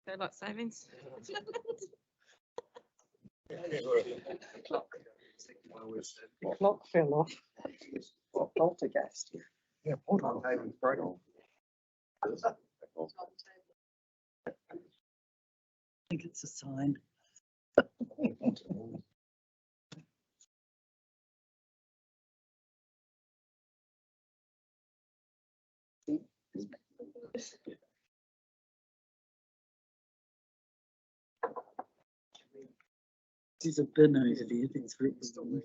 Daylight savings. The clock fell off. Poltergeist. Yeah, hold on. Right on. I think it's a sign. There's a bin over there that's written on it.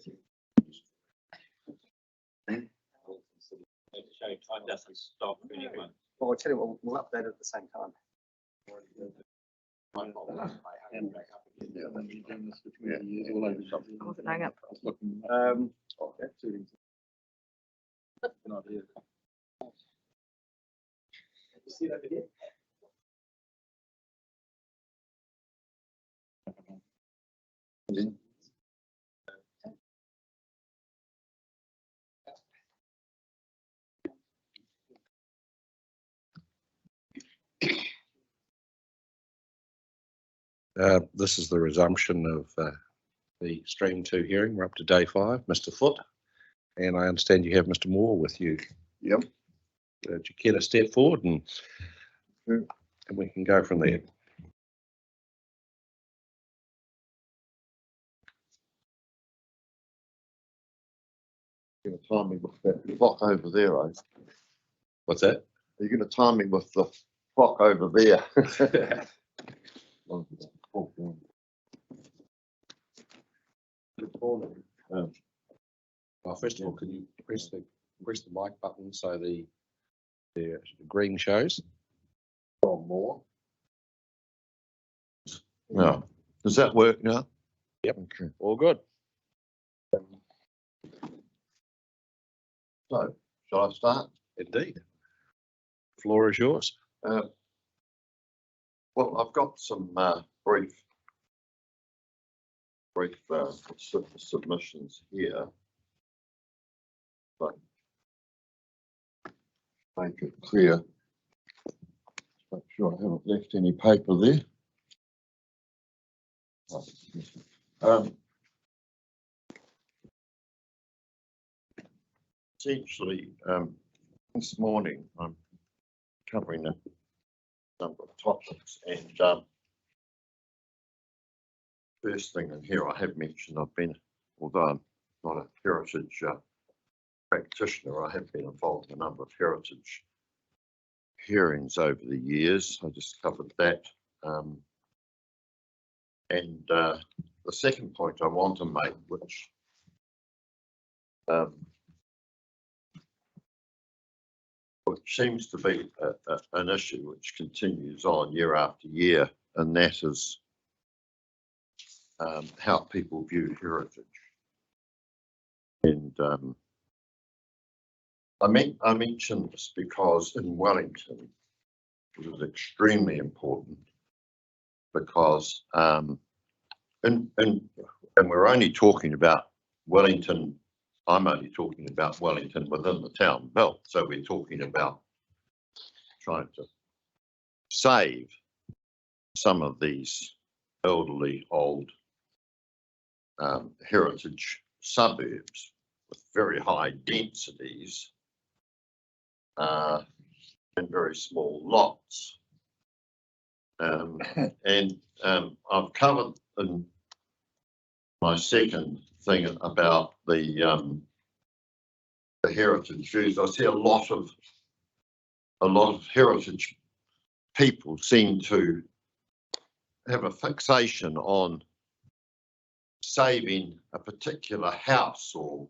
Time doesn't stop anyone. Well, I'll tell you what, we'll update it at the same time. I wasn't hung up. See that video? This is the resumption of the Stream 2 hearing. We're up to day 5, Mr. Foot, and I understand you have Mr. Moore with you. Yep. Do you care to step forward and we can go from there? You're going to time me with that clock over there, eh? What's that? You're going to time me with the clock over there. Well, first of all, can you press the mic button so the green shows? More. No. Does that work now? Yep. Okay. All good. So, shall I start? Indeed. Floor is yours. Well, I've got some brief submissions here, but make it clear. Make sure I haven't left any paper there. Essentially, this morning I'm covering a number of topics, and first thing in here I have mentioned I've been, although I'm not a heritage practitioner, I have been involved in a number of heritage hearings over the years. I just covered that. And the second point I want to make, which seems to be an issue which continues on year after year, and that is how people view heritage. And I mentioned this because in Wellington it was extremely important, because and we're only talking about Wellington. I'm only talking about Wellington within the town belt, so we're talking about trying to save some of these elderly old heritage suburbs with very high densities and very small lots. And I've covered in my second thing about the heritage views. I see a lot of heritage people seem to have a fixation on saving a particular house or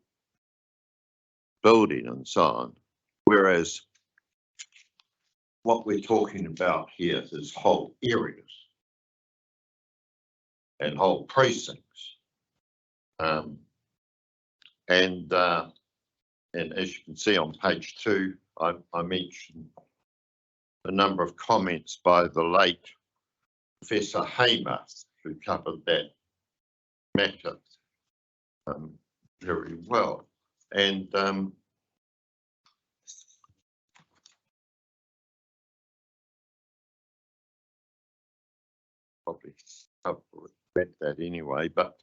building and so on, whereas what we're talking about here is whole areas and whole precincts. And as you can see on page 2, I mentioned a number of comments by the late Professor Hamer, who covered that matter very well. And probably read that anyway, but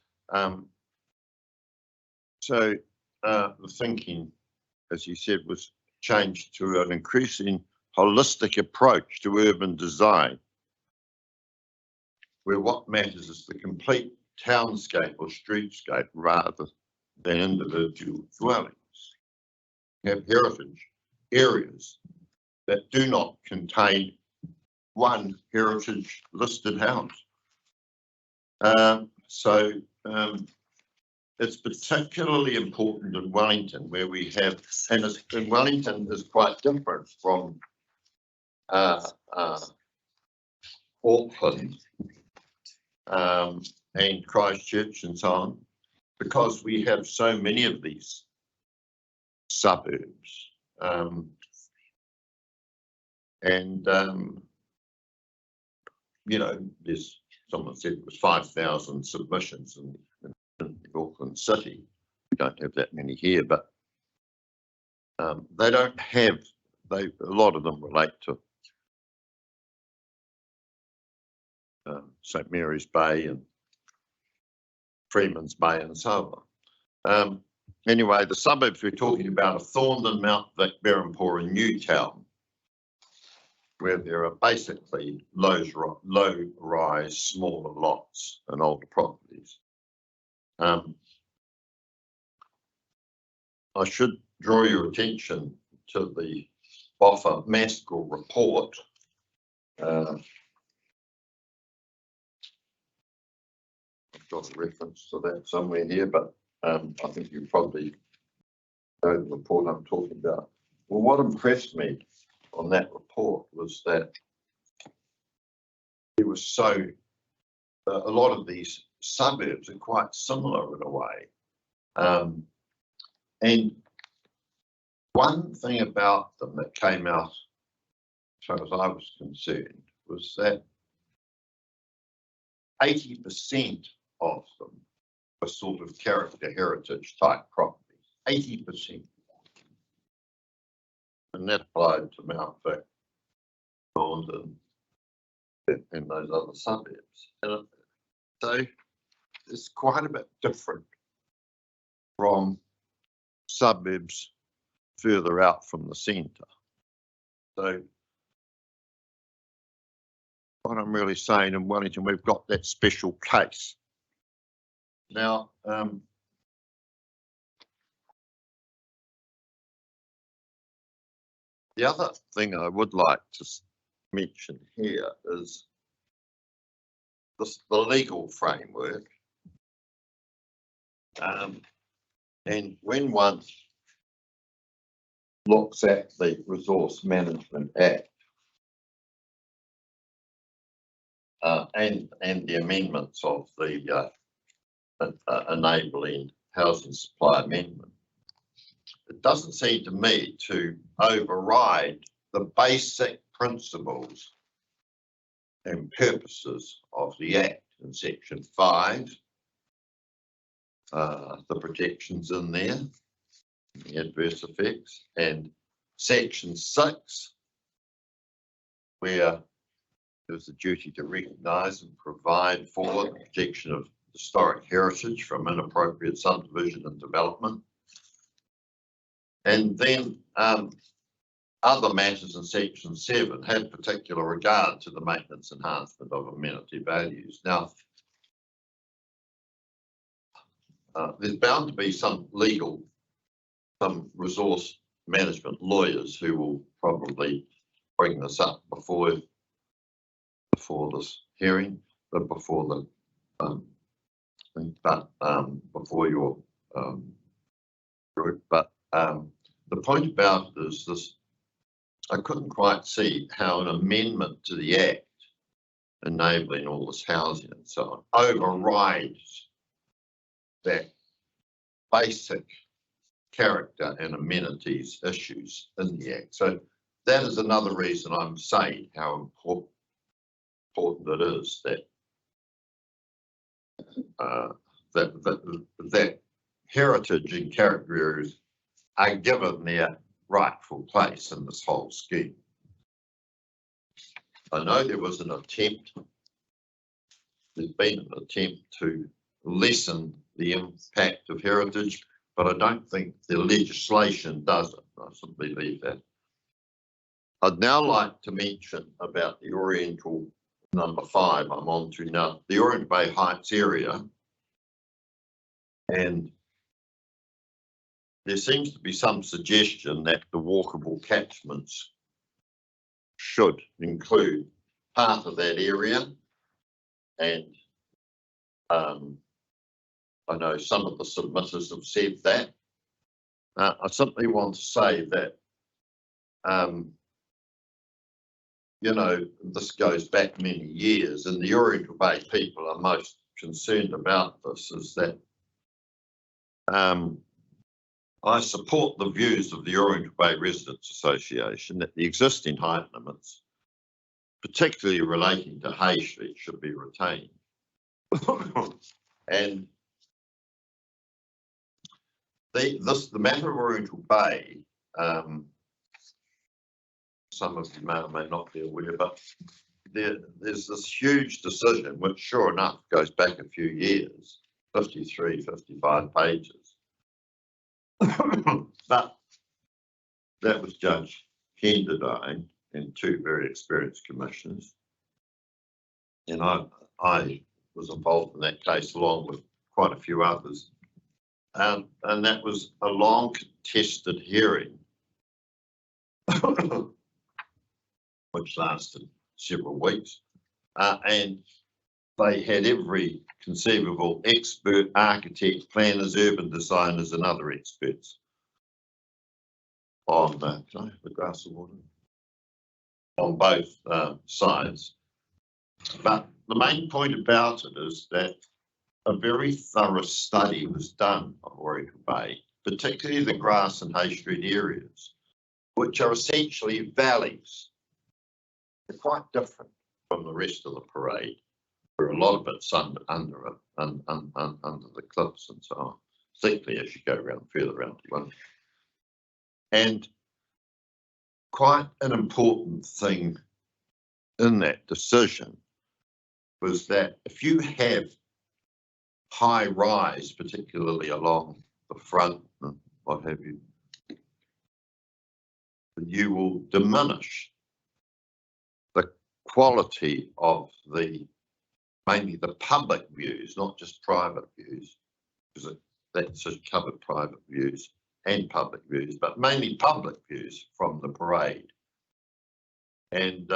so the thinking, as you said, was changed to an increasing holistic approach to urban design, where what matters is the complete townscape or streetscape rather than individual dwellings. We have heritage areas that do not contain one heritage listed house. It's particularly important in Wellington, where we have, and Wellington is quite different from Auckland and Christchurch and so on, because we have so many of these suburbs. You know, there's, someone said it was 5,000 submissions in Auckland City. We don't have that many here, but they don't have, a lot of them relate to St Mary's Bay and Freeman's Bay and so on. Anyway, the suburbs we're talking about are Thorndon, Mount Vic, Berhampore and Newtown, where there are basically low-rise, smaller lots and older properties. I should draw your attention to the Boffa-Maskell report. I've got a reference to that somewhere here, but I think you probably know the report I'm talking about. Well, what impressed me on that report was that it was so, a lot of these suburbs are quite similar in a way. And one thing about them that came out, as far as I was concerned, was that 80% of them were sort of character heritage type properties, 80%. And that applied to Mount Vic, Thorndon, and those other suburbs. And so it's quite a bit different from suburbs further out from the centre. So what I'm really saying, in Wellington, we've got that special case. Now, the other thing I would like to mention here is the legal framework. And when one looks at the Resource Management Act and the amendments of the Enabling Housing Supply Amendment, it doesn't seem to me to override the basic principles and purposes of the Act in Section 5, the protections in there, the adverse effects, and Section 6, where there's a duty to recognise and provide for the protection of historic heritage from inappropriate subdivision and development. And then other matters in Section 7 have particular regard to the maintenance enhancement of amenity values. Now, there's bound to be some resource management lawyers who will probably bring this up before this hearing, but before your group. But the point about it is this: I couldn't quite see how an amendment to the Act enabling all this housing and so on overrides that basic character and amenities issues in the Act. So that is another reason I'm saying how important it is that heritage and character areas are given their rightful place in this whole scheme. I know there was an attempt there's been an attempt to lessen the impact of heritage, but I don't think the legislation does it. I simply believe that. I'd now like to mention about the Oriental number 5 I'm on to now, the Oriental Bay Heights area. And there seems to be some suggestion that the walkable catchments should include part of that area. And I know some of the submitters have said that. I simply want to say that you know, this goes back many years, and the Oriental Bay people are most concerned about this, is that I support the views of the Oriental Bay Residents Association that the existing height limits, particularly relating to Hay Street, should be retained. And the matter of Oriental Bay, some of you may or may not be aware, but there's this huge decision, which sure enough goes back a few years, 53, 55 pages. But that was Judge Kenderdine and 2 very experienced commissioners. And I was involved in that case along with quite a few others. And that was a long contested hearing, which lasted several weeks. And they had every conceivable expert, architects, planners, urban designers, and other experts on, can I have a glass of water? On both sides. But the main point about it is that a very thorough study was done of Oriental Bay, particularly the Grass and Hay Street areas, which are essentially valleys. They're quite different from the rest of the parade, where a lot of it's under the cliffs and so on, particularly as you go around further around to London. And quite an important thing in that decision was that if you have high rise, particularly along the front and what have you, you will diminish the quality of mainly the public views, not just private views, because that's just covered private views and public views, but mainly public views from the parade. And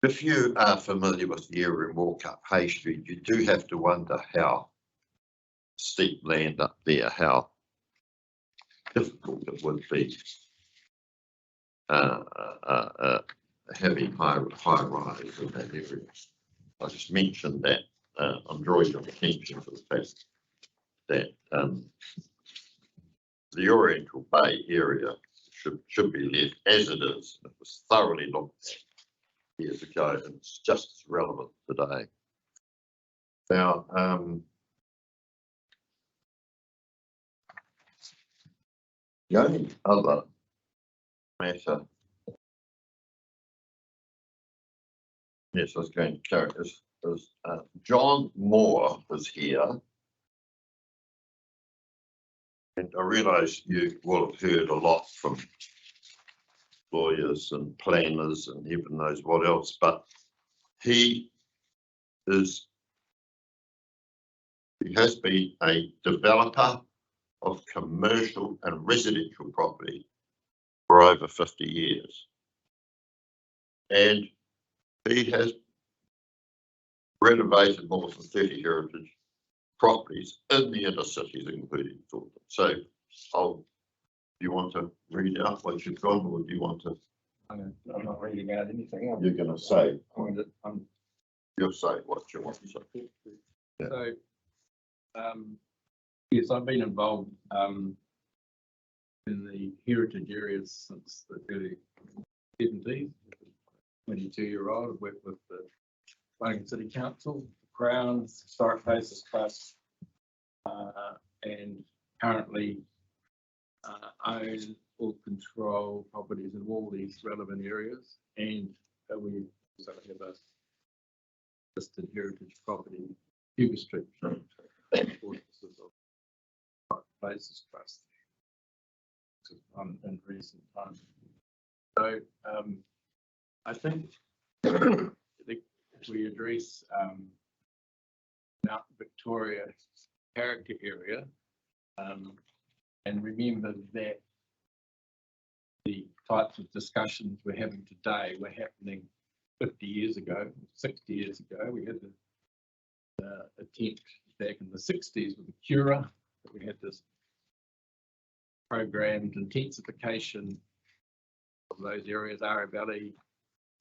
if you are familiar with the area and walk up Hay Street, you do have to wonder how steep land up there, how difficult it would be having high rise in that area. I just mentioned that. I'm drawing your attention to the fact that the Oriental Bay area should be left as it is. It was thoroughly looked at years ago, and it's just as relevant today. Now, the only other matter, yes, I was going to carry this, is John Moore was here. And I realise you will have heard a lot from lawyers and planners and heaven knows what else, but he has been a developer of commercial and residential property for over 50 years. And he has renovated more than 30 heritage properties in the inner cities, including Thornton. So do you want to read out what you've got, or do you want to? I'm not reading out anything. You're going to say, I'm you'll say what you want to say. Yeah. So, yes, I've been involved in the heritage areas since the early 70s. 22-year-old. I've worked with the Wellington City Council, the Crown, Historic Places Trust, and currently own or control properties in all these relevant areas. And we also have listed heritage property, Huber Street. Auspices of Places Trust in recent times. So I think if we address Mount Victoria character area, and remember that the types of discussions we're having today were happening 50 years ago, 60 years ago. We had the attempt back in the 60s with the Cura, that we had this programmed intensification of those areas, Ara Valley,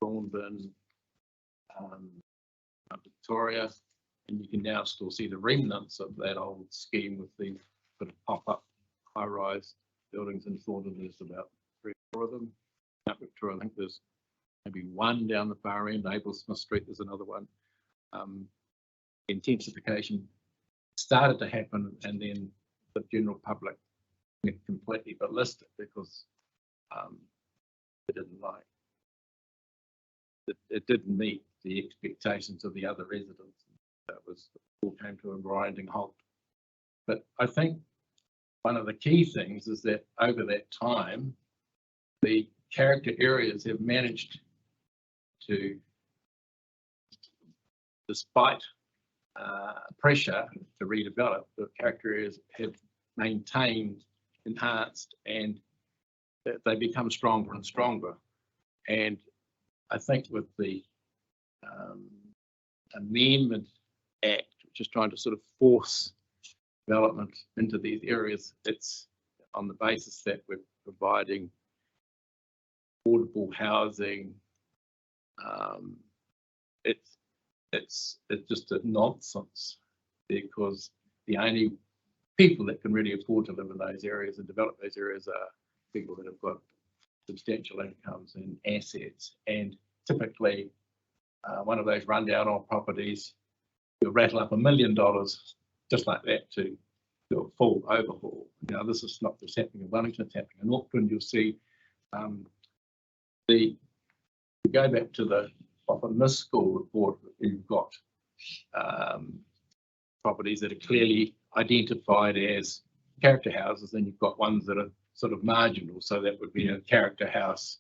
Thornburn, Victoria, and you can now still see the remnants of that old scheme with these sort of pop-up high-rise buildings in Thornton. There's about 3 or 4 of them. Mount Victoria, I think there's maybe 1 down the far end. Smith Street, there's another one. Intensification started to happen, and then the general public went completely ballistic because they didn't like it. It didn't meet the expectations of the other residents. That was all came to a grinding halt. But I think one of the key things is that over that time, the character areas have managed to, despite pressure to redevelop, the character areas have maintained, enhanced, and they become stronger and stronger. And I think with the Amendment Act, which is trying to sort of force development into these areas, it's on the basis that we're providing affordable housing. It's just a nonsense, because the only people that can really afford to live in those areas and develop those areas are people that have got substantial incomes and assets. And typically, one of those rundown old properties, you'll rattle up $1 million just like that to do a full overhaul. Now, this is not just happening in Wellington, it's happening in Auckland. You'll see you go back to the often missed school report, you've got properties that are clearly identified as character houses, and you've got ones that are sort of marginal. So that would be a character house.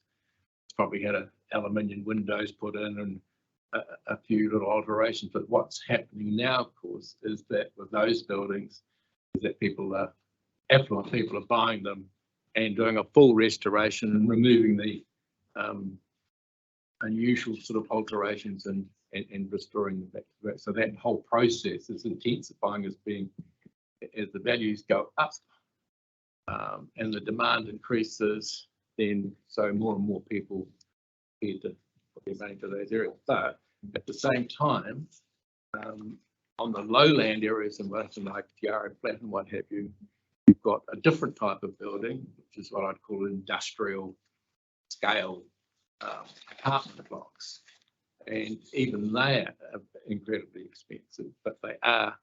It's probably had aluminium windows put in and a few little alterations. But what's happening now, of course, is that with those buildings, is that affluent people are buying them and doing a full restoration and removing the unusual sort of alterations and restoring them back to that. So that whole process is intensifying as the values go up and the demand increases, then so more and more people need to put their money to those areas. But at the same time, on the lowland areas in Wellington, like Tiara Flat and what have you, you've got a different type of building, which is what I'd call industrial scale apartment blocks, and even they are incredibly expensive, but they are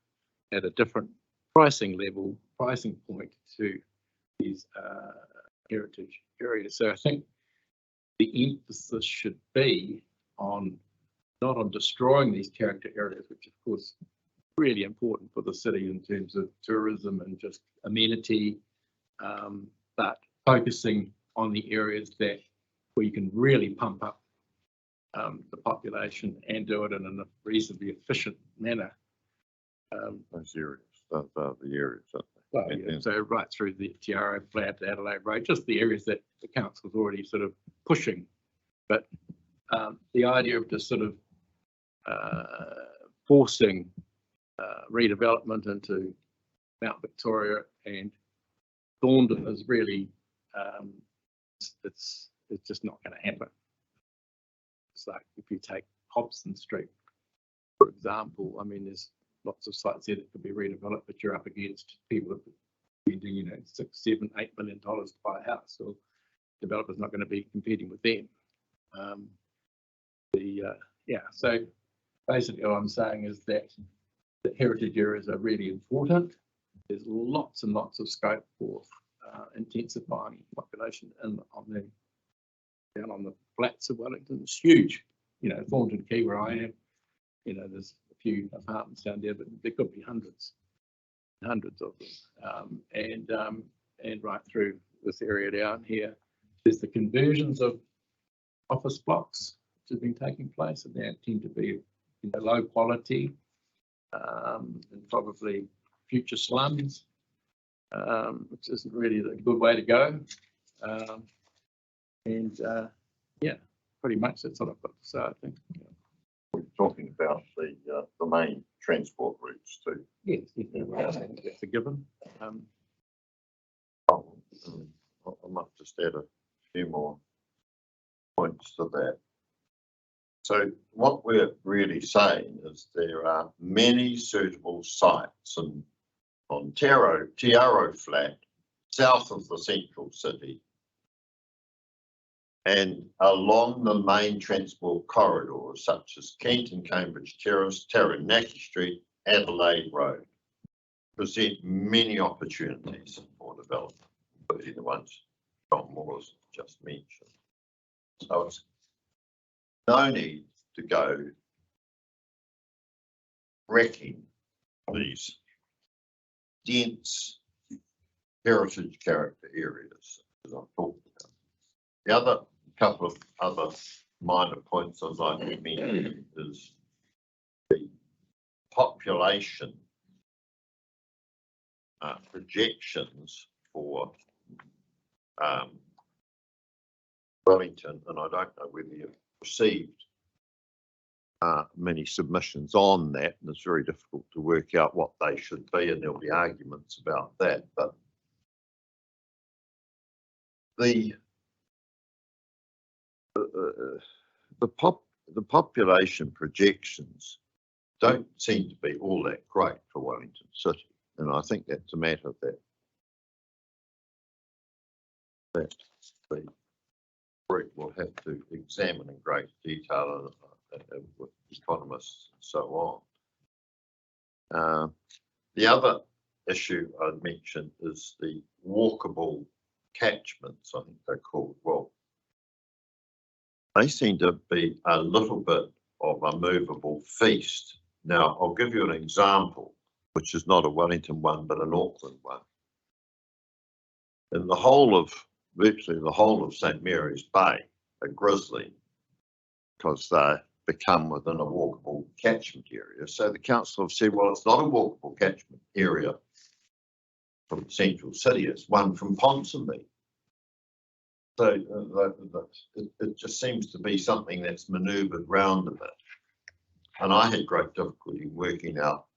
at a different pricing point to these heritage areas. So I think the emphasis should be on not on destroying these character areas, which of course really important for the city in terms of tourism and just amenity, but focusing on the areas where you can really pump up the population and do it in a reasonably efficient manner. Those areas, those are the areas. Well, yeah, so right through the Tiara Flat, Adelaide Road, just the areas that the council's already sort of pushing. But the idea of just sort of forcing redevelopment into Mount Victoria and Thornton is really, it's just not going to happen. It's like if you take Hobson Street, for example, I mean, there's lots of sites there that could be redeveloped, but you're up against people spending, $6, $7, $8 million to buy a house. So developers not going to be competing with them. So basically what I'm saying is that the heritage areas are really important. There's lots and lots of scope for intensifying population and down on the flats of Wellington. It's huge. Thornton Key, where I am, you know, there's a few apartments down there, but there could be hundreds of them. And right through this area down here, there's the conversions of office blocks which have been taking place, and they tend to be, you know, low quality, and probably future slums, which isn't really the good way to go. Yeah, pretty much that's what I've got to say, I think. We're talking about the main transport routes too. Yes, that's a given. I might just add a few more points to that. So what we're really saying is there are many suitable sites on Aotearoa Flat, south of the central city, and along the main transport corridors such as Kent and Cambridge Terrace, Taranaki Street, Adelaide Road, present many opportunities for development, including the ones John Moore's just mentioned. So it's no need to go wrecking these dense heritage character areas as I've talked about. The other couple of other minor points I'd like to mention is the population projections for Wellington, and I don't know whether you've received many submissions on that, and it's very difficult to work out what they should be, and there'll be arguments about that, but the population projections don't seem to be all that great for Wellington City, and I think that's a matter that the group will have to examine in great detail with economists and so on. The other issue I'd mention is the walkable catchments, I think they're called. Well, they seem to be a little bit of a movable feast. Now, I'll give you an example, which is not a Wellington one, but an Auckland one. In the whole of, virtually the whole of St Mary's Bay, a grizzly, because they become within a walkable catchment area. So the council have said, well, it's not a walkable catchment area from the central city, it's one from Ponsonby. So it just seems to be something that's manoeuvred round a bit. And I had great difficulty working out.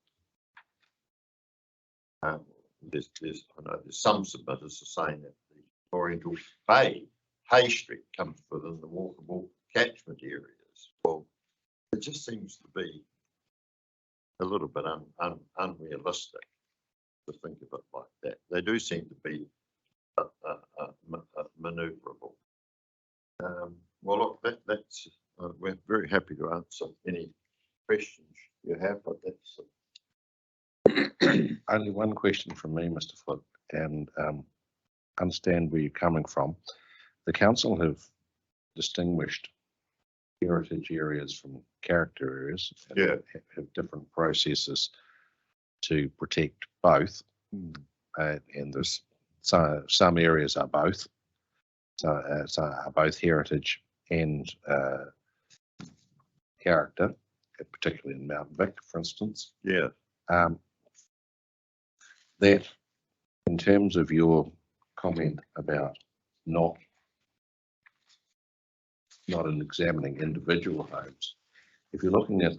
I know there's some submitters are saying that the Oriental Bay, Hay Street, comes within the walkable catchment areas. Well, it just seems to be a little bit unrealistic to think of it like that. They do seem to be manoeuvrable. Well, look, that's we're very happy to answer any questions you have, but that's Only one question from me, Mr. Foot, and understand where you're coming from. The council have distinguished heritage areas from character areas, and have different processes to protect both, and there's some areas are both, so are both heritage and character, particularly in Mount Vic, for instance. yeah. That, in terms of your comment about not in examining individual homes, if you're looking at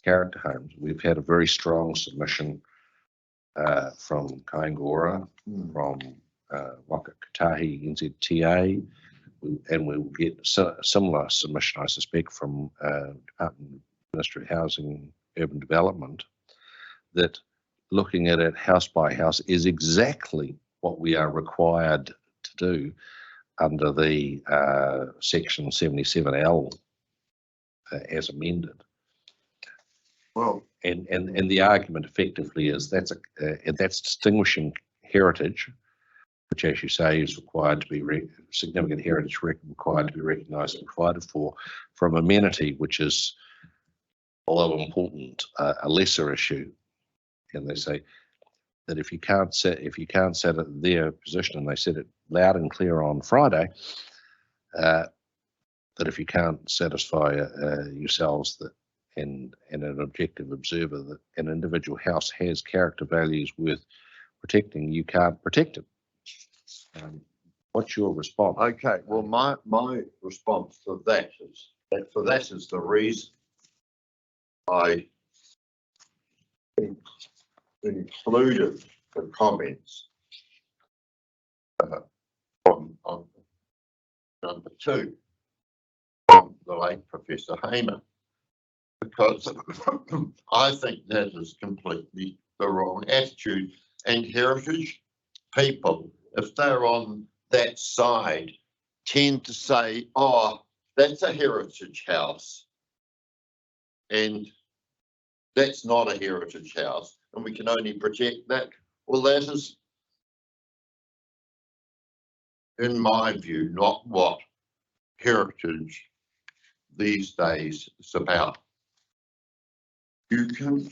character homes, we've had a very strong submission from Kaingora, from Wakakatahi NZTA, and we'll get similar submission, I suspect, from Department of Ministry of Housing and Urban Development, that looking at it house by house is exactly what we are required to do under the section 77L as amended. Well, and the argument effectively is that's distinguishing heritage, which, as you say, is required to be significant heritage required to be recognised and provided for, from amenity, which is although important, a lesser issue. And they say that if you can't set it their position, and they said it loud and clear on Friday, that if you can't satisfy yourselves that and an objective observer that an individual house has character values worth protecting, you can't protect it. What's your response? Okay, well, my response to that is that is the reason I included the comments on number 2 from the late Professor Hamer, because I think that is completely the wrong attitude. And heritage people, if they're on that side, tend to say, oh, that's a heritage house and that's not a heritage house and we can only protect that. Well, that is, in my view, not what heritage these days is about. You can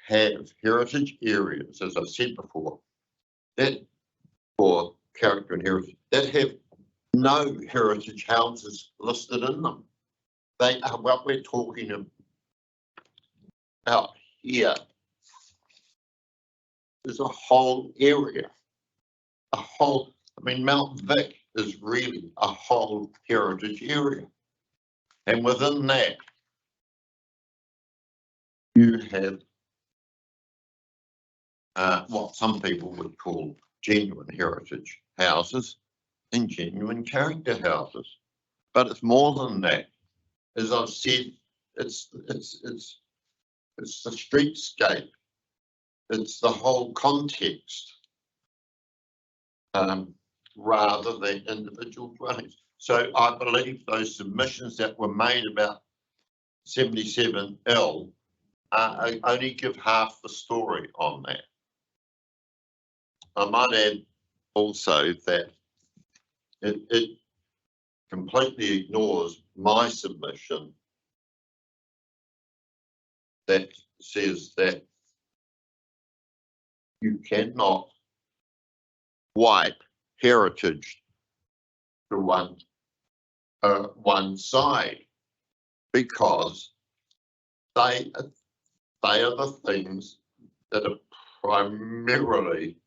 have heritage areas, as I said before, that for character and heritage, that have no heritage houses listed in them. They are what we're talking about here. There's a whole area, I mean, Mount Vic is really a whole heritage area. And within that, you have what some people would call genuine heritage houses and genuine character houses. But it's more than that. As I've said, it's the streetscape. It's the whole context, rather than individual dwellings. So I believe those submissions that were made about 77L only give half the story on that. I might add also that it completely ignores my submission that says that you cannot wipe heritage to one side, because they are the things that are primarily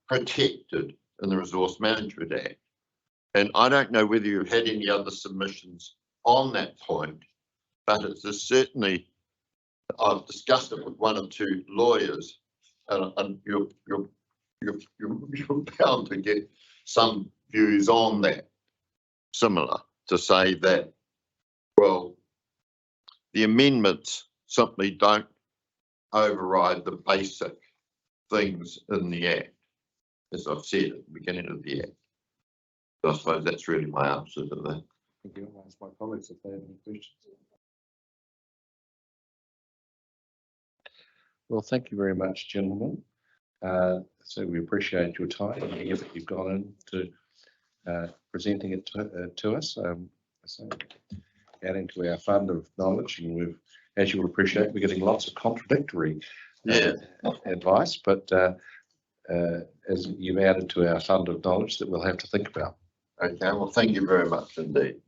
protected in the Resource Management Act. And I don't know whether you've had any other submissions on that point, but it's certainly, I've discussed it with 1 or 2 lawyers, and you're bound to get some views on that, similar, to say that, well, the amendments simply don't override the basic things in the Act, as I've said at the beginning of the Act. So I suppose that's really my answer to that. Thank you. I'll ask my colleagues if they have any questions. Well, thank you very much, gentlemen. So we appreciate your time and the effort you've gone into presenting it to us. So adding to our fund of knowledge, and we've, as you will appreciate, we're getting lots of contradictory advice, but as you've added to our fund of knowledge that we'll have to think about. Okay, well, thank you very much indeed.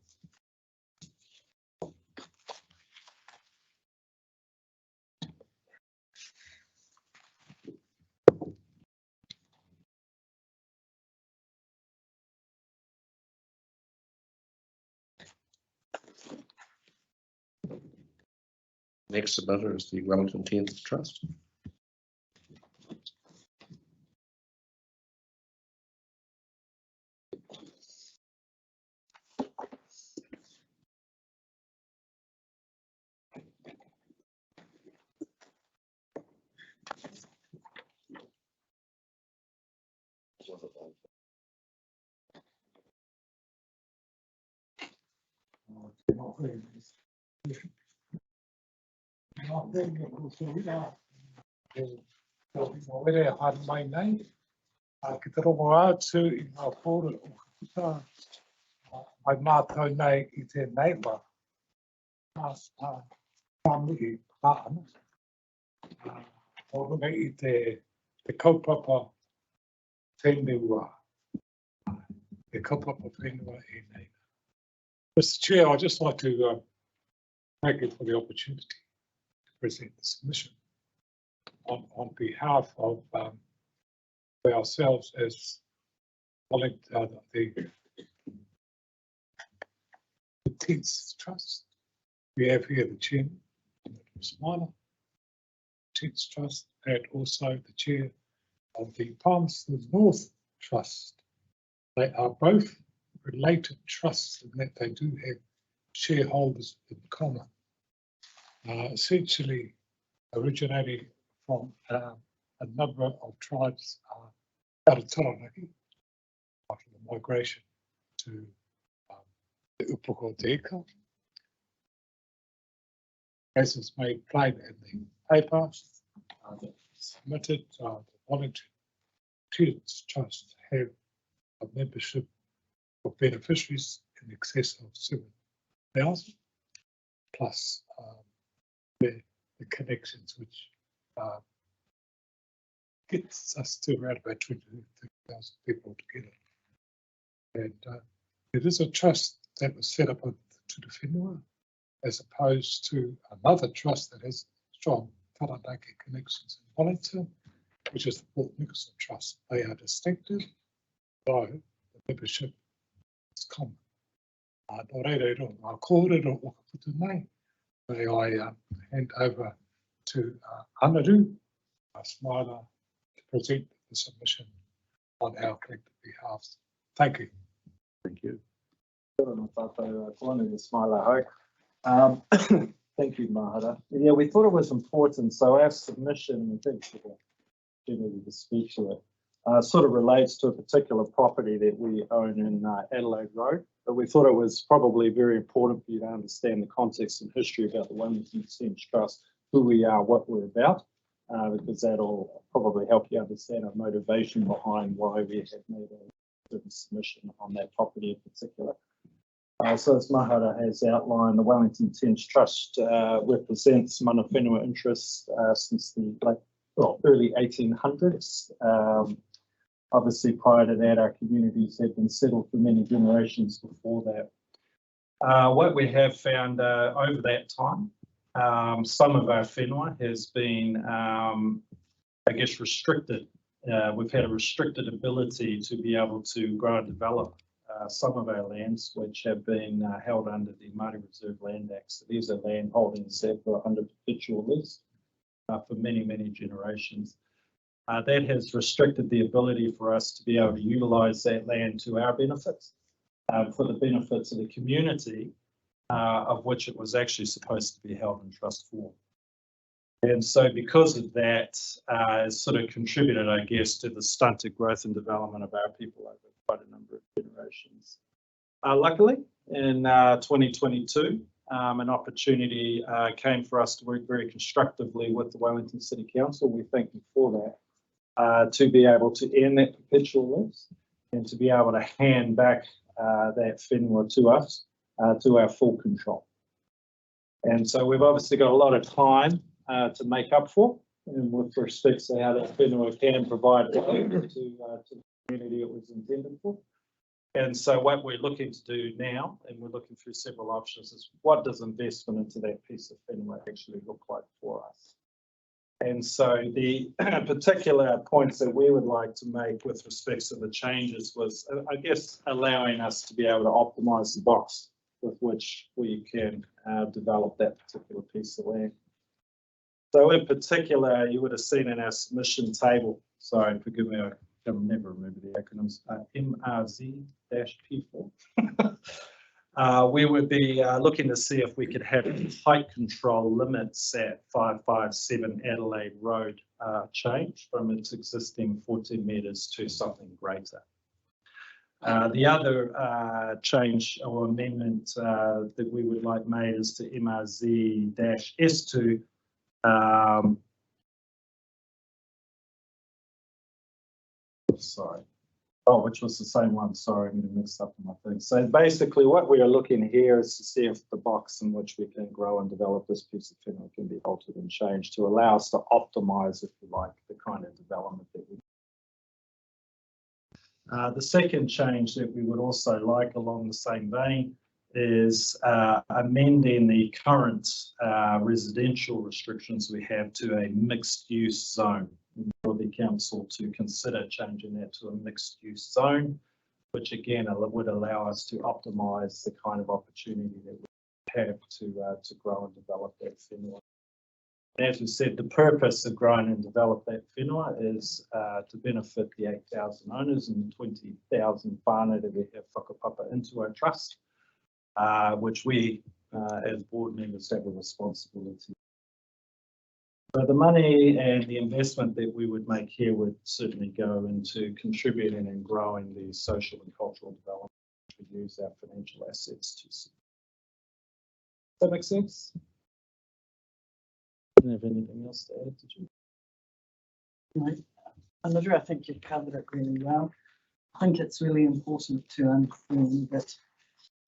Next submitter is the Wellington Tenths Trust. Pouhere han mai nei, ki te rongo atu I ngā pōra o ka puta, mai mātou nei I te neighbour, Tāmihi pāana. O runga I te kaupapa whenua. Te kaupapa whenua e nei. Mr. Chair, I'd just like to thank you for the opportunity to present the submission on behalf of ourselves as Wellington, the Tenths Trust. We have here the chairman, Smiler, Tenths Trust, and also the chair of the Palmerston North Trust. They are both related trusts in that they do have shareholders in common, essentially originating from a number of tribes out of Taonga after the migration to the Upoko Te as is made plain in the paper that submitted, the Wellington Tenths Trust have a membership of beneficiaries in excess of 7,000, plus the connections, which gets us to around about 20,000 people together. And it is a trust that was set up on Tutu Whenua, as opposed to another trust that has strong Taranaki connections in Wellington, which is the Port Nicholson Trust. They are distinctive, though the membership is common. Nō reira, ngā kōrero o ka putu nei. May I hand over to Anaru, Smiler, to present the submission on our collective behalf. Thank you. Thank you. Thank you, Mahara. Yeah, we thought it was important. So our submission, and thanks for the opportunity to speak to it, sort of relates to a particular property that we own in Adelaide Road. But we thought it was probably very important for you to understand the context and history about the Wellington Tenths Trust, who we are, what we're about, because that'll probably help you understand our motivation behind why we have made a certain submission on that property in particular. So as Mahara has outlined, the Wellington Tenths Trust represents mana whenua interests since the early 1800s. Obviously, prior to that, our communities had been settled for many generations before that. What we have found over that time, some of our whenua has been, I guess, restricted. We've had a restricted ability to be able to grow and develop some of our lands, which have been held under the Māori Reserve Land Act. So these are land holdings that were under perpetual lease for many, many generations. That has restricted the ability for us to be able to utilise that land to our benefits, for the benefits of the community, of which it was actually supposed to be held in trust form. And so because of that, it's sort of contributed, I guess, to the stunted growth and development of our people over quite a number of generations. Luckily, in 2022, an opportunity came for us to work very constructively with the Wellington City Council. We thank you for that, to be able to end that perpetual lease and to be able to hand back that whenua to us, to our full control. And so we've obviously got a lot of time to make up for, and with respect to how that whenua can provide value to the community it was intended for. And so what we're looking to do now, and we're looking through several options, is what does investment into that piece of whenua actually look like for us? And so the particular points that we would like to make with respect to the changes was, I guess, allowing us to be able to optimise the box with which we can develop that particular piece of land. So in particular, you would have seen in our submission table, sorry, forgive me, I can never remember the acronyms, MRZ-P4. We would be looking to see if we could have height control limits at 557 Adelaide Road change from its existing 14 metres to something greater. The other change or amendment that we would like made is to MRZ-S2. Sorry, Oh, which was the same one, sorry, I'm getting mixed up in my thing. So basically what we are looking here is to see if the box in which we can grow and develop this piece of whenua can be altered and changed to allow us to optimize, if you like, the kind of development that we. The second change that we would also like along the same vein is amending the current residential restrictions we have to a mixed use zone. For the council to consider changing that to a mixed use zone, which again would allow us to optimise the kind of opportunity that we have to grow and develop that whenua. And as we said, the purpose of growing and develop that whenua is to benefit the 8,000 owners and 20,000 whānau that we have whakapapa into our trust, which we as board members have a responsibility. So the money and the investment that we would make here would certainly go into contributing and growing the social and cultural development, which we use our financial assets to support. Does that make sense? Didn't have anything else to add, did you? No, Anita, I think you've covered it really well. I think it's really important to understand that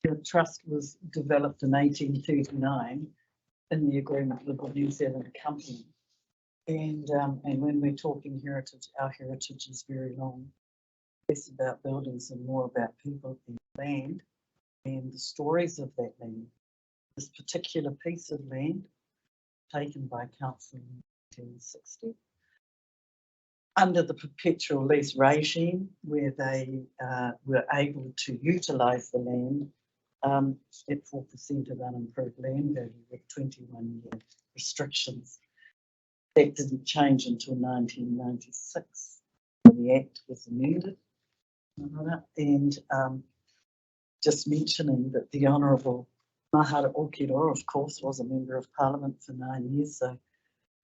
the trust was developed in 1839 in the agreement with the New Zealand Company. And when we're talking heritage, our heritage is very long. Less about buildings and more about people and land and the stories of that land. This particular piece of land taken by council in 1960 under the perpetual lease regime, where they were able to utilise the land at 4% of unimproved land value with 21-year restrictions. That didn't change until 1996 when the Act was amended. And just mentioning that the Honourable Mahara Aotearoa, of course, was a Member of Parliament for 9 years, so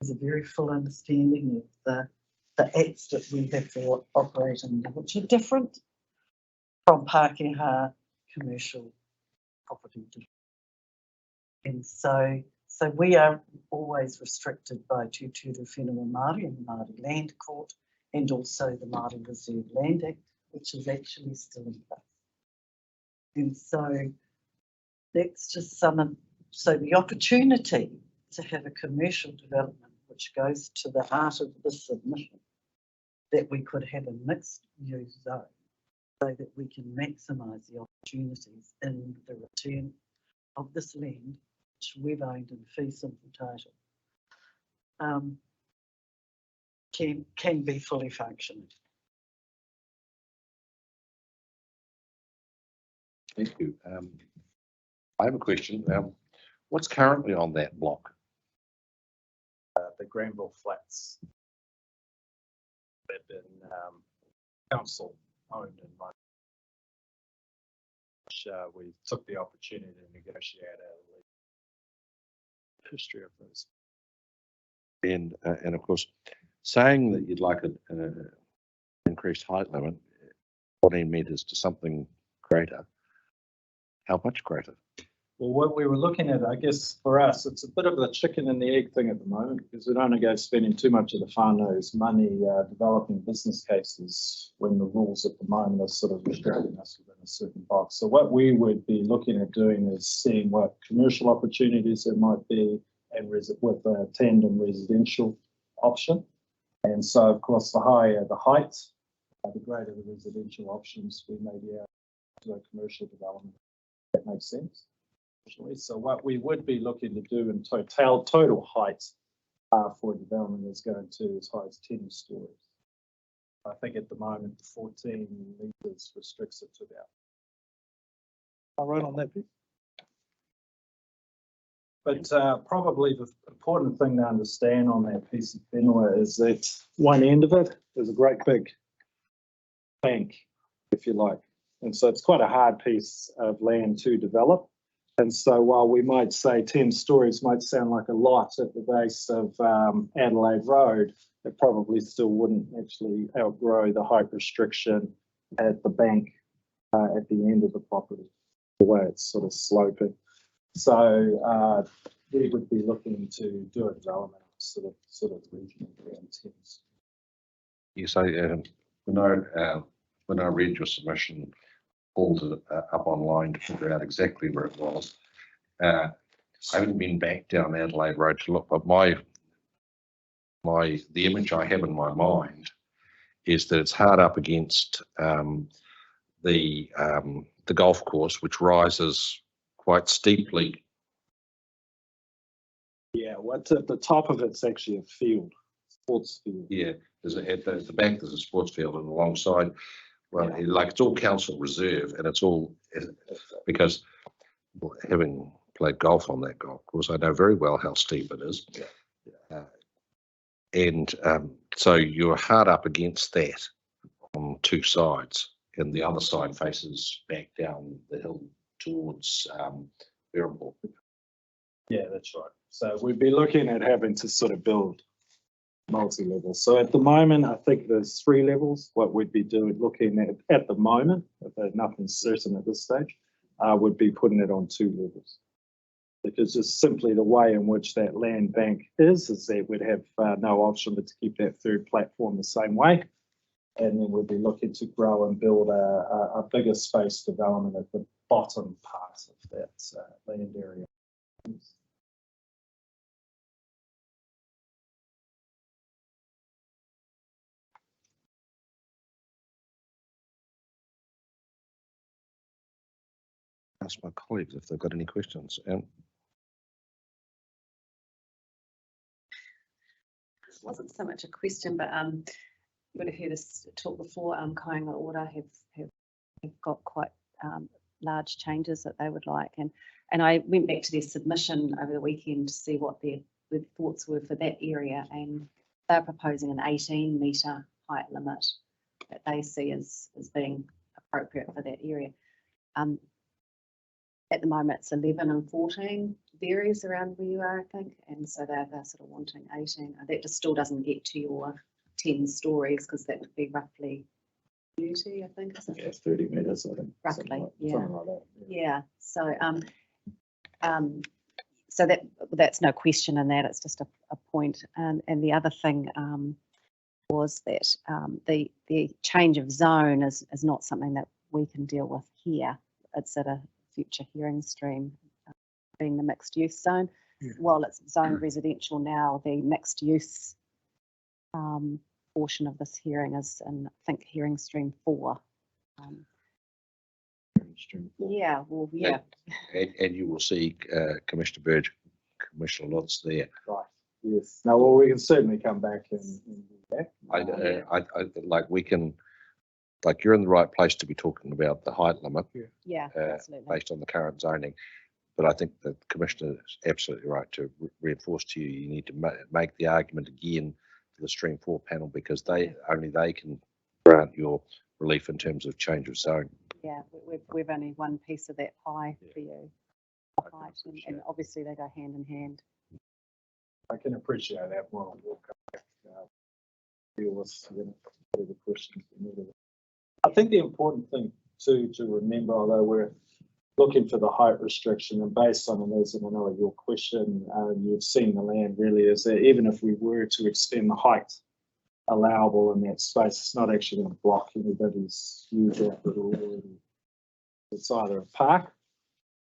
there's a very full understanding of the acts that we have to operate under, which are different from Pākehā commercial property. And so we are always restricted by Tūturu Whenua Māori and the Māori Land Court, and also the Māori Reserve Land Act, which is actually still in place. And so that's just so the opportunity to have a commercial development which goes to the heart of this submission, that we could have a mixed use zone so that we can maximise the opportunities in the return of this land, which we've owned in fee simple title, can be fully functioning. Thank you. I have a question. What's currently on that block? The Granville Flats. They've been council owned and run. Which we took the opportunity to negotiate a history of those. And of course, saying that you'd like an increased height limit, 14 metres to something greater. How much greater? Well, what we were looking at, I guess for us, it's a bit of the chicken and the egg thing at the moment, because we don't want to go spending too much of the whānau's money developing business cases when the rules at the moment are sort of restricting us within a certain box. So what we would be looking at doing is seeing what commercial opportunities there might be, and with a tandem residential option. And so, of course, the higher the height, the greater the residential options we may be able to do a commercial development. That makes sense. So what we would be looking to do in total height for development is going to as high as 10 stories. I think at the moment 14 metres restricts it to about. I'll write on that bit. But probably the important thing to understand on that piece of whenua is that one end of it is a great big bank, if you like. And so it's quite a hard piece of land to develop. And so while we might say 10 stories might sound like a lot at the base of Adelaide Road, it probably still wouldn't actually outgrow the height restriction at the bank at the end of the property, the way it's sort of sloping. So we would be looking to do a development sort of regional around 10. You say, when when I read your submission, pulled it up online to figure out exactly where it was. I haven't been back down Adelaide Road to look, but the image I have in my mind is that it's hard up against the golf course, which rises quite steeply. Yeah, what's at the top of it's actually a field, sports field. Yeah, at the back there's a sports field, and alongside, well, like it's all council reserve, and it's all because having played golf on that golf course, I know very well how steep it is. And so you're hard up against that on two sides, and the other side faces back down the hill towards Beerenport. Yeah, that's right. So we'd be looking at having to sort of build multi-level. So at the moment, I think there's 3 levels. What we'd be looking at the moment, if there's nothing certain at this stage, would be putting it on 2 levels. Because just simply the way in which that land bank is that we'd have no option but to keep that 3rd platform the same way. And then we'd be looking to grow and build a bigger space development at the bottom part of that land area. Ask my colleagues if they've got any questions. And It wasn't so much a question, but you would have heard us talk before. Kāinga Ora have got quite large changes that they would like, and I went back to their submission over the weekend to see what their thoughts were for that area, and they're proposing an 18-metre height limit that they see as being appropriate for that area. At the moment, it's 11 and 14 varies around where you are, I think, and so they're sort of wanting 18. That just still doesn't get to your 10 stories because that would be roughly 30, I think. Isn't it? Yeah, 30 metres, I think. Roughly, yeah. Something like that. Yeah. So that's no question in that. It's just a point. And the other thing was that the change of zone is not something that we can deal with here. It's at a future hearing stream, being the mixed use zone. Yeah. While it's zoned residential now, the mixed use portion of this hearing is in, I think, hearing stream 4. Yeah, well, yeah. And you will see Commissioner Burge, Commissioner Lutz there. Right. Yes. No, well, we can certainly come back and do that. I like we can, like you're in the right place to be talking about the height limit. Yeah, absolutely. Based on the current zoning. But I think the Commissioner is absolutely right to reinforce to you, you need to make the argument again for the Stream 4 panel, because only they can grant your relief in terms of change of zone. Yeah, we've only one piece of that pie for you. Height, and obviously they go hand in hand. I can appreciate that. Well, we'll come back, deal with the questions. I think the important thing to remember, although we're looking for the height restriction, and based on this, and I know your question, you've seen the land really, is that even if we were to extend the height allowable in that space, it's not actually going to block anybody's views out that already. It's either a park,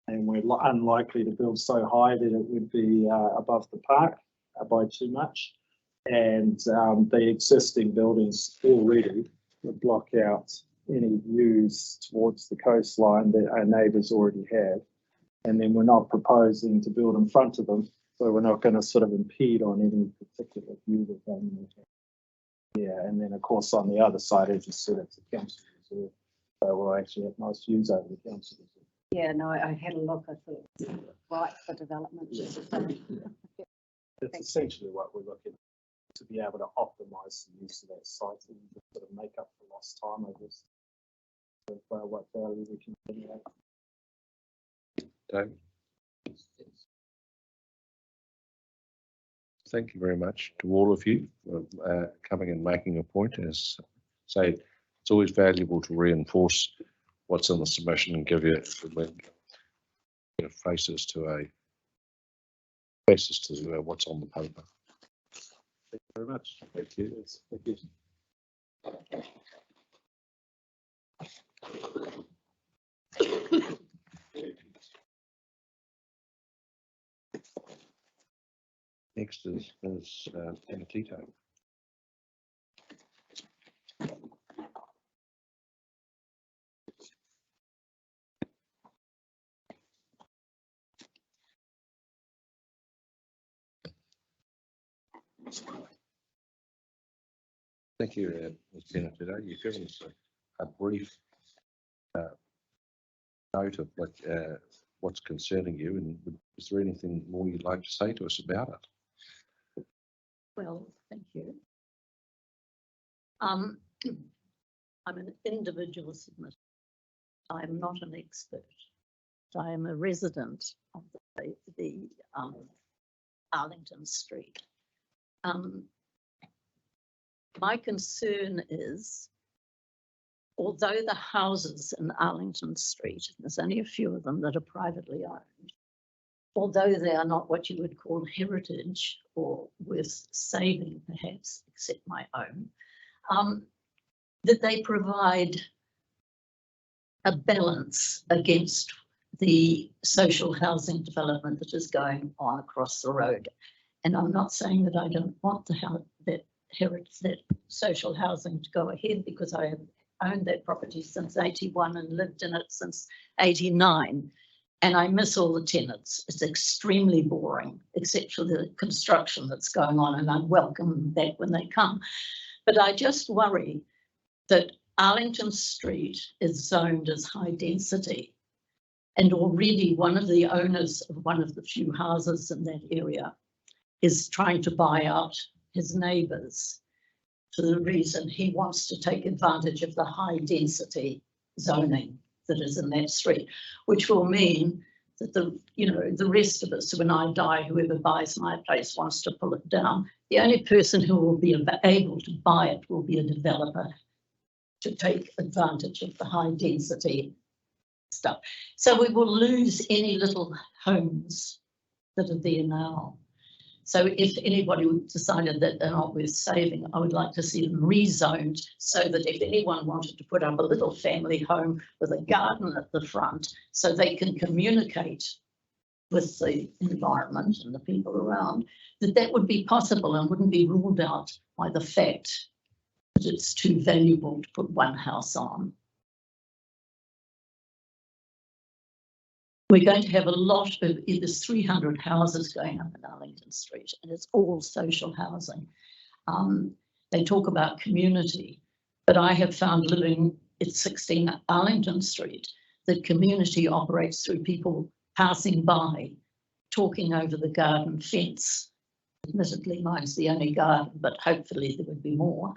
and we're unlikely to build so high that it would be above the park by too much, and the existing buildings already would block out any views towards the coastline that our neighbours already have, and then we're not proposing to build in front of them, so we're not going to sort of impede on any particular view that they may have. Yeah, and then of course on the other side, as you said, it's a council reserve, so we'll actually have nice views over the council reserve. Yeah, no, I had a look. I thought it was right for development. It's essentially what we're looking at, to be able to optimise the use of that site and sort of make up for lost time, I guess. What value we can generate. David? Thank you very much to all of you for coming and making a point. As say, it's always valuable to reinforce what's in the submission and give you faces to what's on the paper. Thank you very much. Thank you. Thank you. Next is Penetitio. Thank you, Ms. Penetitio. You've given us a brief note of what's concerning you, and is there anything more you'd like to say to us about it? Well, thank you. I'm an individual submitter. I'm not an expert. I am a resident of the Arlington Street. My concern is, although the houses in Arlington Street, there's only a few of them that are privately owned, although they are not what you would call heritage or worth saving perhaps, except my own, that they provide a balance against the social housing development that is going on across the road. And I'm not saying that I don't want that social housing to go ahead, because I have owned that property since 81 and lived in it since 89. And I miss all the tenants. It's extremely boring, except for the construction that's going on, and I welcome them back when they come. But I just worry that Arlington Street is zoned as high density. And already one of the owners of one of the few houses in that area is trying to buy out his neighbours for the reason he wants to take advantage of the high density zoning that is in that street, which will mean that the rest of us, when I die, whoever buys my place wants to pull it down. The only person who will be able to buy it will be a developer to take advantage of the high density stuff. So we will lose any little homes that are there now. So if anybody decided that they're not worth saving, I would like to see them rezoned so that if anyone wanted to put up a little family home with a garden at the front, so they can communicate with the environment and the people around, that would be possible and wouldn't be ruled out by the fact that it's too valuable to put one house on. We're going to have a lot of, there's 300 houses going up in Arlington Street, and it's all social housing. They talk about community, but I have found living at 16 Arlington Street that community operates through people passing by, talking over the garden fence. Admittedly, mine's the only garden, but hopefully there would be more.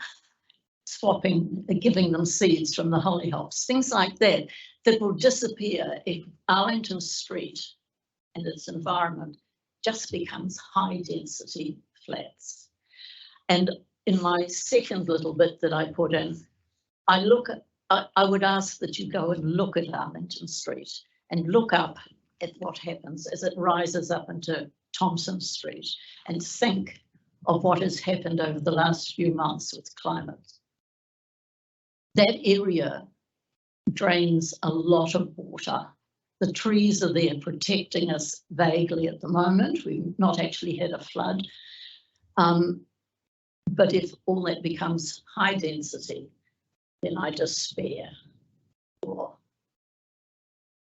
Swapping, giving them seeds from the hollyhocks, things like that, that will disappear if Arlington Street and its environment just becomes high density flats. And in my second little bit that I put in, I would ask that you go and look at Arlington Street and look up at what happens as it rises up into Thompson Street, and think of what has happened over the last few months with climate. That area drains a lot of water. The trees are there protecting us vaguely at the moment. We've not actually had a flood. But if all that becomes high density, then I despair for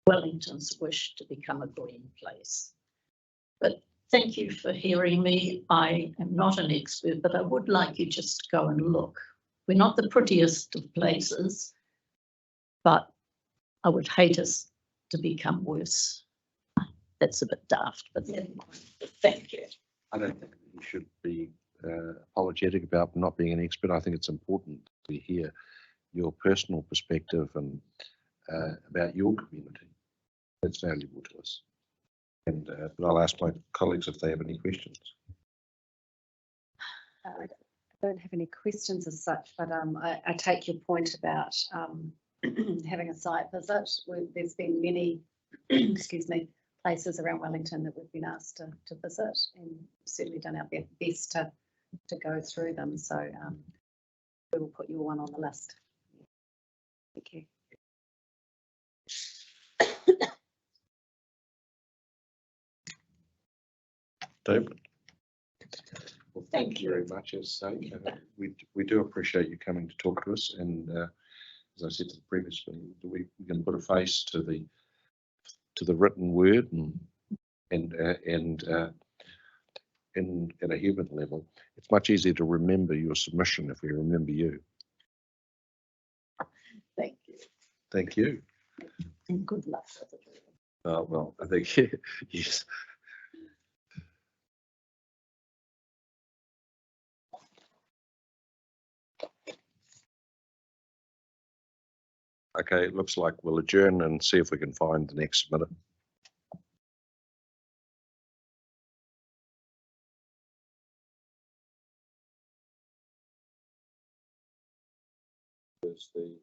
Wellington's wish to become a green place. But thank you for hearing me. I am not an expert, but I would like you just to go and look. We're not the prettiest of places, but I would hate us to become worse. That's a bit daft, but thank you. I don't think you should be apologetic about not being an expert. I think it's important to hear your personal perspective and about your community. That's valuable to us. And but I'll ask my colleagues if they have any questions. I don't have any questions as such, but I take your point about having a site visit. There's been many, excuse me, places around Wellington that we've been asked to visit, and certainly done our best to go through them. So we will put your one on the list. Thank you. David? Well, thank you very much. As I say, we do appreciate you coming to talk to us, and as I said to the previous speaker, we can put a face to the written word and at a human level. It's much easier to remember your submission if we remember you. Thank you. Thank you. And good luck with it. Well, I think yes. Okay, it looks like we'll adjourn and see if we can find the next minute. There's the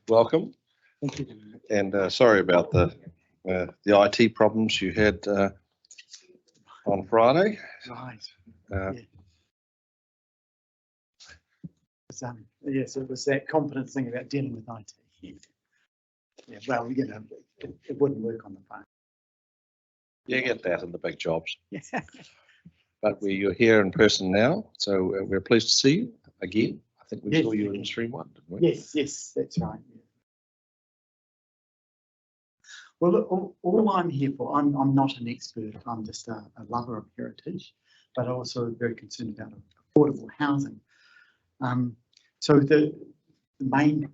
welcome. And sorry about the IT problems you had on Friday. Right. Uh, Yes, it was that confidence thing about dealing with IT. Yeah, well, you know, it wouldn't work on the phone. You get that in the big jobs. Yeah. But you're here in person now, so we're pleased to see you again. I think we Yes, saw you in again. stream 1, didn't we? Yes, that's right. Yeah. Well, look, all I'm here for, I'm not an expert. I'm just a lover of heritage, but also very concerned about affordable housing. So the main,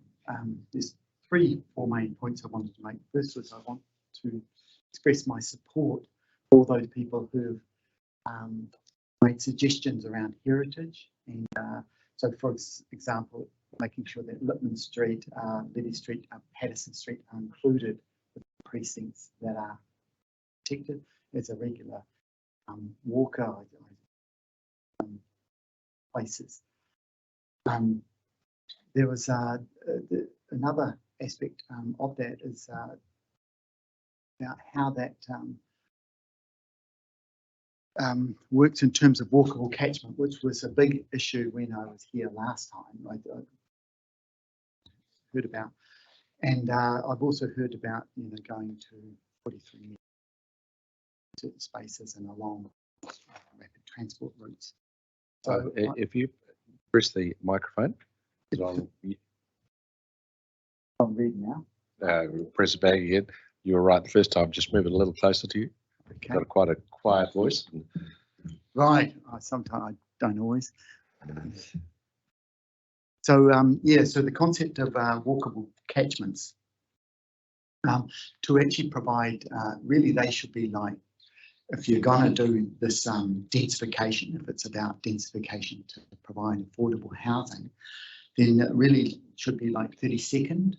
there's 4 main points I wanted to make. First was I want to express my support for all those people who've made suggestions around heritage. And so, for example, making sure that Lippman Street, Levy Street, Patterson Street are included with precincts that are protected as a regular walker places. There was another aspect of that is about how that works in terms of walkable catchment, which was a big issue when I was here last time. I heard about, and I've also heard about going to 43 metre spaces and along rapid transport routes. So if you press the microphone, it's on. I'm reading now. Press it back again. You were right the first time. Just move it a little closer to you. Okay. Got quite a quiet voice. Right. Sometimes I don't always. So yeah. So the concept of walkable catchments to actually provide really they should be like, if you're going to do this densification, if it's about densification to provide affordable housing, then it really should be like 30-second,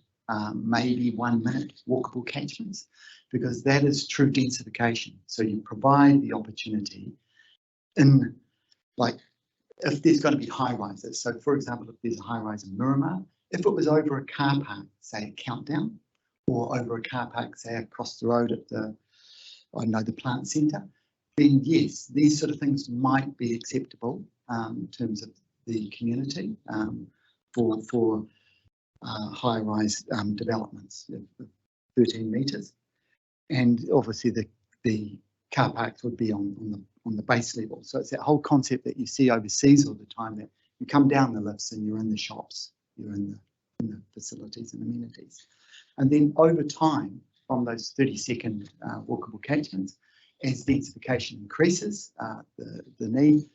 maybe 1 minute walkable catchments, because that is true densification. So you provide the opportunity in, like, if there's going to be high rises. So for example, if there's a high rise in Miramar, if it was over a car park, say at Countdown, or over a car park, say across the road at the, I know, the plant centre, then yes, these sort of things might be acceptable in terms of the community for high-rise developments of 13 metres, and obviously the car parks would be on the base level. So it's that whole concept that you see overseas all the time, that you come down the lifts and you're in the shops, you're in the facilities and amenities. And then over time, from those 30-second walkable catchments, as densification increases, the need,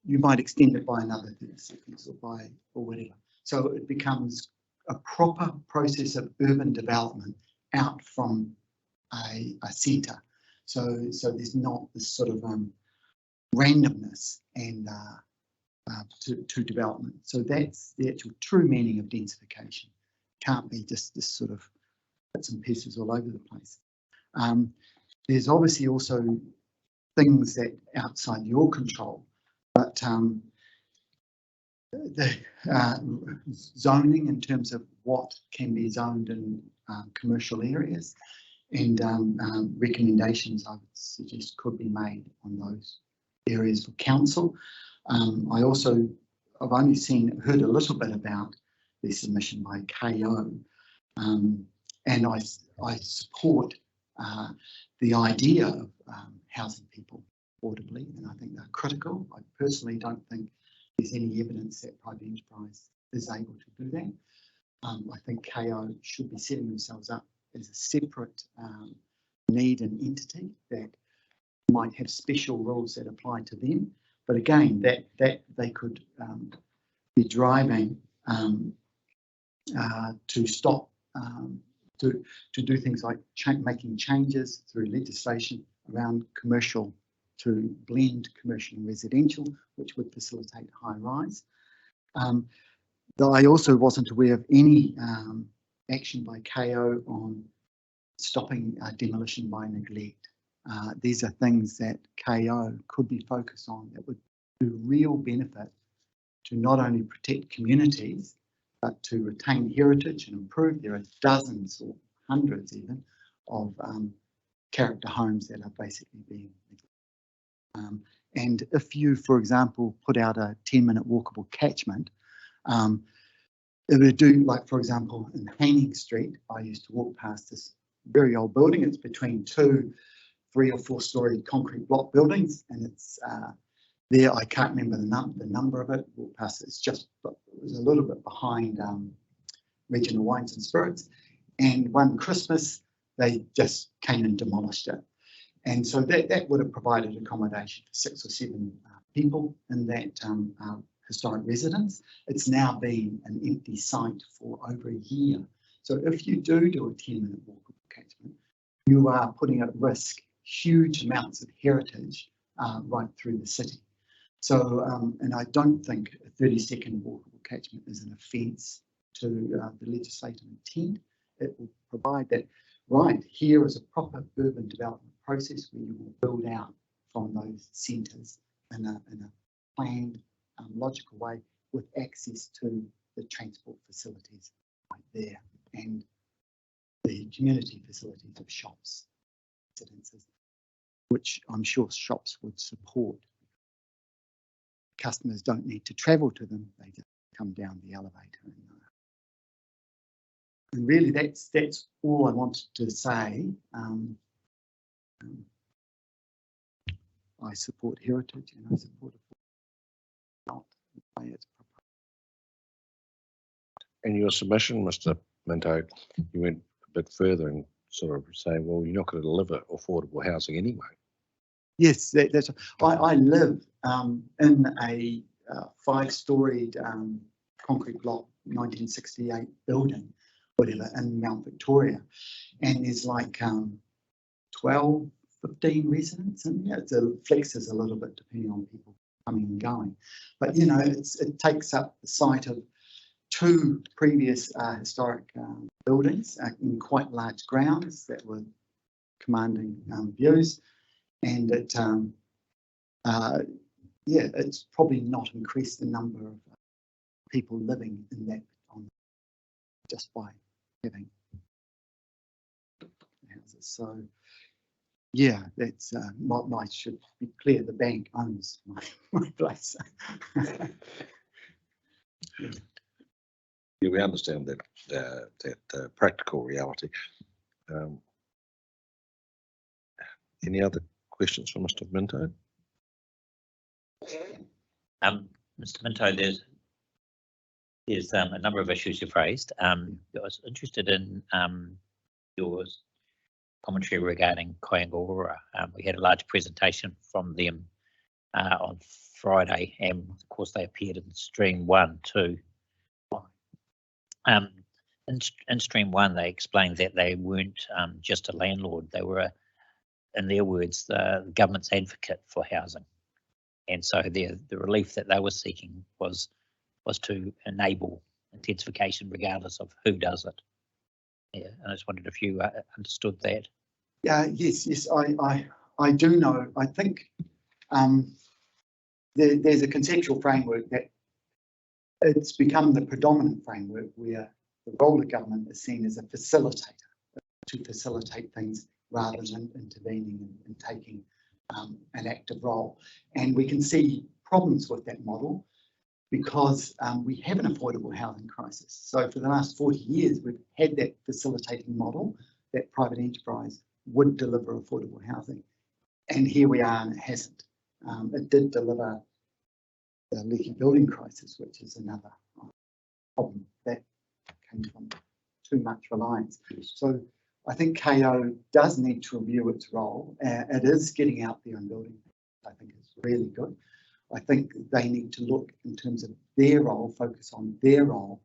you might extend it by another 30 seconds or whatever. So it becomes a proper process of urban development out from a centre. So there's not this sort of randomness and to development. So that's the actual true meaning of densification. Can't be just this sort of bits and pieces all over the place. There's obviously also things that outside your control, but the zoning in terms of what can be zoned in commercial areas, and recommendations I would suggest could be made on those areas for council. I've only heard a little bit about the submission by KO, and I support the idea of housing people affordably, and I think they're critical. I personally don't think there's any evidence that private enterprise is able to do that. I think KO should be setting themselves up as a separate need and entity that might have special rules that apply to them. But again, that they could be driving to stop to do things like making changes through legislation around commercial, to blend commercial and residential, which would facilitate high rise. Though I also wasn't aware of any action by KO on stopping demolition by neglect. These are things that KO could be focused on that would do real benefit to not only protect communities, but to retain heritage and improve. There are dozens or hundreds even of character homes that are basically being and if you, for example, put out a 10-minute walkable catchment, it would do, like, for example, in Haining Street, I used to walk past this very old building. It's between 2, 3 or 4 story concrete block buildings, and it's there. I can't remember the number of it. Walk past it. It was a little bit behind Regional Wines and Spirits. And one Christmas, they just came and demolished it. And so that would have provided accommodation for 6 or 7 people in that historic residence. It's now been an empty site for over a year. So if you do a 10-minute walkable catchment, you are putting at risk huge amounts of heritage right through the city. So, and I don't think a 30-second walkable catchment is an offence to the legislative intent. It will provide that, right, here is a proper urban development process where you will build out from those centres in a planned, logical way with access to the transport facilities right there and the community facilities of shops, residences, which I'm sure shops would support. Customers don't need to travel to them, they just come down the elevator. And really that's all I wanted to say. I support heritage and I support not the way it's proposed. In your submission, Mr. Minto, you went a bit further and sort of saying, well, you're not going to deliver affordable housing anyway. Yes, that's. I live in a 5-storied concrete block, 1968 building, whatever, in Mount Victoria, and there's like 12, 15 residents, and yeah, it flexes a little bit depending on people coming and going. But you know, it takes up the site of 2 previous historic buildings in quite large grounds that were commanding views, and it yeah, it's probably not increased the number of people living in that just by having houses. So yeah, that's my should be clear. The bank owns my place. Yeah, we understand that practical reality. Any other questions for Mr. Minto? Mr. Minto, there's a number of issues you've raised. I was interested in your commentary regarding Kaingaroa. We had a large presentation from them on Friday, and of course they appeared in stream 1 too. In stream 1, they explained that they weren't just a landlord; they were, in their words, the government's advocate for housing, and so the relief that they were seeking was to enable intensification regardless of who does it. Yeah, and I just wondered if you understood that. Yeah, yes, I do know. I think there's a conceptual framework that it's become the predominant framework where the role of government is seen as a facilitator, to facilitate things rather than intervening and taking an active role. And we can see problems with that model because we have an affordable housing crisis. So for the last 40 years, we've had that facilitating model that private enterprise would deliver affordable housing. And here we are, and it hasn't. It did deliver the leaky building crisis, which is another problem that came from too much reliance. So I think KO does need to review its role. It is getting out there and building. I think it's really good. I think they need to look in terms of their role, focus on their role,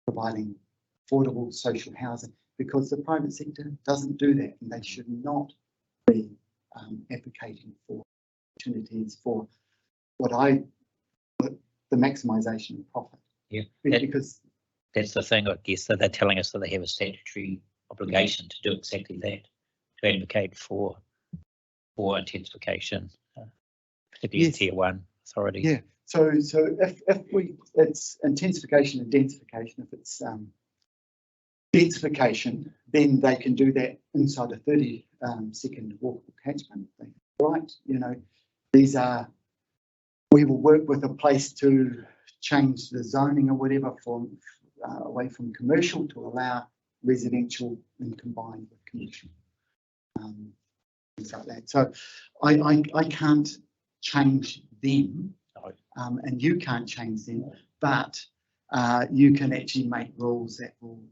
providing affordable social housing, because the private sector doesn't do that, and they should not be advocating for opportunities for the maximisation of profit. Yeah, because that's the thing, I guess, that they're telling us that they have a statutory obligation to do exactly that, to advocate for intensification, particularly in Tier 1. authorities? Yeah, so it's intensification and densification. If it's densification, then they can do that inside a 30-second walkable catchment. Right, you know, we will work with a place to change the zoning or whatever from away from commercial to allow residential and combined with commercial. Things like that. So I can't change them, and you can't change them, but you can actually make rules that will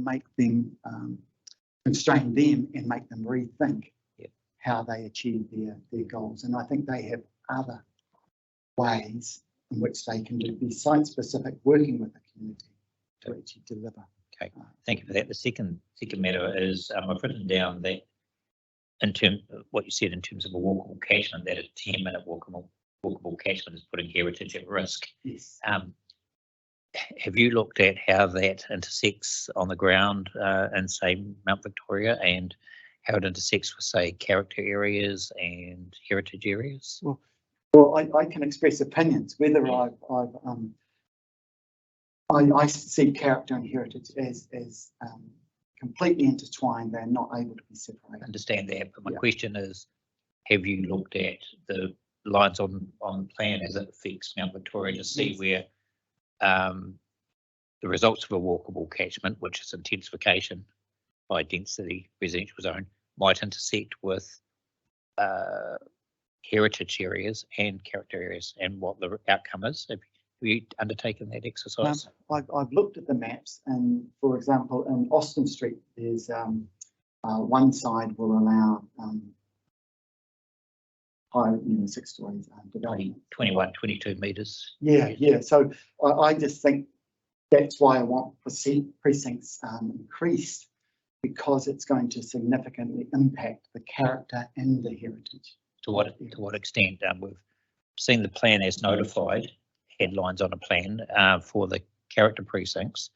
make them constrain them and make them rethink how they achieve their goals. And I think they have other ways in which they can be site-specific, working with the community to actually deliver. Okay, thank you for that. The second matter is I've written down that in terms of what you said in terms of a walkable catchment, that a 10-minute walkable catchment is putting heritage at risk. Yes. Have you looked at how that intersects on the ground in, say, Mount Victoria, and how it intersects with, say, character areas and heritage areas? Well, I can express opinions. Whether I see character and heritage as completely intertwined. They're not able to be separated. Understand that, but my question is, have you looked at the lines on plan as it affects Mount Victoria to see where the results of a walkable catchment, which is intensification by density residential zone, might intersect with heritage areas and character areas, and what the outcome is? Have you undertaken that exercise? I've looked at the maps, and for example, in Austin Street, there's one side will allow high, 6 stories development. 21, 22 metres. Yeah. So I just think that's why I want precincts increased, because it's going to significantly impact the character and the heritage. To what extent? We've seen the plan as notified, headlines on a plan for the character precincts,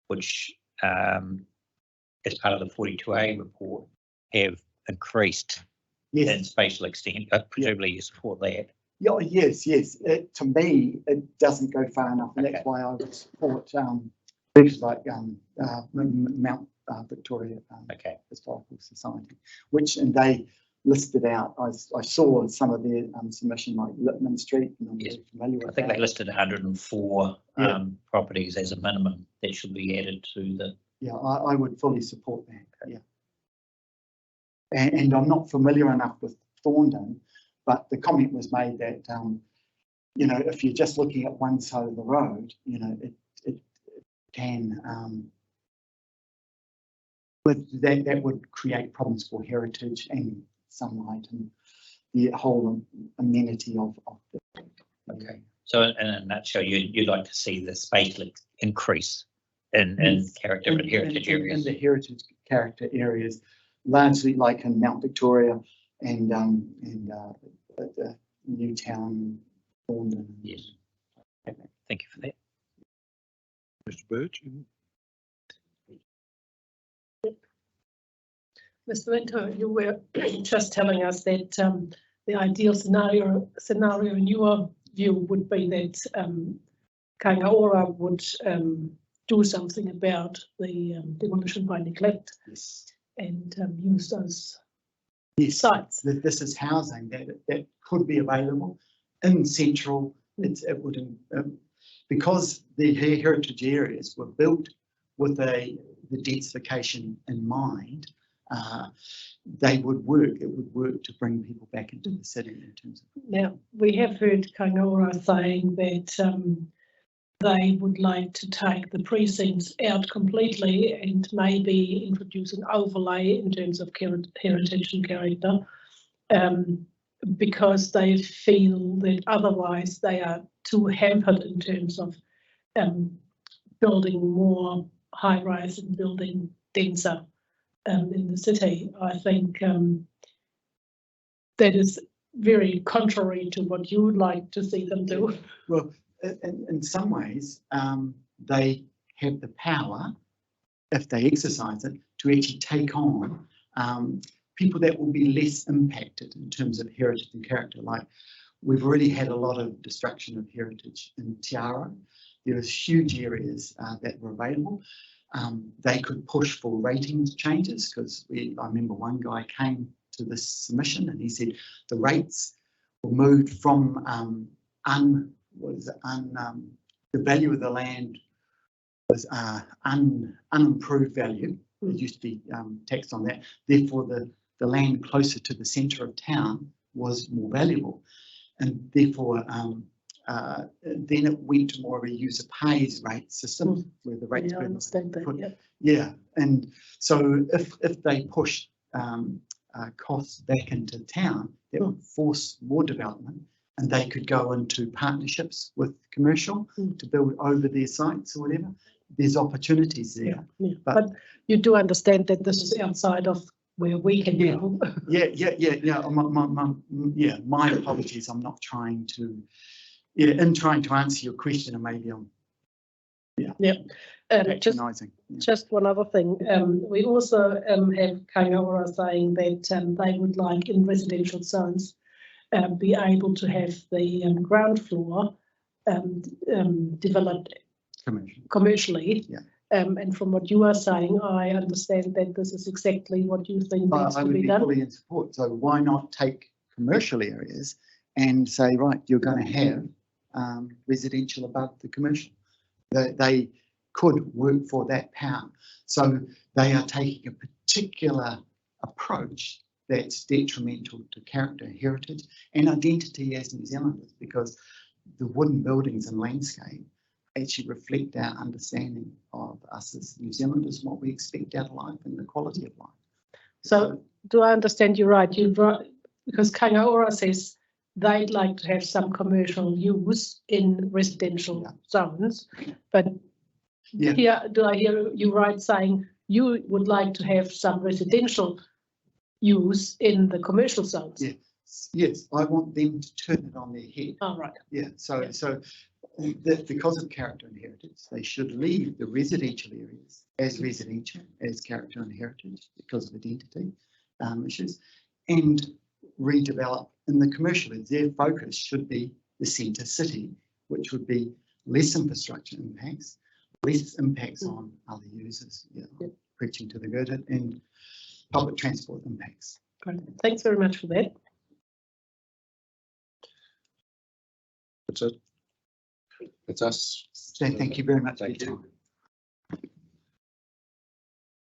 which as part of the 42A report have increased in spatial extent, but presumably you support that. Yeah, yes. To me, it doesn't go far enough, and that's why I would support groups like Mount Victoria Historical Society, and they listed out. I saw some of their submission, like Littman Street, and I'm very familiar with I think that. they listed 104 properties as a minimum that should be added to the. Yeah, I would fully support that. Yeah, and I'm not familiar enough with Thorndon, but the comment was made that if you're just looking at one side of the road, it can that would create problems for heritage and sunlight and the whole amenity of the. Okay, so in a nutshell, you'd like to see the spatial increase in character and heritage areas. In the heritage character areas, largely like in Mount Victoria and the Newtown, Thorndon. Yes. Okay. Thank you for that. Mr. Birch. Mr. Minto, you were just telling us that the ideal scenario in your view would be that Kaingaora would do something about the demolition by neglect and use those sites. This is housing that could be available in central. It would because the heritage areas were built with the densification in mind. They would work. It would work to bring people back into the city in terms of. Now we have heard Kaingaora saying that they would like to take the precincts out completely and maybe introduce an overlay in terms of heritage and character, because they feel that otherwise they are too hampered in terms of building more high-rise and building denser in the city. I think that is very contrary to what you would like to see them do. Well, in some ways, they have the power, if they exercise it, to actually take on people that will be less impacted in terms of heritage and character. Like we've already had a lot of destruction of heritage in Te Aroa. There was huge areas that were available. They could push for ratings changes because I remember one guy came to this submission and he said the rates were moved from the value of the land was unimproved value. It used to be taxed on that. Therefore, the land closer to the centre of town was more valuable, and therefore then it went to more of a user pays rate system where the rates were put. Yeah, and so if they push costs back into town, that would force more development, and they could go into partnerships with commercial to build over their sites or whatever. There's opportunities there. Yeah. But you do understand that this is outside of where we can go. Yeah. My apologies. I'm not trying to. In trying to answer your question, and maybe I'm. Just one other thing. We also have Kaingaora saying that they would like in residential zones be able to have the ground floor developed commercially. Yeah. And from what you are saying, I understand that this is exactly what you think needs I to would be be done. fully in support. So why not take commercial areas and say, right, you're going to have residential above the commercial. They could work for that power. So they are taking a particular approach that's detrimental to character, heritage and identity as New Zealanders, because the wooden buildings and landscape actually reflect our understanding of us as New Zealanders, what we expect out of life and the quality of life. So do I understand you right? Because Kaingaora says they'd like to have some commercial use in residential zones, but here, do I hear you right saying you would like to have some residential use in the commercial zones? Yes, I want them to turn it on their head. Oh, right. Yeah, so because of character and heritage, they should leave the residential areas as residential, as character and heritage because of identity issues, and redevelop in the commercial. Their focus should be the centre city, which would be less infrastructure impacts, less impacts on other users, preaching to the good, and public transport impacts. Great. Thanks very much for that. That's it. It's us. So thank you very much for your Thank time. you.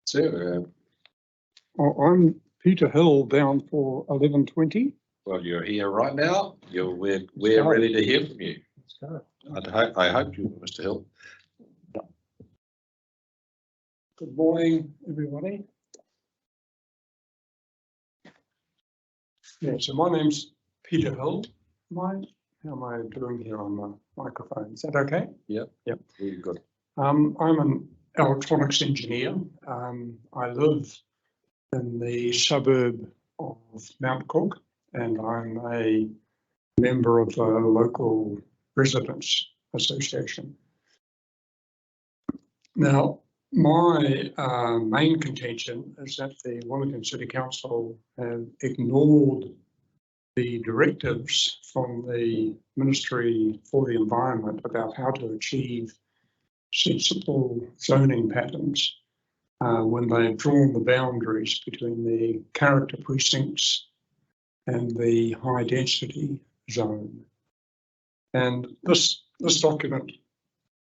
So, I'm Peter Hill down for 1120. well, you're here right now. We're ready to hear from you. I hope you, Mr. Hill. Good morning, everybody. Yeah, so my name's Peter Hill. How am I doing here on the microphone? Is that okay? Yep. Very good. I'm an electronics engineer. I live in the suburb of Mount Cook, and I'm a member of the local residents association. Now, my main contention is that the Wellington City Council have ignored the directives from the Ministry for the Environment about how to achieve sensible zoning patterns when they've drawn the boundaries between the character precincts and the high density zone. And this document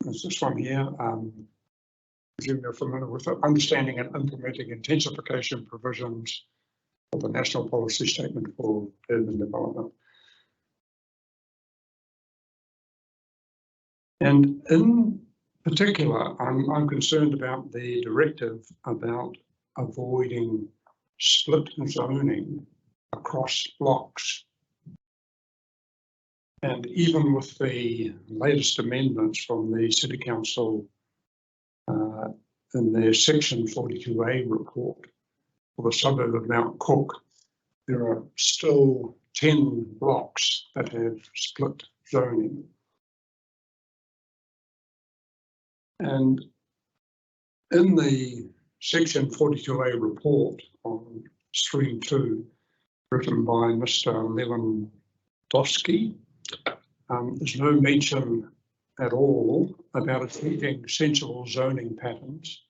is this one here. Presume you're familiar with it, understanding and implementing intensification provisions of the National Policy Statement for Urban Development. And in particular, I'm concerned about the directive about avoiding split zoning across blocks. And even with the latest amendments from the City Council in their Section 42A report for the suburb of Mount Cook, there are still 10 blocks that have split zoning. And in the Section 42A report on Stream 2, written by Mr. Levin Dosky. There's no mention at all about achieving sensible zoning patterns,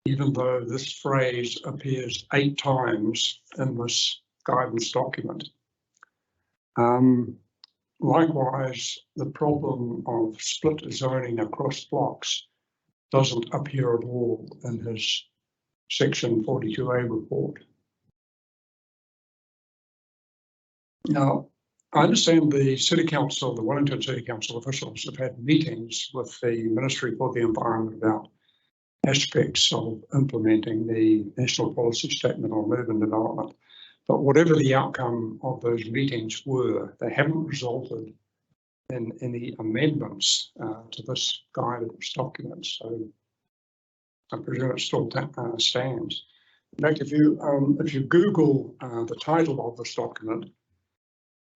even though this phrase appears 8 times in this guidance document. Likewise, the problem of split zoning across blocks doesn't appear at all in his section 42A report. Now, I understand the City Council, the Wellington City Council officials have had meetings with the Ministry for the Environment about aspects of implementing the National Policy Statement on Urban Development. But whatever the outcome of those meetings were, they haven't resulted in any amendments to this guidance document. So I presume it still stands. In fact, if you Google the title of this document,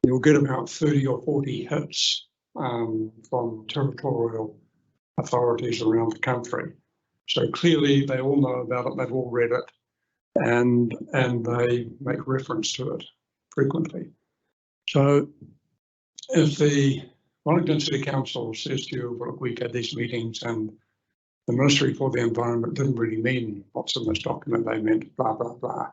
you'll get about 30 or 40 hits from territorial authorities around the country. So clearly they all know about it, they've all read it, and they make reference to it frequently. So if the Wellington City Council says to you, look, we had these meetings and the Ministry for the Environment didn't really mean what's in this document, they meant blah, blah, blah.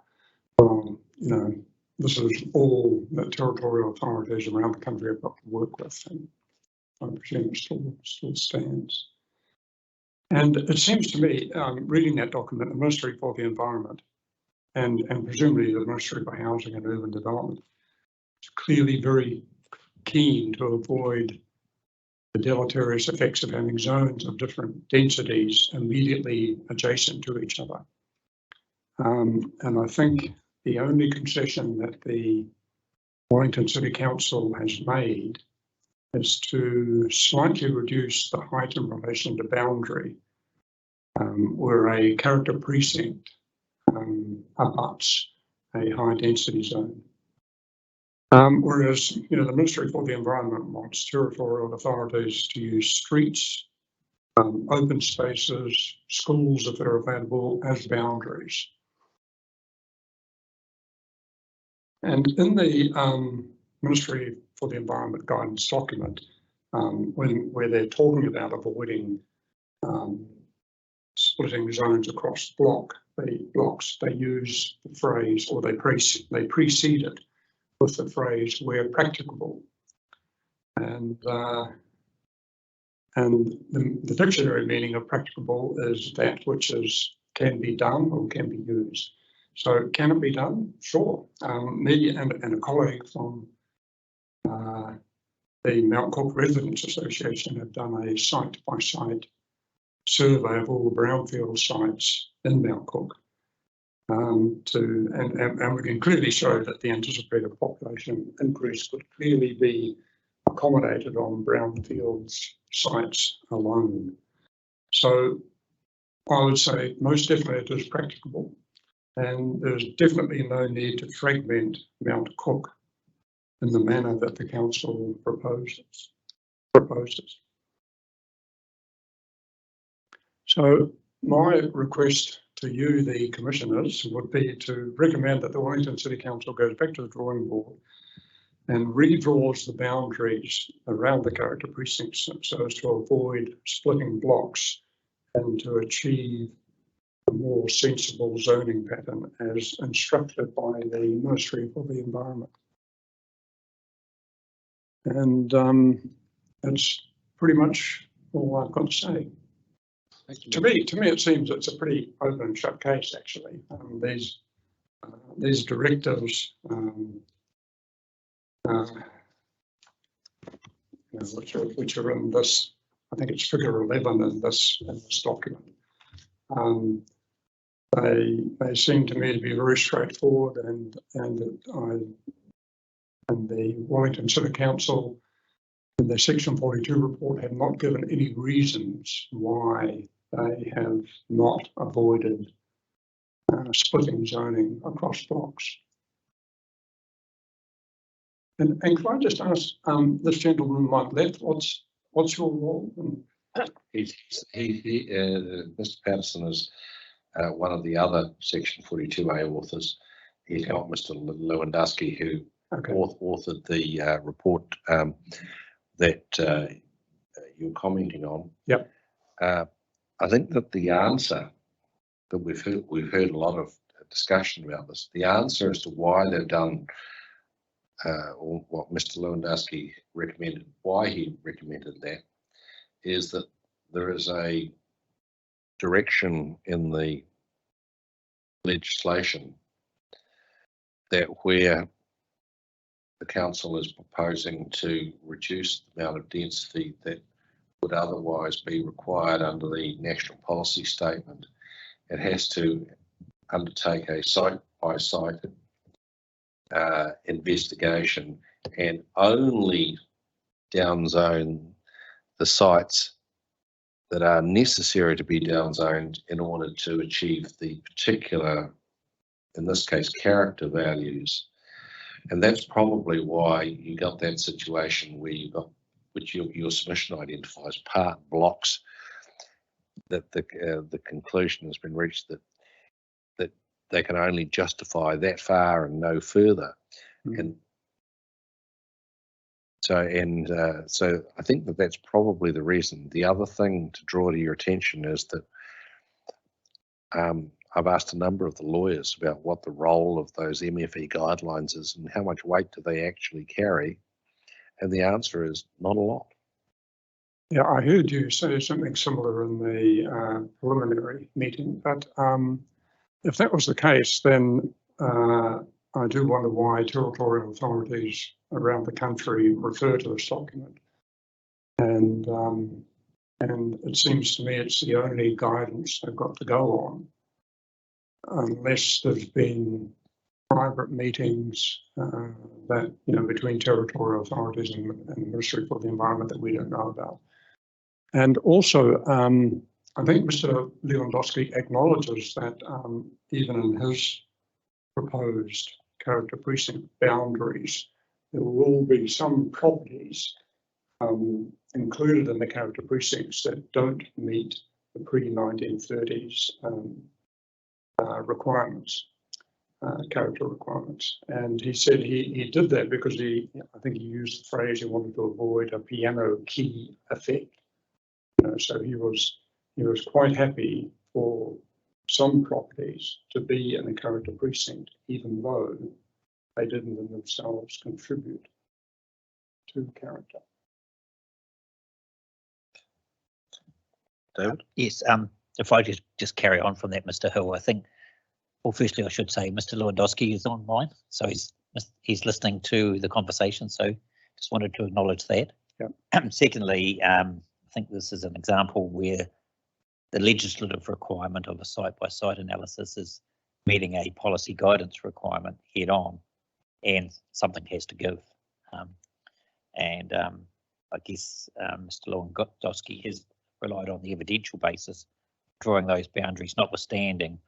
You know, this is all that territorial authorities around the country have got to work with, and I presume it still stands. And it seems to me, reading that document, the Ministry for the Environment and presumably the Ministry for Housing and Urban Development is clearly very keen to avoid the deleterious effects of having zones of different densities immediately adjacent to each other. And I think the only concession that the Wellington City Council has made is to slightly reduce the height in relation to boundary, where a character precinct abuts a high density zone. Whereas, you know, the Ministry for the Environment wants territorial authorities to use streets, open spaces, schools if they're available as boundaries. And in the Ministry for the Environment guidance document, where they're talking about avoiding splitting zones across blocks, they use the phrase, or they precede it with the phrase "where practicable," and the dictionary meaning of practicable is that which can be done or can be used. So can it be done? Sure. Me and a colleague from the Mount Cook Residents Association have done a site-by-site survey of all the brownfield sites in Mount Cook, and we can clearly show that the anticipated population increase could clearly be accommodated on brownfields sites alone. So I would say most definitely it is practicable, and there's definitely no need to fragment Mount Cook in the manner that the council proposes. So my request to you, the commissioners, would be to recommend that the Wellington City Council goes back to the drawing board and redraws the boundaries around the character precincts so as to avoid splitting blocks and to achieve a more sensible zoning pattern as instructed by the Ministry for the Environment. And that's pretty much all I've got to say. To me, it seems it's a pretty open and shut case, actually. These directives, which are in this, I think it's figure 11 in this document. They seem to me to be very straightforward, and the Wellington City Council in their Section 42 report have not given any reasons why they have not avoided splitting zoning across blocks. And could I just ask this gentleman on my left, what's your role? Mr. Patterson is one of the other Section 42A authors. He's helped Mr. Lewandowski, who Okay. authored the report that you're commenting on. Yep. I think that the answer that we've heard a lot of discussion about this. The answer as to why they've done or what Mr. Lewandowski recommended, why he recommended that, is that there is a direction in the legislation that where the council is proposing to reduce the amount of density that would otherwise be required under the national policy statement, it has to undertake a site-by-site investigation and only downzone the sites that are necessary to be downzoned in order to achieve the particular, in this case, character values. And that's probably why you got that situation where you got, which your submission identifies, part blocks, that the conclusion has been reached that they can only justify that far and no further. And so I think that that's probably the reason. The other thing to draw to your attention is that I've asked a number of the lawyers about what the role of those MFE guidelines is and how much weight do they actually carry, and the answer is not a lot. Yeah, I heard you say something similar in the preliminary meeting, but if that was the case, then I do wonder why territorial authorities around the country refer to this document. And it seems to me it's the only guidance they've got to go on, unless there's been private meetings that, you know, between territorial authorities and the Ministry for the Environment that we don't know about. And also, I think Mr. Lewandowski acknowledges that even in his proposed character precinct boundaries, there will be some properties included in the character precincts that don't meet the pre-1930s requirements, character requirements. And he said he did that because I think he used the phrase, he wanted to avoid a piano key effect. You know, so he was quite happy for some properties to be in a character precinct, even though they didn't in themselves contribute to character. David? Yes, if I just carry on from that, Mr. Hill, I think, well, firstly, I should say Mr. Lewandowski is online, so he's listening to the conversation, so just wanted to acknowledge that. Yep. Secondly, I think this is an example where the legislative requirement of a site-by-site analysis is meeting a policy guidance requirement head on, and something has to give. I guess Mr. Lewandowski has relied on the evidential basis, drawing those boundaries, notwithstanding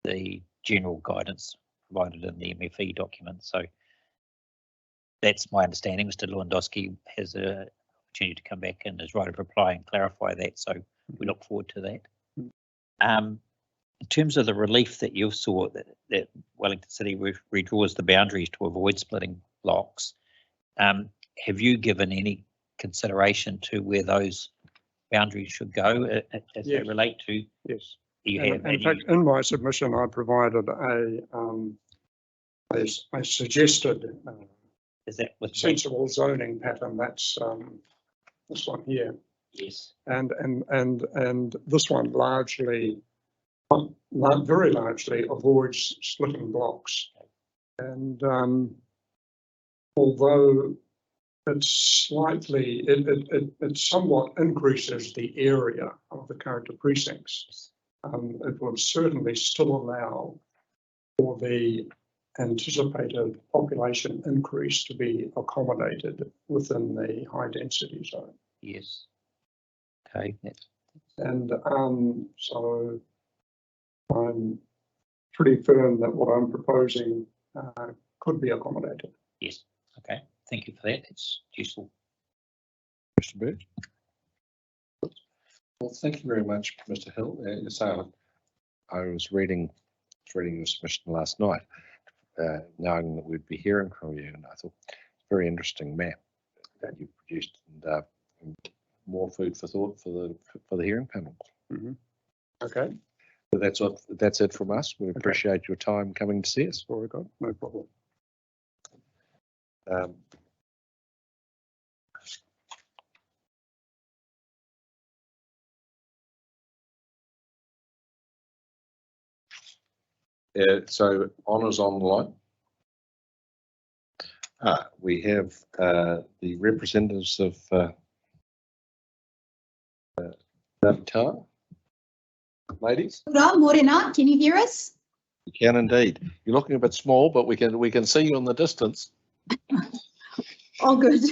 the general guidance provided in the MFE document. So that's my understanding. Mr. Lewandowski has an opportunity to come back in his right of reply and clarify that. So we look forward to that. In terms of the relief that you saw that Wellington City redraws the boundaries to avoid splitting blocks, have you given any consideration to where those boundaries should go as they relate to? Yes. You have. In fact, in my submission, I provided a suggested is that with sensible zoning pattern. That's this one here. Yes. And this one largely, very largely avoids splitting blocks. And although it's slightly, it somewhat increases the area of the character precincts, it would certainly still allow for the anticipated population increase to be accommodated within the high density zone. Yes. Okay. And so I'm pretty firm that what I'm proposing could be accommodated. Yes. Okay. Thank you for that. It's useful. Mr. Birch? Well, thank you very much, Mr. Hill. So I was reading your submission last night. knowing that we'd be hearing from you. And I thought, very interesting map that you produced, and more food for thought for the hearing panel. Okay, So that's it from us. We appreciate your time coming to see us. very good, no problem. So honours on the line. We have the representatives of Taonga. Ladies, Morena, can you hear us? you can indeed. You're looking a bit small, but we can see you in the distance. Oh, good.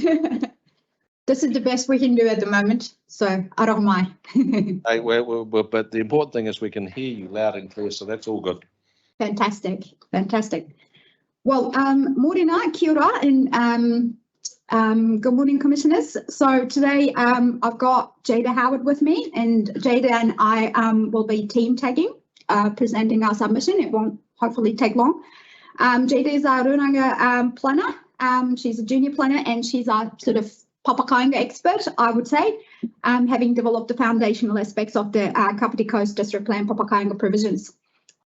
This is the best we can do at the moment, so I don't mind. Hey, but the important thing is we can hear you loud and clear, so that's all good. Fantastic, fantastic. Well, morena, kia ora, and good morning, commissioners. So today I've got Jada Howard with me, and Jada and I will be team tagging, presenting our submission. It won't hopefully take long. Jada is our Rūnanga planner. She's a junior planner, and she's our sort of Papakainga expert, I would say, having developed the foundational aspects of the Kapiti Coast District Plan Papakainga provisions.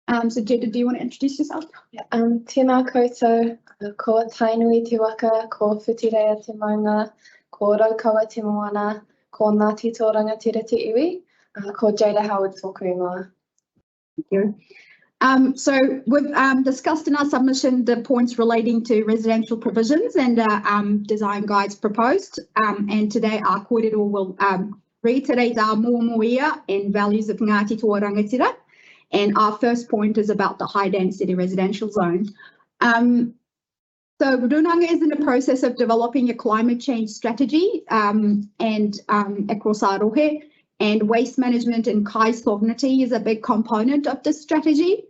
So Jada, do you want to introduce yourself? Tēnā koutou, ko tainui te waka, ko whitirea te maunga, ko raukawa te moana, ko Ngāti Toa Rangatira te iwi, ko Jada Howard tōku ingoa. Thank you. So we've discussed in our submission the points relating to residential provisions and design guides proposed. And today our kōrero will reiterate our moa and values of Ngāti Toa Rangatira. And our first point is about the high density residential zone. So Rūnanga is in the process of developing a climate change strategy and across Aotearoa, and waste management and kai sovereignty is a big component of this strategy.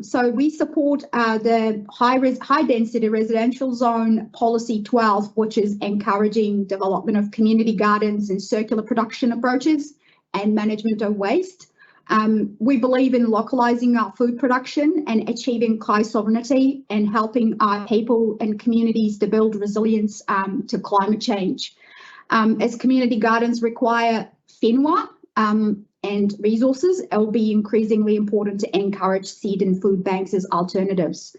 So we support the high density residential zone policy 12, which is encouraging development of community gardens and circular production approaches and management of waste. We believe in localising our food production and achieving kai sovereignty and helping our people and communities to build resilience to climate change. As community gardens require whenua and resources, it will be increasingly important to encourage seed and food banks as alternatives.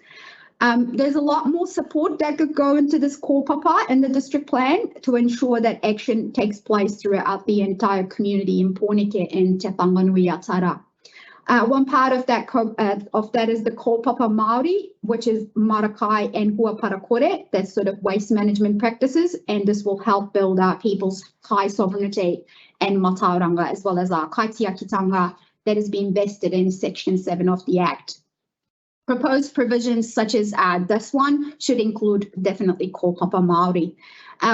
There's a lot more support that could go into this kōpapa in the district plan to ensure that action takes place throughout the entire community in Pōneke and Te Whanganui Atara. One part of that is the kōpapa Māori, which is marakai and huaparakore, that's sort of waste management practices, and this will help build our people's kai sovereignty and matauranga, as well as our kaitiakitanga that has been vested in Section 7 of the Act. Proposed provisions such as this one should include definitely kōpapa Māori.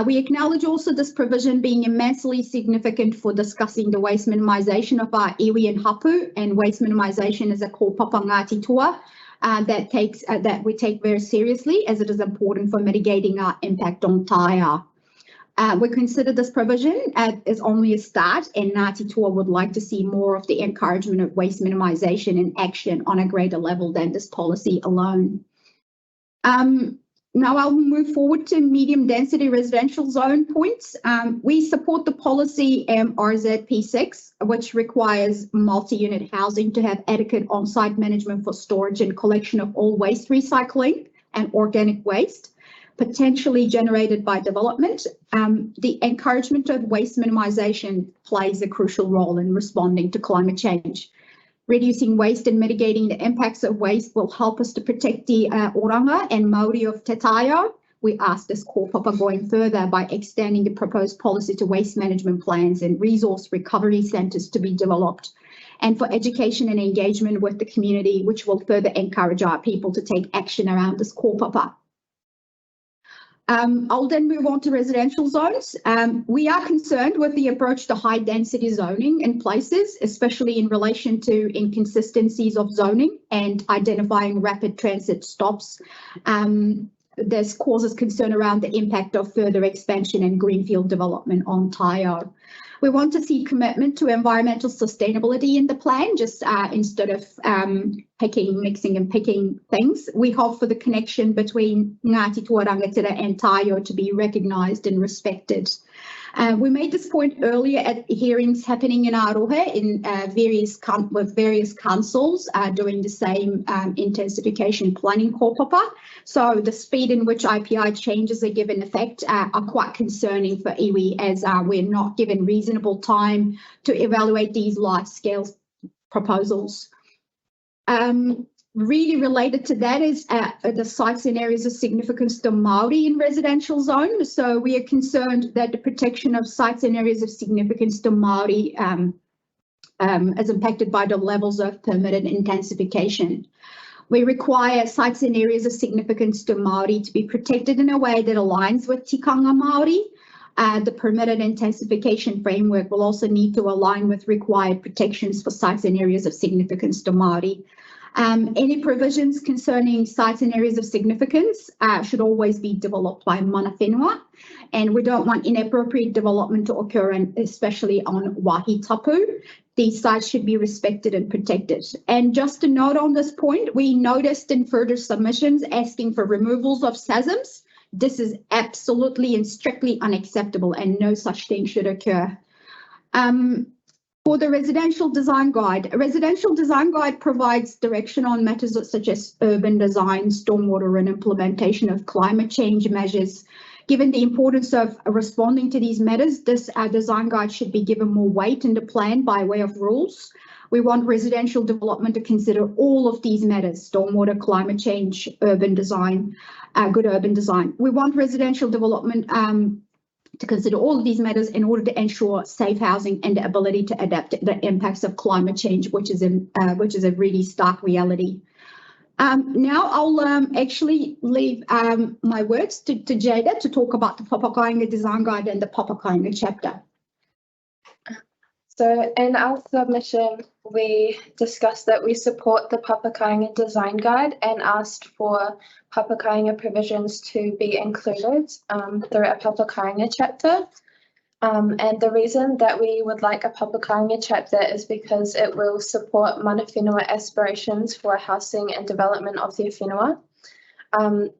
We acknowledge also this provision being immensely significant for discussing the waste minimisation of our iwi and hapu, and waste minimisation is a kōpapa Ngāti Toa that we take very seriously, as it is important for mitigating our impact on taia. We consider this provision as only a start, and Ngāti Toa would like to see more of the encouragement of waste minimisation and action on a greater level than this policy alone. Now I'll move forward to medium density residential zone points. We support the policy RZP6, which requires multi-unit housing to have adequate on-site management for storage and collection of all waste recycling and organic waste potentially generated by development. The encouragement of waste minimisation plays a crucial role in responding to climate change. Reducing waste and mitigating the impacts of waste will help us to protect the oranga and Māori of Te Taio. We ask this kōpapa going further by extending the proposed policy to waste management plans and resource recovery centres to be developed, and for education and engagement with the community, which will further encourage our people to take action around this kōpapa. I'll then move on to residential zones. We are concerned with the approach to high density zoning in places, especially in relation to inconsistencies of zoning and identifying rapid transit stops. This causes concern around the impact of further expansion and greenfield development on taio. We want to see commitment to environmental sustainability in the plan, just instead of mixing and picking things. We hope for the connection between Ngāti Toa Rangatira and Taio to be recognised and respected. We made this point earlier at hearings happening in Aotearoa in with various councils doing the same intensification planning kaupapa. So the speed in which IPI changes are given effect are quite concerning for iwi, as we're not given reasonable time to evaluate these large-scale proposals. Really related to that is the sites and areas of significance to Māori in residential zone. So we are concerned that the protection of sites and areas of significance to Māori is impacted by the levels of permitted intensification. We require sites and areas of significance to Māori to be protected in a way that aligns with tikanga Māori. The permitted intensification framework will also need to align with required protections for sites and areas of significance to Māori. Any provisions concerning sites and areas of significance should always be developed by mana whenua, and we don't want inappropriate development to occur, especially on wahi tapu. These sites should be respected and protected. And just a note on this point, we noticed in further submissions asking for removals of SASMs. This is absolutely and strictly unacceptable, and no such thing should occur. For the residential design guide, a residential design guide provides direction on matters such as urban design, stormwater, and implementation of climate change measures. Given the importance of responding to these matters, this design guide should be given more weight in the plan by way of rules. We want residential development to consider all of these matters: stormwater, climate change, urban design, good urban design. We want residential development to consider all of these matters in order to ensure safe housing and the ability to adapt to the impacts of climate change, which is a really stark reality. Now I'll actually leave my words to Jada to talk about the Papakainga Design Guide and the Papakainga chapter. So in our submission, we discussed that we support the Papakainga Design Guide and asked for Papakainga provisions to be included through a Papakainga chapter. And the reason that we would like a Papakainga chapter is because it will support mana whenua aspirations for housing and development of their whenua.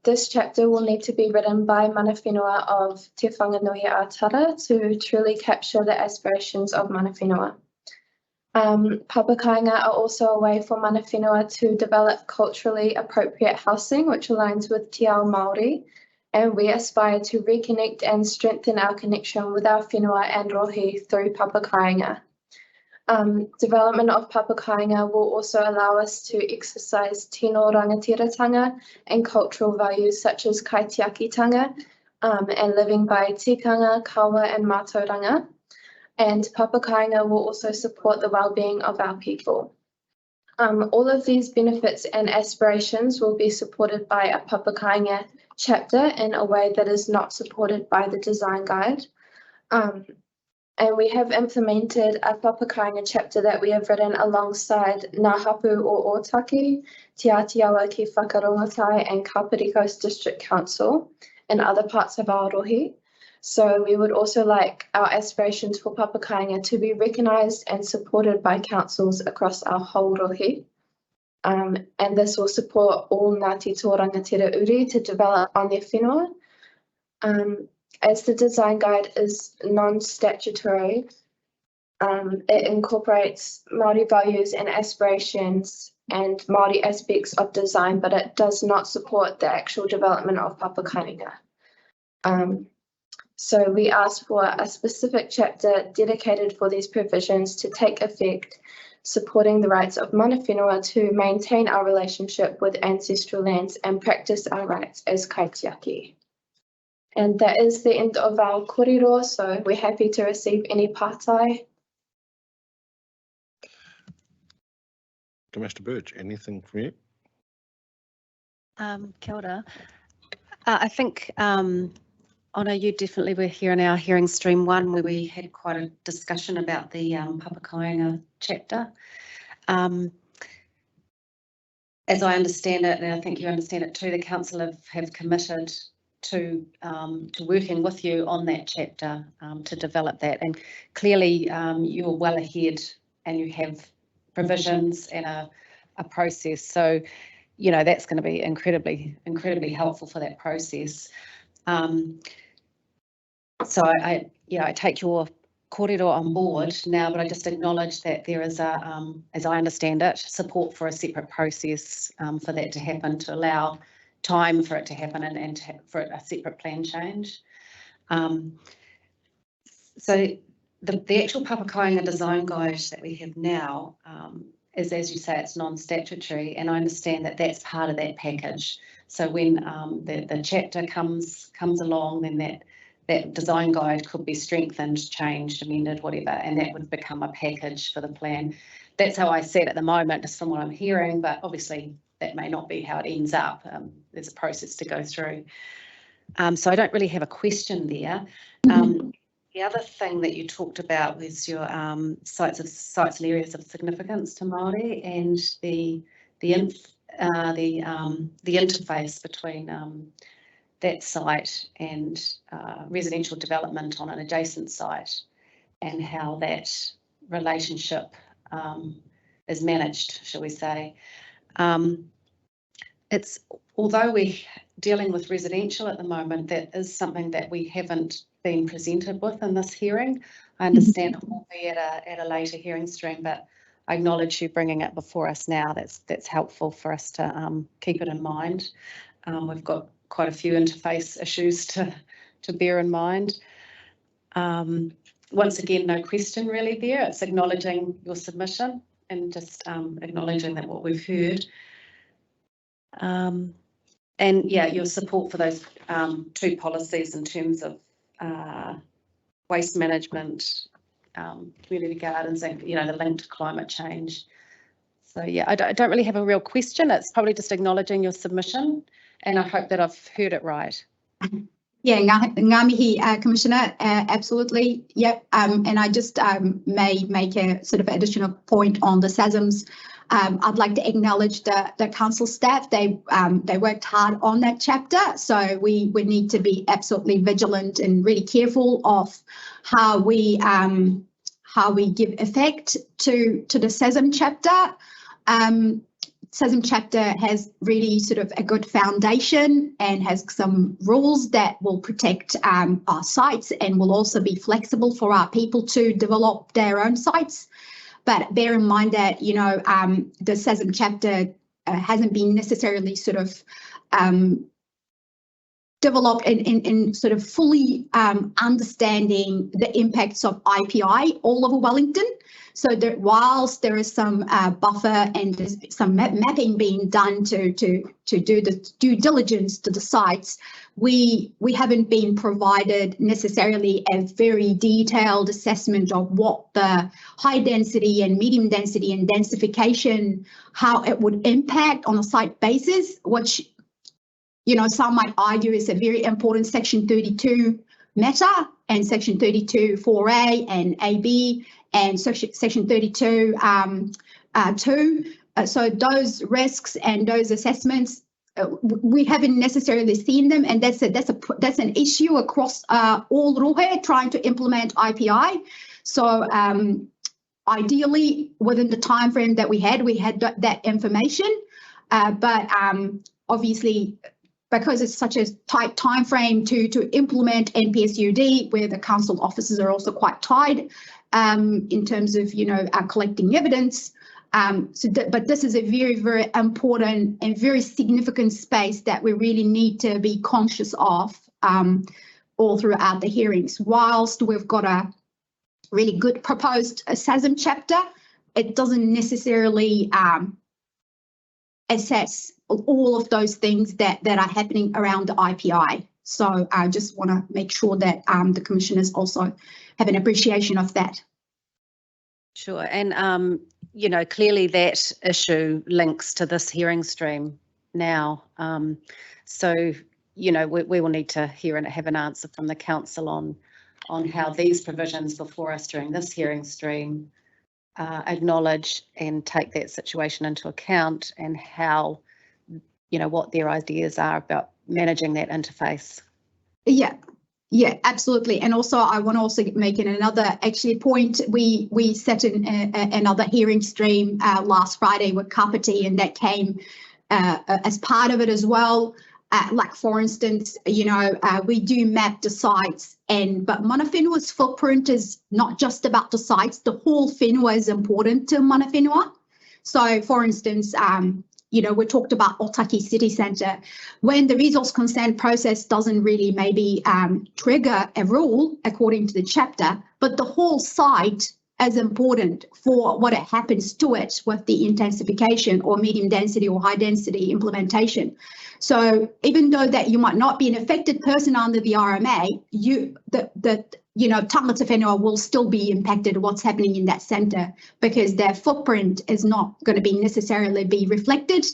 This chapter will need to be written by mana whenua of Te Whanganui Atara to truly capture the aspirations of mana whenua. Papakainga are also a way for mana whenua to develop culturally appropriate housing, which aligns with Te Ao Māori, and we aspire to reconnect and strengthen our connection with our whenua and rohi through Papakainga. Development of Papakainga will also allow us to exercise tino rangatiratanga and cultural values such as kaitiakitanga and living by tikanga, kawa and mātauranga. And Papakainga will also support the well-being of our people. All of these benefits and aspirations will be supported by a Papakainga chapter in a way that is not supported by the design guide. And we have implemented a Papakainga chapter that we have written alongside Ngā Hapu o Otaki, Te Atiawa ki Whakarongotai and Kapiti Coast District Council and other parts of our rohi. So we would also like our aspirations for Papakainga to be recognised and supported by councils across our whole rohi. And this will support all Ngāti Toa Rangatira uri to develop on their whenua. As the design guide is non-statutory, it incorporates Māori values and aspirations and Māori aspects of design, but it does not support the actual development of Papakainga. So we asked for a specific chapter dedicated for these provisions to take effect, supporting the rights of mana whenua to maintain our relationship with ancestral lands and practice our rights as kaitiaki. And that is the end of our kōrero, so we're happy to receive any pātai. Mr. Birch, anything from you? Kia ora. I think, Anna, you definitely were here in our hearing stream 1 where we had quite a discussion about the Papakainga chapter. As I understand it, and I think you understand it too, the council have committed to working with you on that chapter to develop that. And clearly you're well ahead and you have provisions and a process. So, you know, that's going to be incredibly helpful for that process. So I take your kōrero on board now, but I just acknowledge that there is as I understand it, support for a separate process for that to happen, to allow time for it to happen and for a separate plan change. So the actual Papakainga design guide that we have now is, as you say, it's non-statutory, and I understand that that's part of that package. So when the chapter comes along, then that design guide could be strengthened, changed, amended, whatever, and that would become a package for the plan. That's how I see it at the moment, just from what I'm hearing, but obviously that may not be how it ends up. There's a process to go through. So I don't really have a question there. The other thing that you talked about was your sites and areas of significance to Māori, and the interface between that site and residential development on an adjacent site, and how that relationship is managed, shall we say. It's, although we're dealing with residential at the moment, that is something that we haven't been presented with in this hearing. I understand it will be at a later hearing stream, but I acknowledge you bringing it before us now. That's helpful for us to keep it in mind. We've got quite a few interface issues to bear in mind. Once again, no question really there. It's acknowledging your submission and just acknowledging that what we've heard. And yeah, your support for those two policies in terms of waste management, community gardens, and the link to climate change. So yeah, I don't really have a real question. It's probably just acknowledging your submission, and I hope that I've heard it right. Yeah, ngā mihi, Commissioner, absolutely. Yep. And I just may make a sort of additional point on the SASMs. I'd like to acknowledge the council staff. They worked hard on that chapter, so we need to be absolutely vigilant and really careful of how we give effect to the SASM chapter. SASM chapter has really sort of a good foundation and has some rules that will protect our sites and will also be flexible for our people to develop their own sites. But bear in mind that, the SASM chapter hasn't been necessarily sort of developed in sort of fully understanding the impacts of IPI all over Wellington. So that whilst there is some buffer and there's some mapping being done to do the due diligence to the sites, we haven't been provided necessarily a very detailed assessment of what the high density and medium density and densification, how it would impact on a site basis, which, some might argue is a very important Section 32 matter, and Section 32 4A and AB, and Section 32 2. So those risks and those assessments, we haven't necessarily seen them, and that's an issue across all Rohe trying to implement IPI. So ideally, within the time frame that we had that information, but obviously, because it's such a tight time frame to implement NPSUD, where the council officers are also quite tied in terms of collecting evidence. But this is a very, very important and very significant space that we really need to be conscious of all throughout the hearings. Whilst we've got a really good proposed SASM chapter, it doesn't necessarily assess all of those things that are happening around the IPI. So I just want to make sure that the commissioners also have an appreciation of that. Sure, and clearly that issue links to this hearing stream now. So we will need to hear and have an answer from the council on how these provisions before us during this hearing stream acknowledge and take that situation into account, and how what their ideas are about managing that interface Yeah. Yeah, absolutely. And also, I want to also make another actually point. We set in another hearing stream last Friday with Kapiti, and that came as part of it as well. Like for instance, we do map the sites, but mana whenua's footprint is not just about the sites. The whole whenua is important to mana whenua. So, for instance, we talked about Otaki City Centre. When the resource consent process doesn't really maybe trigger a rule according to the chapter, but the whole site is important for what it happens to it with the intensification or medium density or high density implementation. So even though that you might not be an affected person under the RMA, tangata whenua will still be impacted what's happening in that centre, because their footprint is not going to be necessarily be reflected,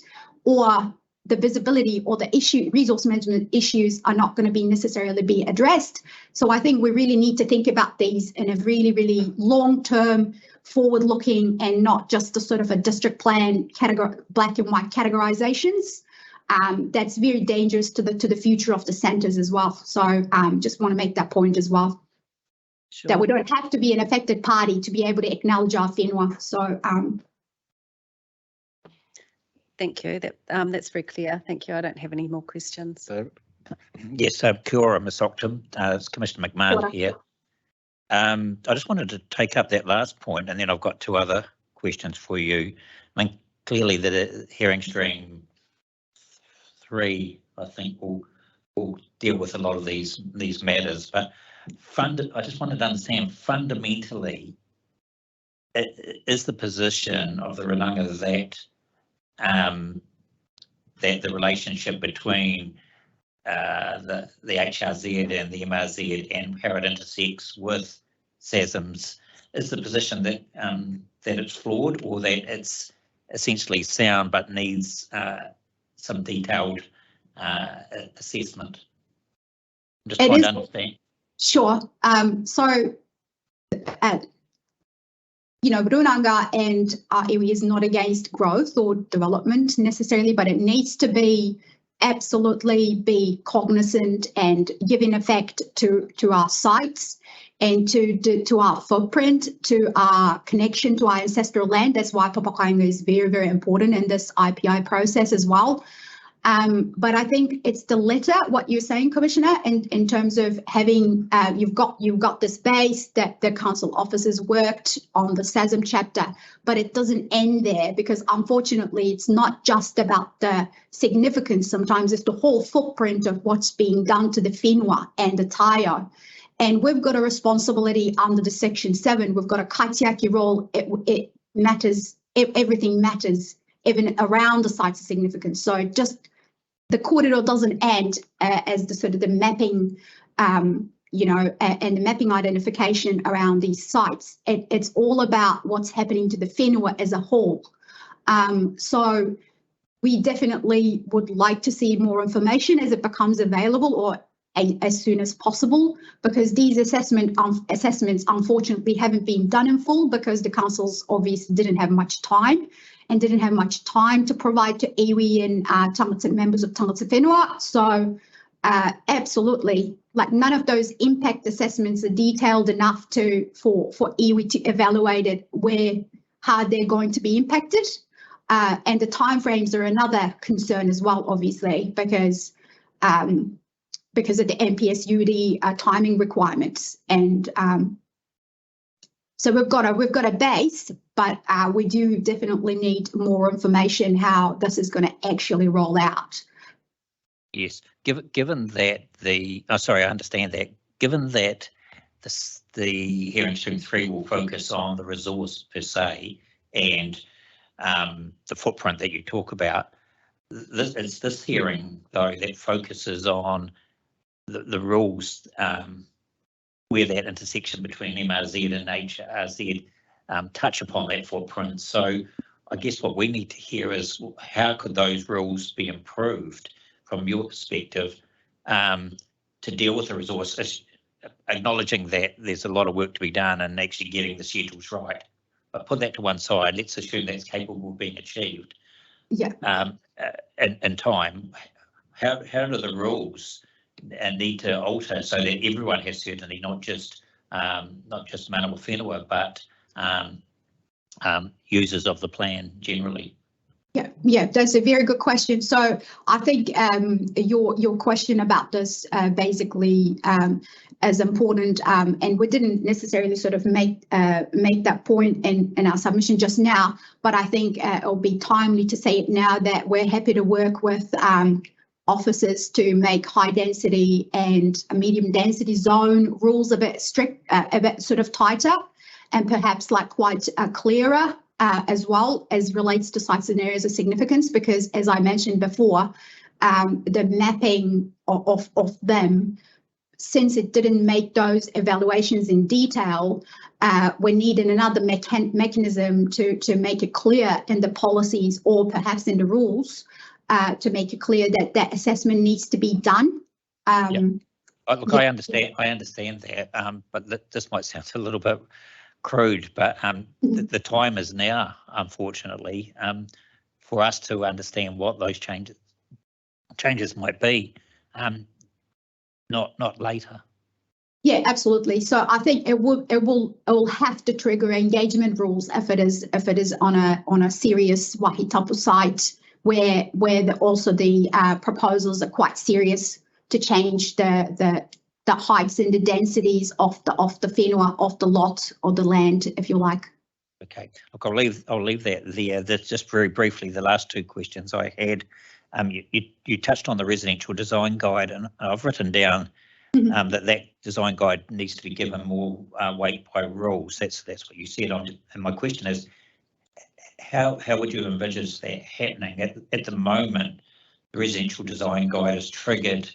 or the visibility or the resource management issues are not going to be necessarily be addressed. So I think we really need to think about these in a really, really long-term, forward-looking, and not just a sort of a district plan black and white categorizations. That's very dangerous to the future of the centres as well. So just want to make that point as well. Sure. That we don't have to be an affected party to be able to acknowledge our whenua. So thank you. That's very clear. Thank you. I don't have any more questions. Yes, kia ora, Ms. Ockham. It's Commissioner McMahon here. I just wanted to take up that last point, and then I've got two other questions for you. I mean, clearly the hearing stream 3, I think, will deal with a lot of these matters, but I just wanted to understand fundamentally, is the position of the Rūnanga that the relationship between the HRZ and the MRZ and how it intersects with SASMs, is the position that it's flawed, or that it's essentially sound but needs some detailed assessment? I'm just trying to understand. Sure. Rūnanga and our area is not against growth or development necessarily, but it needs to be absolutely be cognizant and giving effect to our sites and to our footprint, to our connection to our ancestral land. That's why Papakainga is very, very important in this IPI process as well. But I think it's the letter, what you're saying, Commissioner, in terms of having, you've got this base that the council officers worked on the SASM chapter, but it doesn't end there, because unfortunately it's not just about the significance. Sometimes it's the whole footprint of what's being done to the whenua and the taio. And we've got a responsibility under the Section 7. We've got a kaitiaki role. It matters. Everything matters, even around the sites of significance. So just the corridor doesn't end as the sort of the mapping, and the mapping identification around these sites. It's all about what's happening to the whenua as a whole. So we definitely would like to see more information as it becomes available, or as soon as possible, because these assessments unfortunately haven't been done in full, because the councils obviously didn't have much time to provide to iwi and tangata members of tangata whenua. So absolutely, like, none of those impact assessments are detailed enough for iwi to evaluate it, where hard they're going to be impacted. And the timeframes are another concern as well, obviously, because of the NPSUD timing requirements. And so we've got a base, but we do definitely need more information how this is going to actually roll out. Yes, given that I understand that. Given that the hearing stream 3 will focus on the resource per se and the footprint that you talk about, it's this hearing though that focuses on the rules where that intersection between MRZ and HRZ touch upon that footprint. So I guess what we need to hear is, how could those rules be improved from your perspective to deal with the resource, acknowledging that there's a lot of work to be done and actually getting the schedules right. But put that to one side, let's assume that's capable of being achieved. Yeah. In time, how do the rules need to alter so that everyone has certainty, not just Manawa Whenua, but users of the plan generally? Yeah, that's a very good question. So I think your question about this basically is important, and we didn't necessarily sort of make that point in our submission just now, but I think it'll be timely to say it now that we're happy to work with officers to make high density and a medium density zone rules a bit strict, a bit sort of tighter, and perhaps like quite clearer. As well as relates to sites and areas of significance, because as I mentioned before, the mapping of them, since it didn't make those evaluations in detail, we needed another mechanism to make it clear in the policies or perhaps in the rules to make it clear that that assessment needs to be done. Look, I understand that, but this might sound a little bit crude, but the time is now, unfortunately, for us to understand what those changes might be, not later. Yeah, absolutely. So I think it will have to trigger engagement rules if it is on a serious wahitapu site where also the proposals are quite serious to change the heights and the densities of the whenua, of the lot or the land, if you like. Okay, look, I'll leave that there. That's just very briefly the last two questions I had. You touched on the residential design guide, and I've written down that design guide needs to be given more weight by rules. That's what you said. And my question is, how would you envisage that happening? At the moment, the residential design guide is triggered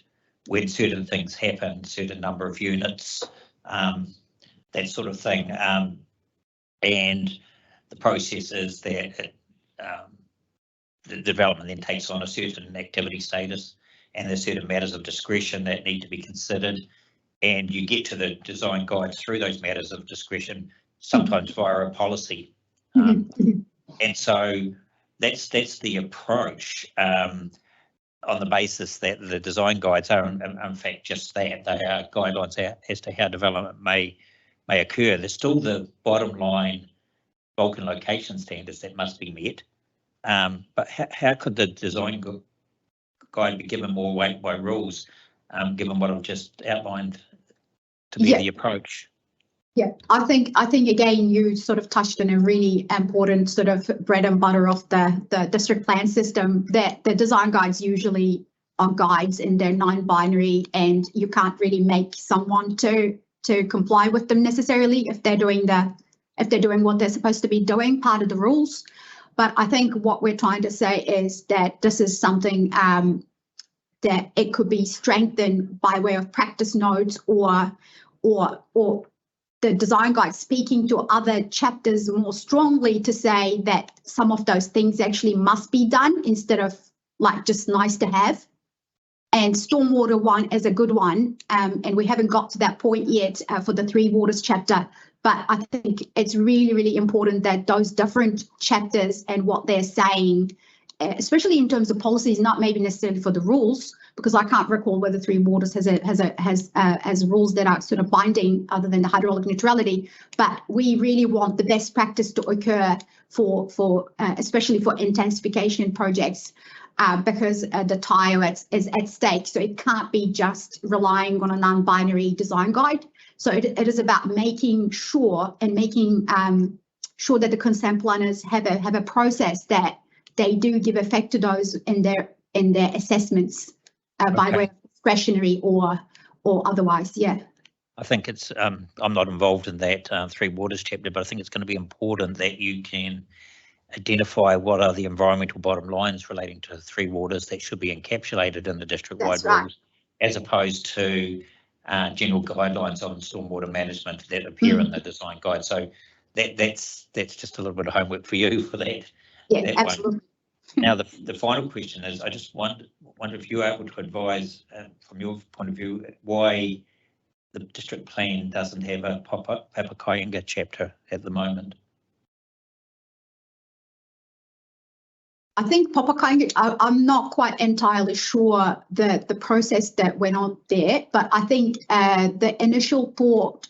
when certain things happen, certain number of units, that sort of thing. And the process is that the development then takes on a certain activity status, and there's certain matters of discretion that need to be considered. And you get to the design guide through those matters of discretion, sometimes via a policy. And so that's the approach. On the basis that the design guides are in fact just that, they are guidelines as to how development may occur. There's still the bottom line bulk and location standards that must be met, but how could the design guide be given more weight by rules, given what I've just outlined to be the approach? Yeah, I think again you sort of touched on a really important sort of bread and butter of the district plan system, that the design guides usually are guides and they're non-binary, and you can't really make someone to comply with them necessarily if they're doing what they're supposed to be doing, part of the rules. But I think what we're trying to say is that this is something that it could be strengthened by way of practice notes or the design guide speaking to other chapters more strongly to say that some of those things actually must be done instead of like just nice to have. And stormwater one is a good one, and we haven't got to that point yet for the Three Waters chapter, but I think it's really, really important that those different chapters and what they're saying, especially in terms of policies, not maybe necessarily for the rules, because I can't recall whether Three Waters has rules that are sort of binding other than the hydraulic neutrality. But we really want the best practice to occur for especially for intensification projects, because the TIO is at stake. So it can't be just relying on a non-binary design guide. So it is about making sure and making sure that the consent planners have a process that they do give effect to those in their assessments by way of discretionary or otherwise. Yeah. I think it's I'm not involved in that Three Waters chapter, but I think it's going to be important that you can identify what are the environmental bottom lines relating to Three Waters that should be encapsulated in the district-wide rules, as opposed to general guidelines on stormwater management that appear in the design guide. So that's just a little bit of homework for you for that. Yeah, absolutely. Now the final question is, I just wonder if you're able to advise from your point of view why the district plan doesn't have a Papakāinga chapter at the moment. I think Papakainga, I'm not quite entirely sure the process that went on there, but I think the initial thought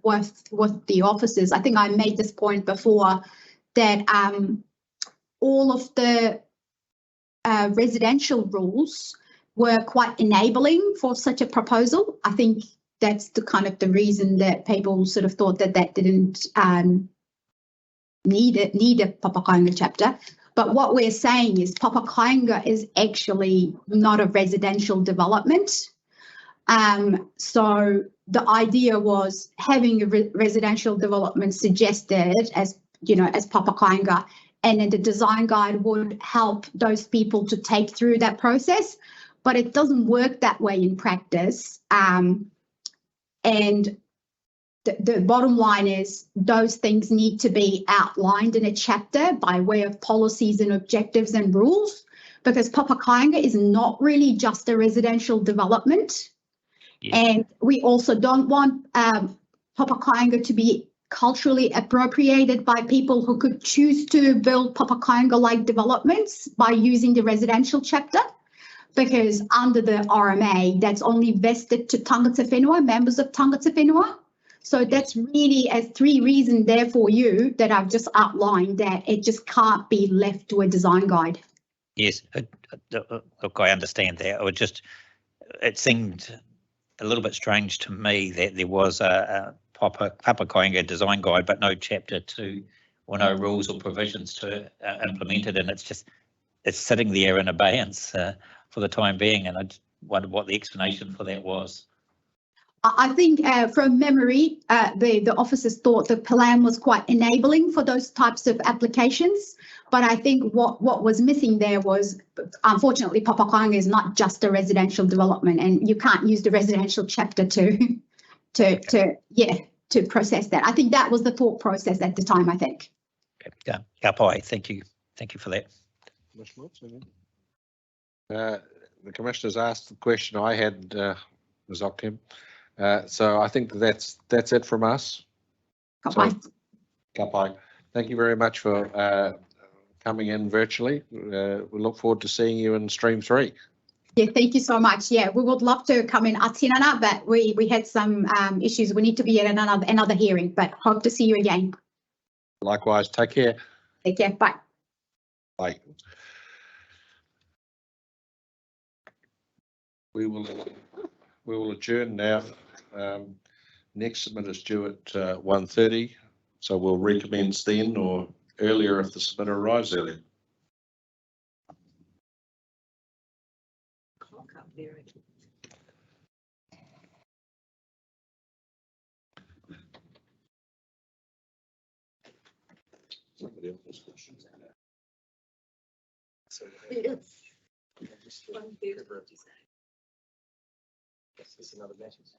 with the officers, I think I made this point before, that all of the residential rules were quite enabling for such a proposal. I think that's the kind of the reason that people sort of thought that didn't need a Papakainga chapter. But what we're saying is Papakainga is actually not a residential development. So the idea was having a residential development suggested as, you know, as Papakainga, and then the design guide would help those people to take through that process. But it doesn't work that way in practice. And the bottom line is those things need to be outlined in a chapter by way of policies and objectives and rules, because Papakainga is not really just a residential development. Yeah. And we also don't want Papakainga to be culturally appropriated by people who could choose to build Papakainga-like developments by using the residential chapter, because under the RMA, that's only vested to tangata whenua, members of tangata whenua. So that's really a 3 reasons there for you that I've just outlined, that it just can't be left to a design guide. Yes, look, I understand that. It seemed a little bit strange to me that there was a Papakainga design guide, but no chapter 2 or no rules or provisions to implement it, and it's sitting there in abeyance for the time being, and I just wondered what the explanation for that was. I think from memory, the officers thought the plan was quite enabling for those types of applications. But I think what was missing there was, unfortunately, Papakainga is not just a residential development, and you can't use the residential chapter to process that. I think that was the thought process at the time, I think. Yeah, Kapai, thank you for that. The commissioners asked the question I had, Ms. Ockham. So I think that's it from us. Kapai. Kapai. Thank you very much for coming in virtually. We look forward to seeing you in stream 3. Yeah, thank you so much. Yeah, we would love to come in Atinana, but we had some issues. We need to be at another hearing, but hope to see you again. Likewise, take care. Take care, bye. Bye. We will adjourn now. Next submit is due at 1:30, so we'll recommence then or earlier if the submitter arrives earlier. Somebody else has questions. This is another message.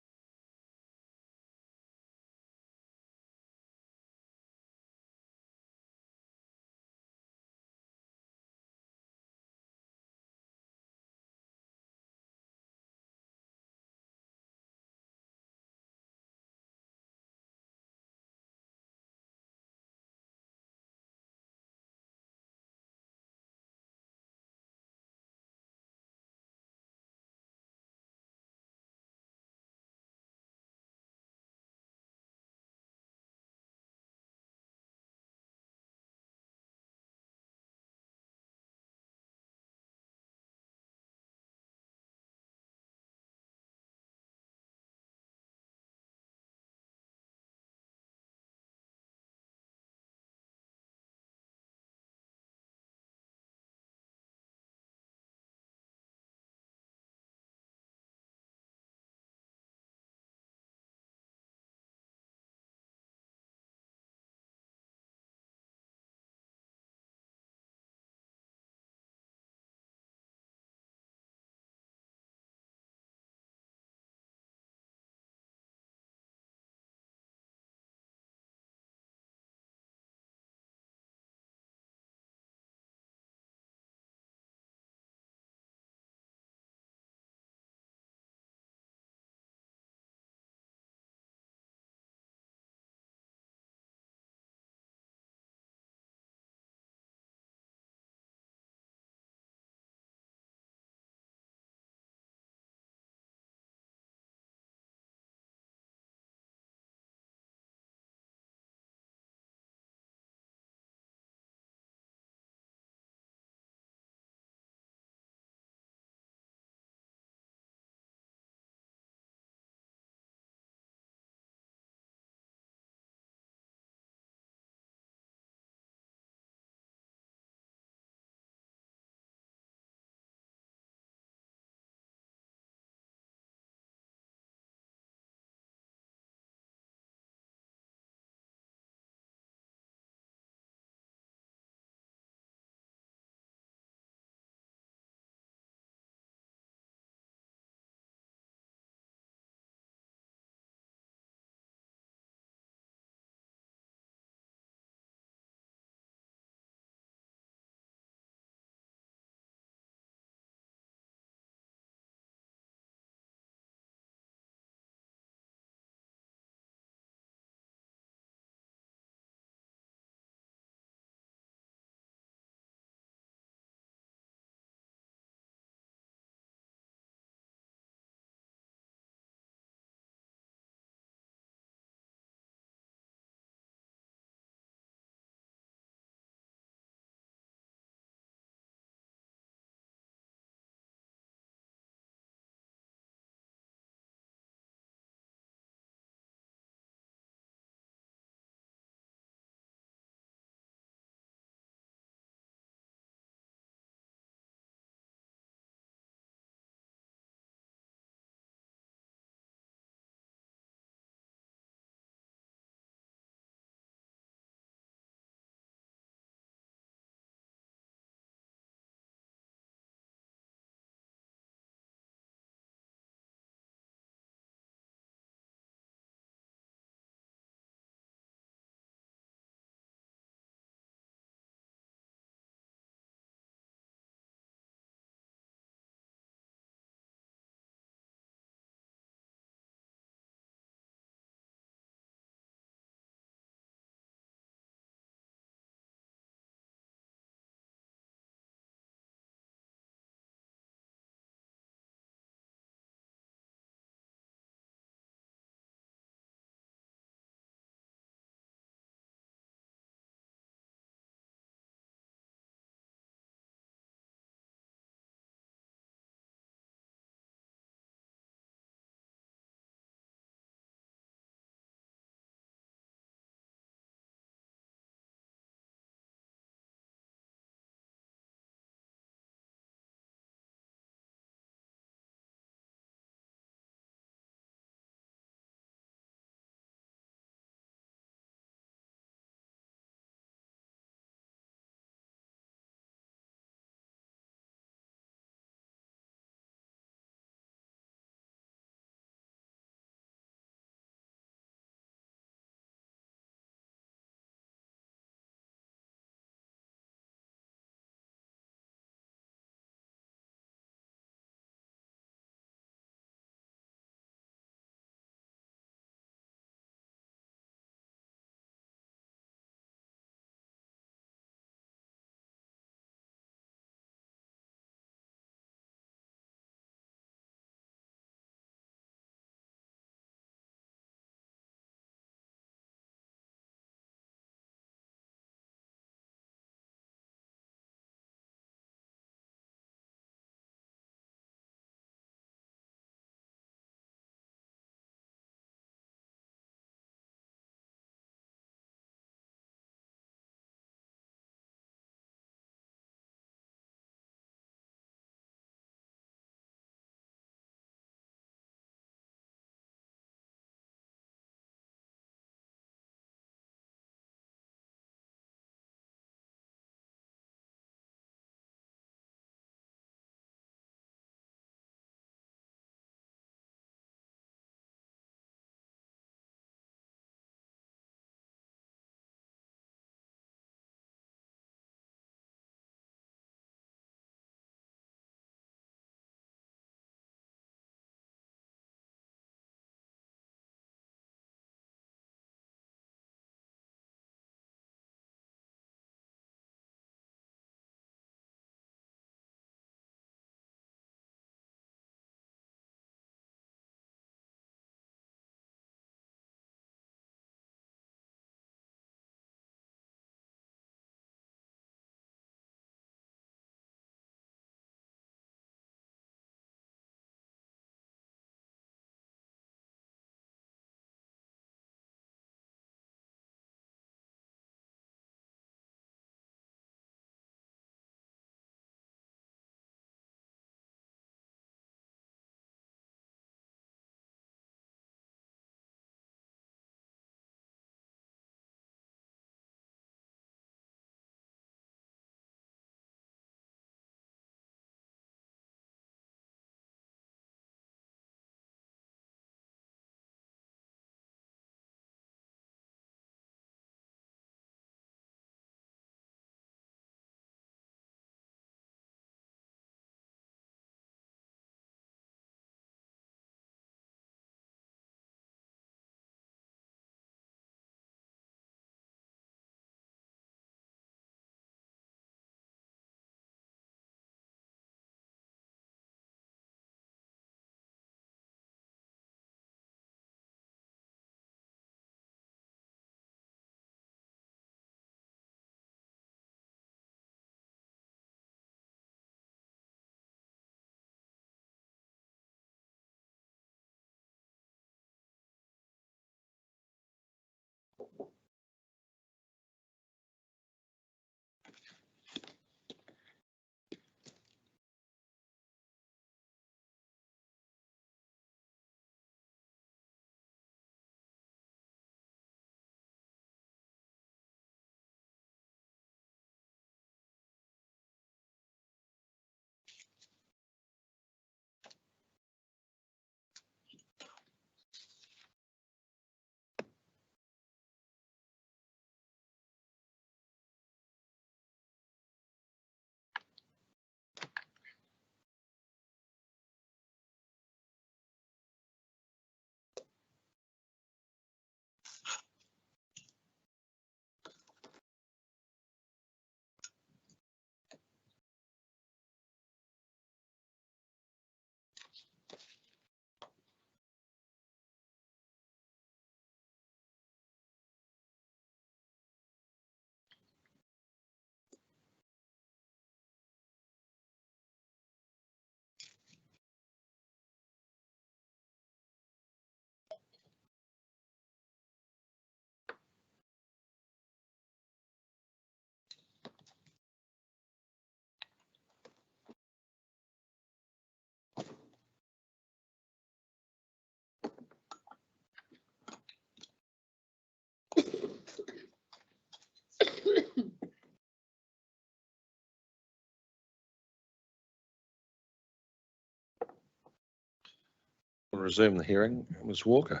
We'll resume the hearing. Ms. Walker.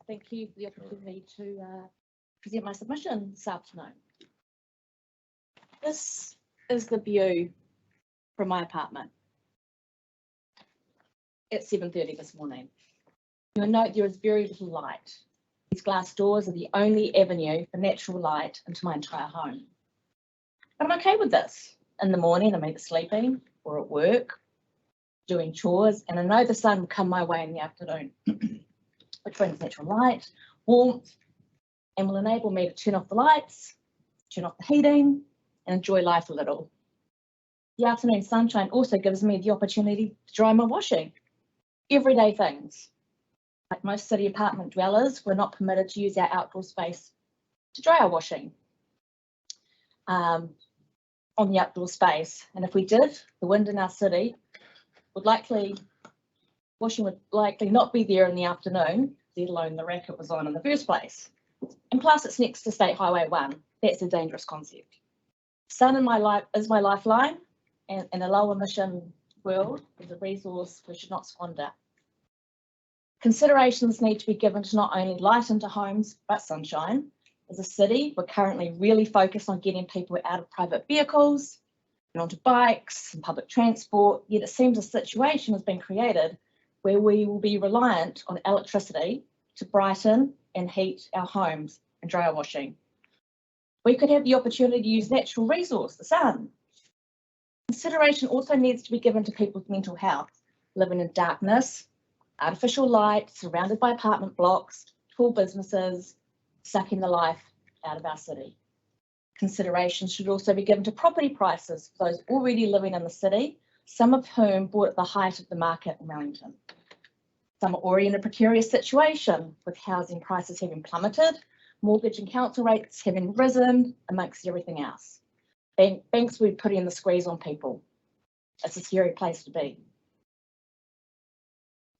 Thank you for the opportunity to present my submission this afternoon. This is the view from my apartment at 7:30 this morning. You'll note there is very little light. These glass doors are the only avenue for natural light into my entire home. But I'm okay with this. In the morning, I'm either sleeping or at work, doing chores, and I know the sun will come my way in the afternoon, which brings natural light, warmth, and will enable me to turn off the lights, turn off the heating, and enjoy life a little. The afternoon sunshine also gives me the opportunity to dry my washing. Everyday things. Like most city apartment dwellers, we're not permitted to use our outdoor space to dry our washing on the outdoor space. And if we did, the wind in our city washing would likely not be there in the afternoon, let alone the rack it was on in the first place. And plus it's next to State Highway 1. That's a dangerous concept. Sun in my life is my lifeline, and in a low emission world is a resource we should not squander. Considerations need to be given to not only light into homes, but sunshine. As a city, we're currently really focused on getting people out of private vehicles and onto bikes and public transport, yet it seems a situation has been created where we will be reliant on electricity to brighten and heat our homes and dry our washing. We could have the opportunity to use natural resource, the sun. Consideration also needs to be given to people's mental health, living in darkness, artificial light, surrounded by apartment blocks, tall businesses, sucking the life out of our city. Consideration should also be given to property prices for those already living in the city, some of whom bought at the height of the market in Wellington. Some are already in a precarious situation, with housing prices having plummeted, mortgage and council rates having risen, amongst everything else. Banks will be putting the squeeze on people. It's a scary place to be.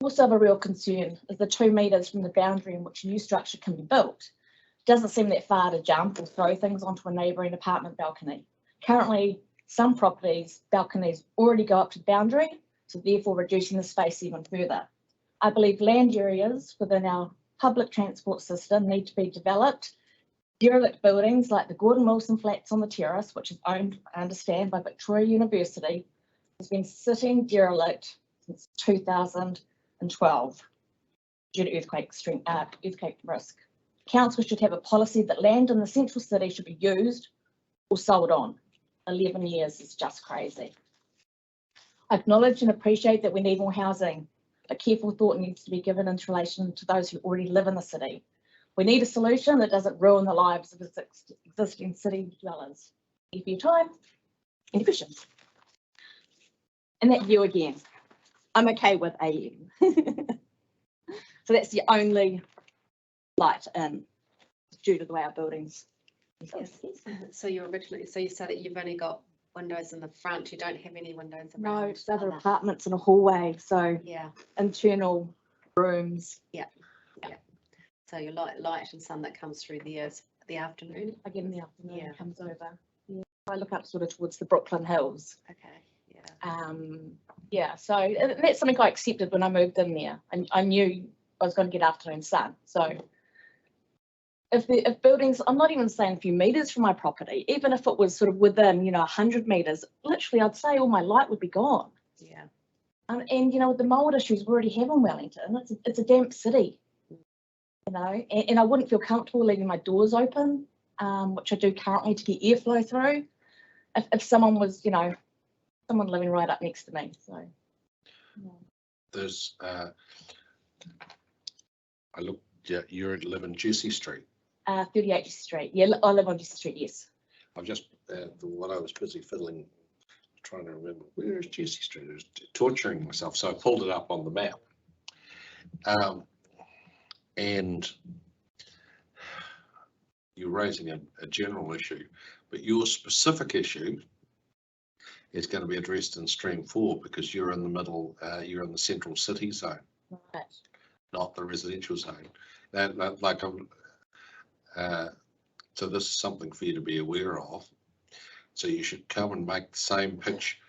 Also of a real concern is the 2 metres from the boundary in which a new structure can be built. It doesn't seem that far to jump or throw things onto a neighbouring apartment balcony. Currently, some properties' balconies already go up to the boundary, so therefore reducing the space even further. I believe land areas within our public transport system need to be developed. Derelict buildings like the Gordon Wilson Flats on the terrace, which is owned, I understand, by Victoria University, has been sitting derelict since 2012 due to earthquake risk. Council should have a policy that land in the central city should be used or sold on. 11 years is just crazy. I acknowledge and appreciate that we need more housing, but careful thought needs to be given in relation to those who already live in the city. We need a solution that doesn't ruin the lives of existing city dwellers. Thank you for your time and your patience. And that view again, I'm okay with AM. So that's the only light in due to the way our buildings. Yes. So you said that you've only got windows in the front, you don't have any windows around? No, it's other apartments in a hallway, so Yeah, internal rooms. yeah. So your light and sun that comes through there is the afternoon? Again, in the afternoon, Yeah. it comes over. Yeah. I look up sort of towards the Brooklyn Hills. Okay, yeah. Yeah, so that's something I accepted when I moved in there. And I knew I was going to get afternoon sun. So if buildings, I'm not even saying a few meters from my property, even if it was sort of within, 100 meters, literally I'd say all my light would be gone. Yeah. And with the mold issues we already have in Wellington, it's a damp city, and I wouldn't feel comfortable leaving my doors open, which I do currently to get airflow through, if someone was, someone living right up next to me. So yeah. There's, I look, yeah, you live in Jesse Street. 38 Jesse Street. Yeah, I live on Jesse Street, yes. I've just, when I was busy fiddling, trying to remember, where is Jesse Street? I was torturing myself, so I pulled it up on the map. And you're raising a general issue, but your specific issue is going to be addressed in Stream 4 because you're in the middle, you're in the central city zone, Right. not the residential zone. So this is something for you to be aware of. So you should come and make the same pitch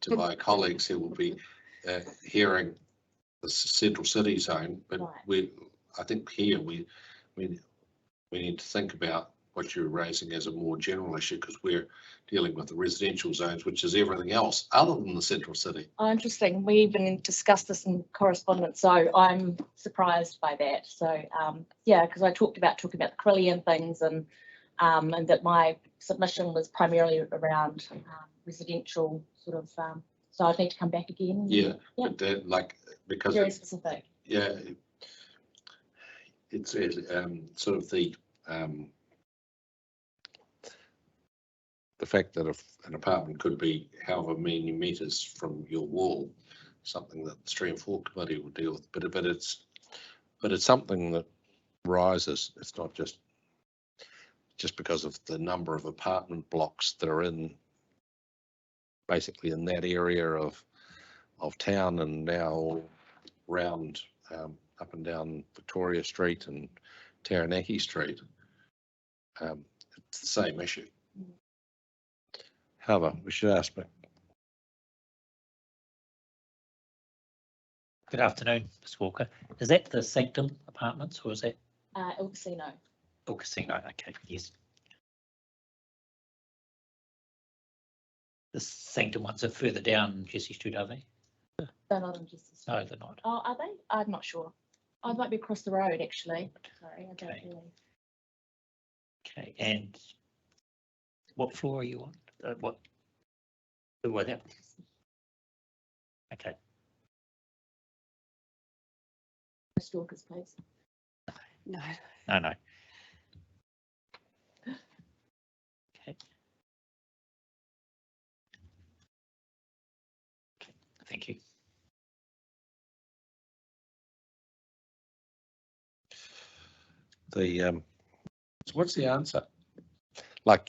to my colleagues who will be hearing the central city zone. But I think here we need to think about what you're raising as a more general issue because we're dealing with the residential zones, which is everything else other than the central city. Oh, interesting. We even discussed this in correspondence, so I'm surprised by that. So yeah, because I talking about the Crillian things and that my submission was primarily around residential sort of. So I need to come back again. Yeah, but because very specific. Yeah, it's sort of the fact that if an apartment could be however many meters from your wall, something that the Stream 4 committee will deal with. But it's something that rises. It's not just because of the number of apartment blocks that are in basically in that area of town and now round up and down Victoria Street and Taranaki Street. It's the same issue. However, we should ask me. Good afternoon, Ms. Walker. Is that the Sanctum Apartments or is that? El Casino. El Casino, okay, yes. The Sanctum ones are further down Jesse Street, are they? They're not on Jesse Street. No, they're not. Oh, are they? I'm not sure. I might be across the road actually. Sorry, I don't Okay. really. Okay, and what floor are you on? What? That? Okay. Stalkers, please. No. No. Okay. Thank you. What's the answer?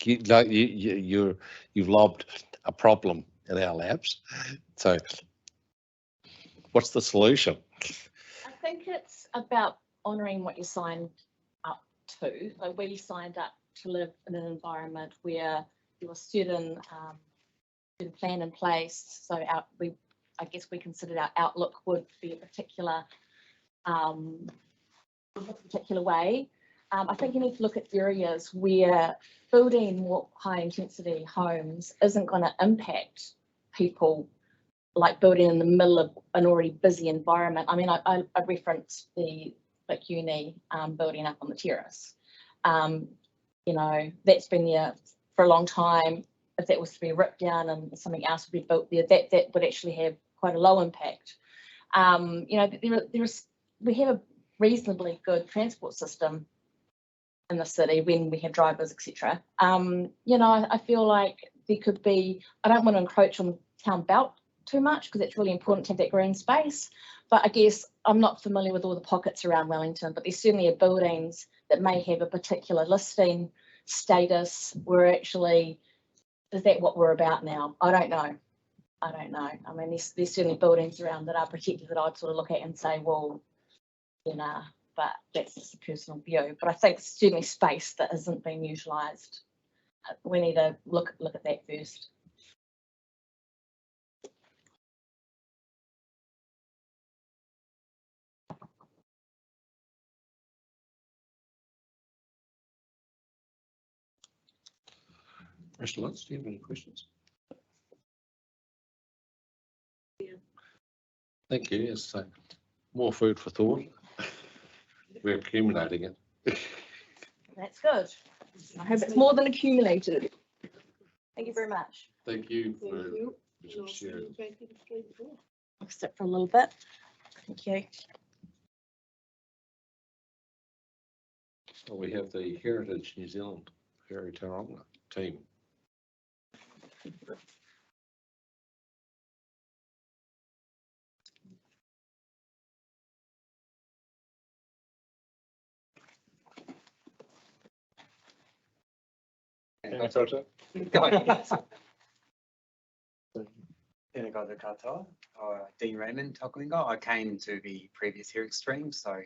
You've lobbed a problem in our laps. So what's the solution? I think it's about honouring what you signed up to. So we signed up to live in an environment where there was certain plan in place. So I guess we considered our outlook would be a particular way. I think you need to look at areas where building more high intensity homes isn't going to impact people like building in the middle of an already busy environment. I mean, I referenced the uni building up on the terrace. That's been there for a long time. If that was to be ripped down and something else would be built there, that would actually have quite a low impact. We have a reasonably good transport system in the city when we have drivers, etc. I feel like there could be, I don't want to encroach on the town belt too much because it's really important to have that green space. But I guess I'm not familiar with all the pockets around Wellington, but there certainly are buildings that may have a particular listing status, we're actually, is that what we're about now? I don't know. I don't know. I mean, there's certainly buildings around that are protected that I'd sort of look at and say, well, you know, but that's just a personal view. But I think certainly space that isn't being utilised, we need to look at that first. Mr. Lutz, do you have any questions? Thank you. Yes, so more food for thought. We're accumulating it. That's good. I hope it's more than accumulated. Thank you very much. Thank you for sharing. I'll sit for a little bit. Thank you. Well, we have the Heritage New Zealand Taonga team. Tēnā koutou katoa, Dean Raymond, Taonga. I came to the previous hearing stream, so.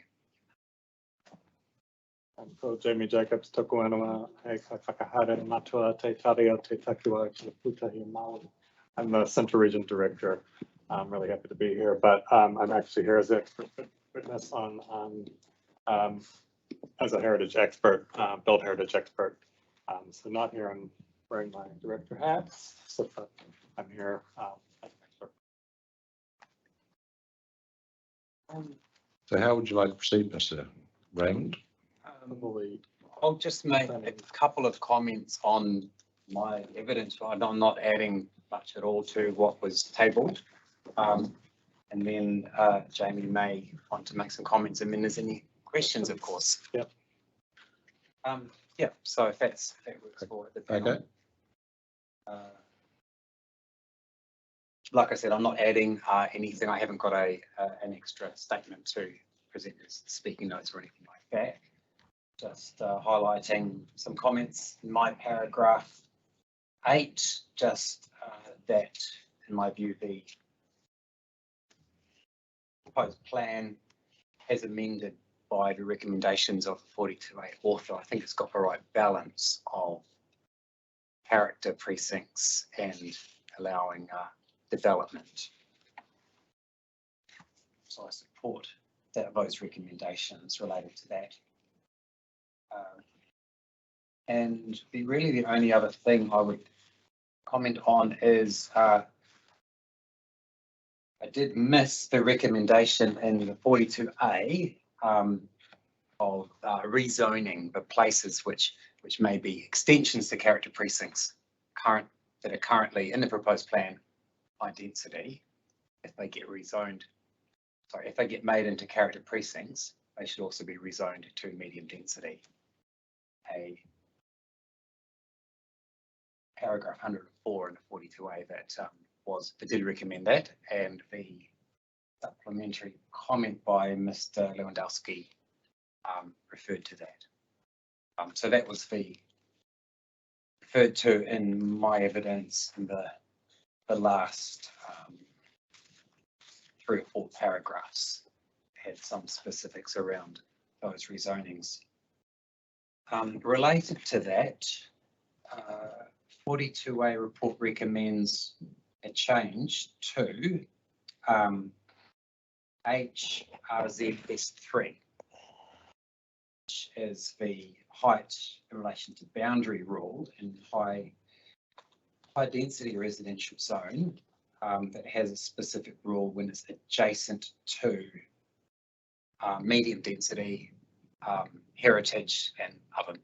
Ko Jamie Jacobs, toko anua, e kai whakahare matua te whare o te takiwa ki Putahi Maui. I'm the Central Region Director. I'm really happy to be here, but I'm actually here as an expert witness on as a heritage expert, built heritage expert. So not here I'm wearing my director hats, so I'm here as an expert. So how would you like to proceed, Mr. Raymond? I'll just make a couple of comments on my evidence. I'm not adding much at all to what was tabled. And then Jamie may want to make some comments, and then there's any questions, of course. Yep. Yeah, so if that works for the panel. Okay. Like I said, I'm not adding anything. I haven't got an extra statement to present as speaking notes or anything like that. Just highlighting some comments in my paragraph 8, just that, in my view, the proposed plan has amended by the recommendations of the 42A author. I think it's got the right balance of character precincts and allowing development. So I support those recommendations related to that. And really the only other thing I would comment on is I did miss the recommendation in the 42A of rezoning the places which may be extensions to character precincts that are currently in the proposed plan high density. If they get rezoned, sorry, if they get made into character precincts, they should also be rezoned to medium density. A paragraph 104 in the 42A that did recommend that, and the supplementary comment by Mr. Lewandowski referred to that. So that was referred to in my evidence in the last 3 or 4 paragraphs. Had some specifics around those rezonings. Related to that, 42A report recommends a change to HRZS3, which is the height in relation to boundary rule in high density residential zone that has a specific rule when it's adjacent to medium density, heritage, and other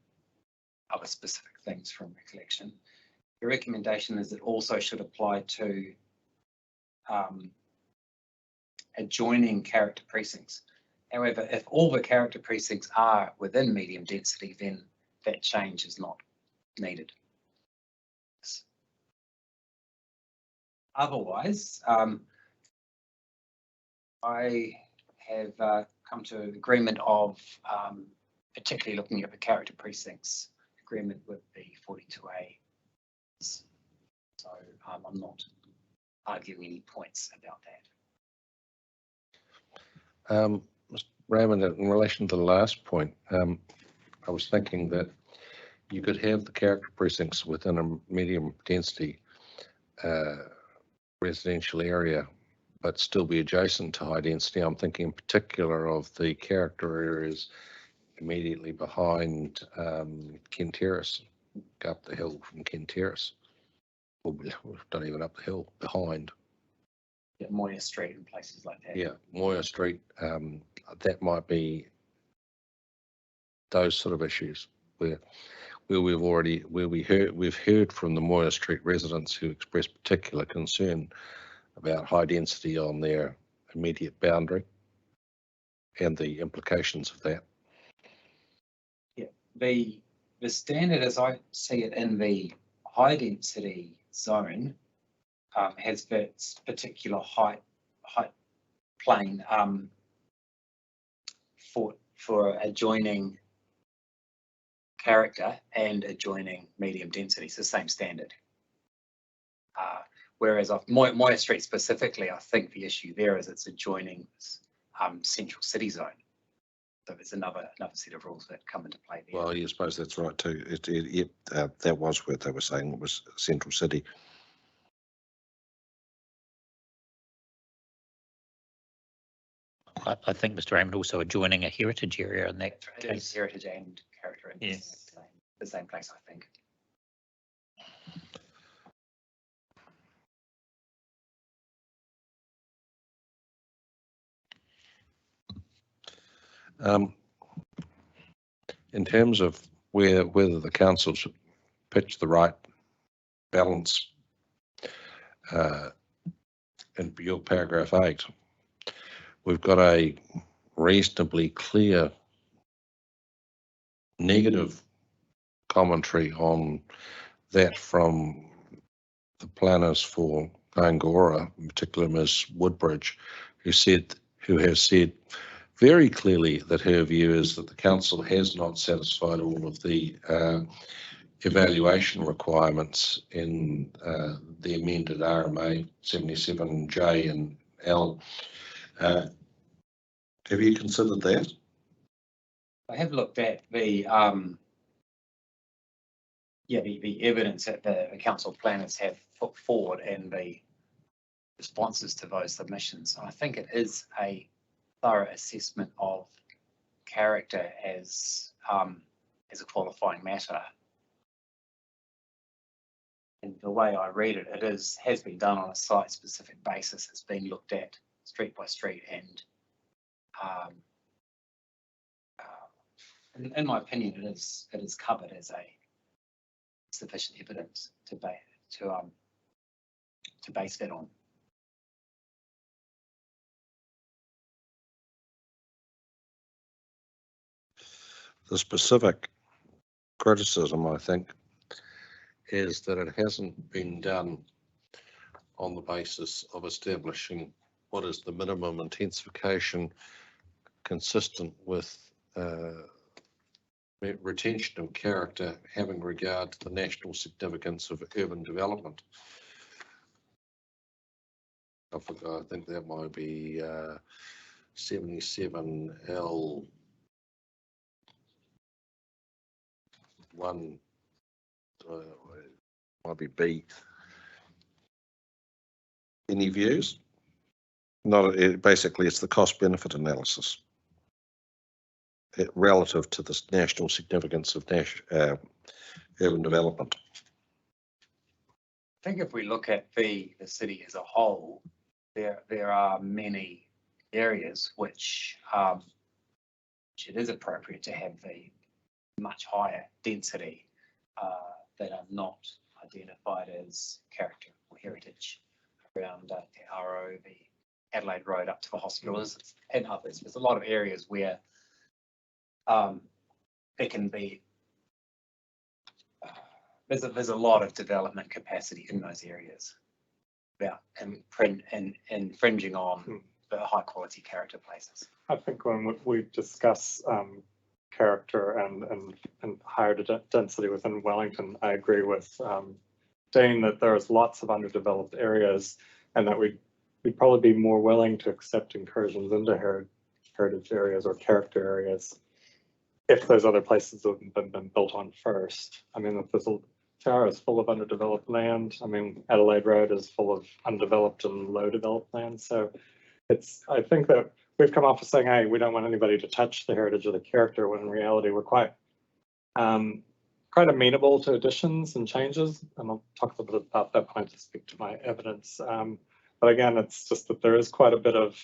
specific things from recollection. The recommendation is it also should apply to adjoining character precincts. However, if all the character precincts are within medium density, then that change is not needed. Otherwise, I have come to an agreement of particularly looking at the character precincts agreement with the 42A. So I'm not arguing any points about that. Mr. Raymond, in relation to the last point, I was thinking that you could have the character precincts within a medium density residential area, but still be adjacent to high density. I'm thinking in particular of the character areas immediately behind Ken Terrace, go up the hill from Ken Terrace, or not even up the hill, behind. Yeah, Moya Street and places like that. Yeah, Moya Street, that might be those sort of issues where we've heard from the Moya Street residents who expressed particular concern about high density on their immediate boundary and the implications of that. Yeah, the standard as I see it in the high density zone has its particular height plane for adjoining character and adjoining medium density. It's the same standard. Whereas of Moya Street specifically, I think the issue there is it's adjoining central city zone. So there's another set of rules that come into play there. Well, I suppose that's right too. That was where they were saying it was central city. I think Mr. Raymond also adjoining a heritage area in that case. Heritage and character in Yes. the same place, I think. In terms of whether the council's pitched the right balance in your paragraph 8, we've got a reasonably clear negative commentary on that from the planners for Angora, in particular Ms. Woodbridge, who has said very clearly that her view is that the council has not satisfied all of the evaluation requirements in the amended RMA 77J and L. Have you considered that? I have looked at the the evidence that the council planners have put forward and the responses to those submissions. I think it is a thorough assessment of character as a qualifying matter. And the way I read it, has been done on a site-specific basis. It's been looked at street by street, and in my opinion, it is covered as a sufficient evidence to base that on. The specific criticism, I think, is that it hasn't been done on the basis of establishing what is the minimum intensification consistent with retention of character, having regard to the national significance of urban development. I think that might be 77L1, might be B. Any views? Basically, it's the cost benefit analysis relative to the national significance of urban development. I think if we look at the city as a whole, there are many areas which it is appropriate to have the much higher density that are not identified as character or heritage around Aotearoa, the Adelaide Road up to the hospitals and others. There's a lot of areas where there can be there's a lot of development capacity in those areas about infringing on the high quality character places. I think when we discuss character and higher density within Wellington. I agree with Dean that there's lots of underdeveloped areas, and that we'd probably be more willing to accept incursions into heritage areas or character areas if those other places have been built on first. I mean, if there's Tower is full of underdeveloped land. I mean, Adelaide Road is full of undeveloped and low developed land. So I think that we've come off as saying, hey, we don't want anybody to touch the heritage or the character, when in reality we're quite amenable to additions and changes. And I'll talk a little bit about that when I just speak to my evidence. But again, it's just that there is quite a bit of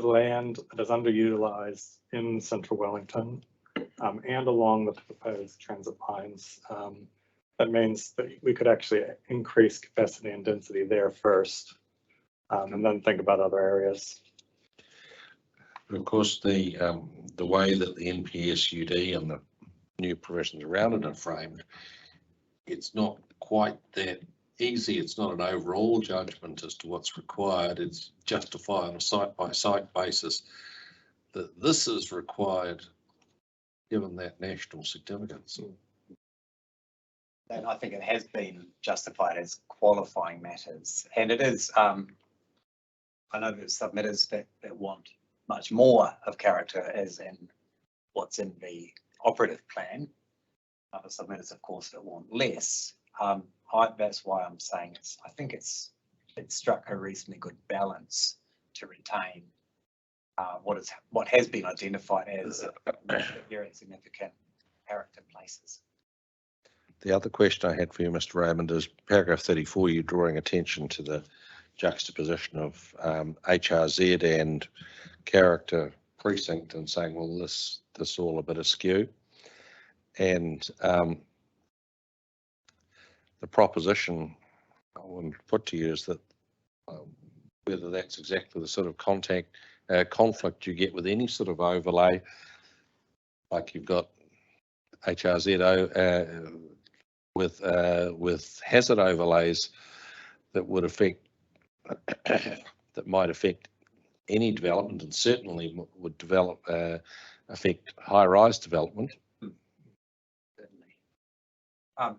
land that is underutilized in central Wellington and along the proposed transit lines. That means that we could actually increase capacity and density there first, and then think about other areas. Of course, the way that the NPSUD and the new provisions around it are framed, it's not quite that easy. It's not an overall judgment as to what's required. It's justify on a site-by-site basis that this is required given that national significance. And I think it has been justified as qualifying matters, and it is. I know there's submitters that want much more of character, as in what's in the operative plan. Other submitters, of course, that want less. That's why I'm saying I think it struck a reasonably good balance to retain what has been identified as very significant character places. The other question I had for you, Mr. Raymond, is paragraph 34, you're drawing attention to the juxtaposition of HRZ and character precinct and saying, well, this all a bit askew. And the proposition I want to put to you is that whether that's exactly the sort of conflict you get with any sort of overlay, like you've got HRZ with hazard overlays that would affect that might affect any development, and certainly would affect high-rise development. Certainly.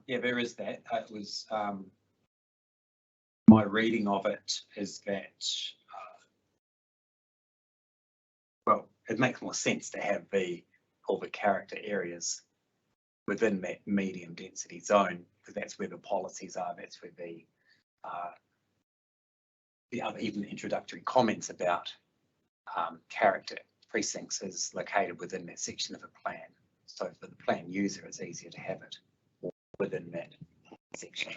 Yeah, there is that. It was my reading of it is that well, it makes more sense to have all the character areas within that medium density zone, because that's where the policies are. That's where the other even introductory comments about character precincts is located within that section of a plan. So for the plan user, it's easier to have it within that section.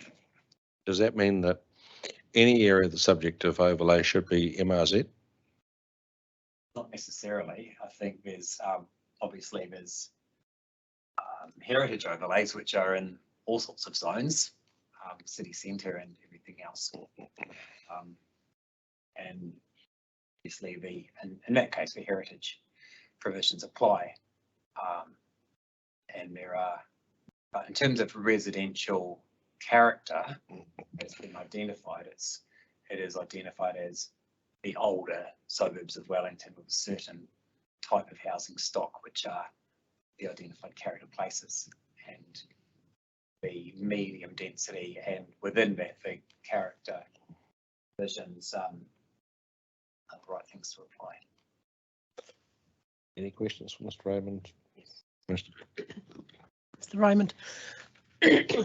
Does that mean that any area the subject of overlay should be MRZ? Not necessarily. I think there's obviously there's heritage overlays which are in all sorts of zones, city centre and everything else. And obviously in that case the heritage provisions apply. And there are, but in terms of residential character, it's been identified, it is identified as the older suburbs of Wellington with a certain type of housing stock, which are the identified character places, and the medium density, and within that the character visions are the right things to apply. Any questions for Mr. Raymond? Yes. Mr. Raymond,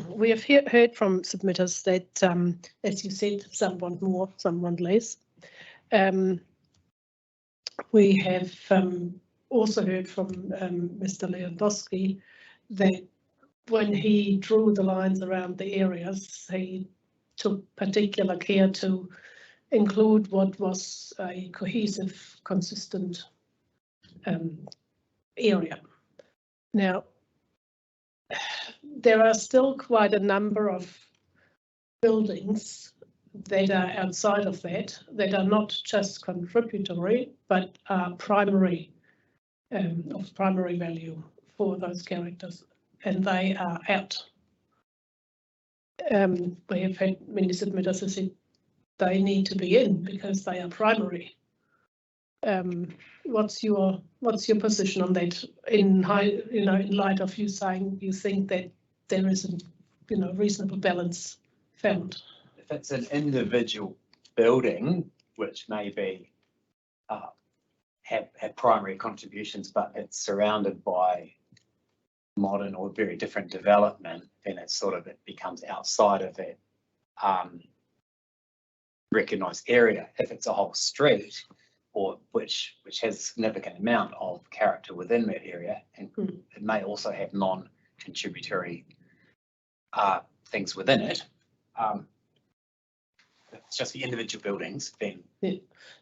we have heard from submitters that, as you said, some want more, some want less. We have also heard from Mr. Lewandowski that when he drew the lines around the areas, he took particular care to include what was a cohesive, consistent area. Now, there are still quite a number of buildings that are outside of that are not just contributory, but are primary, of primary value for those characters, and they are out. We have had many submitters who said they need to be in because they are primary. what's your position on that in light of you saying you think that there is a reasonable balance found? If it's an individual building, which may be have primary contributions, but it's surrounded by modern or very different development, then it becomes outside of that recognised area. If it's a whole street, or which has a significant amount of character within that area, and it may also have non-contributory things within it. If it's just the individual buildings, then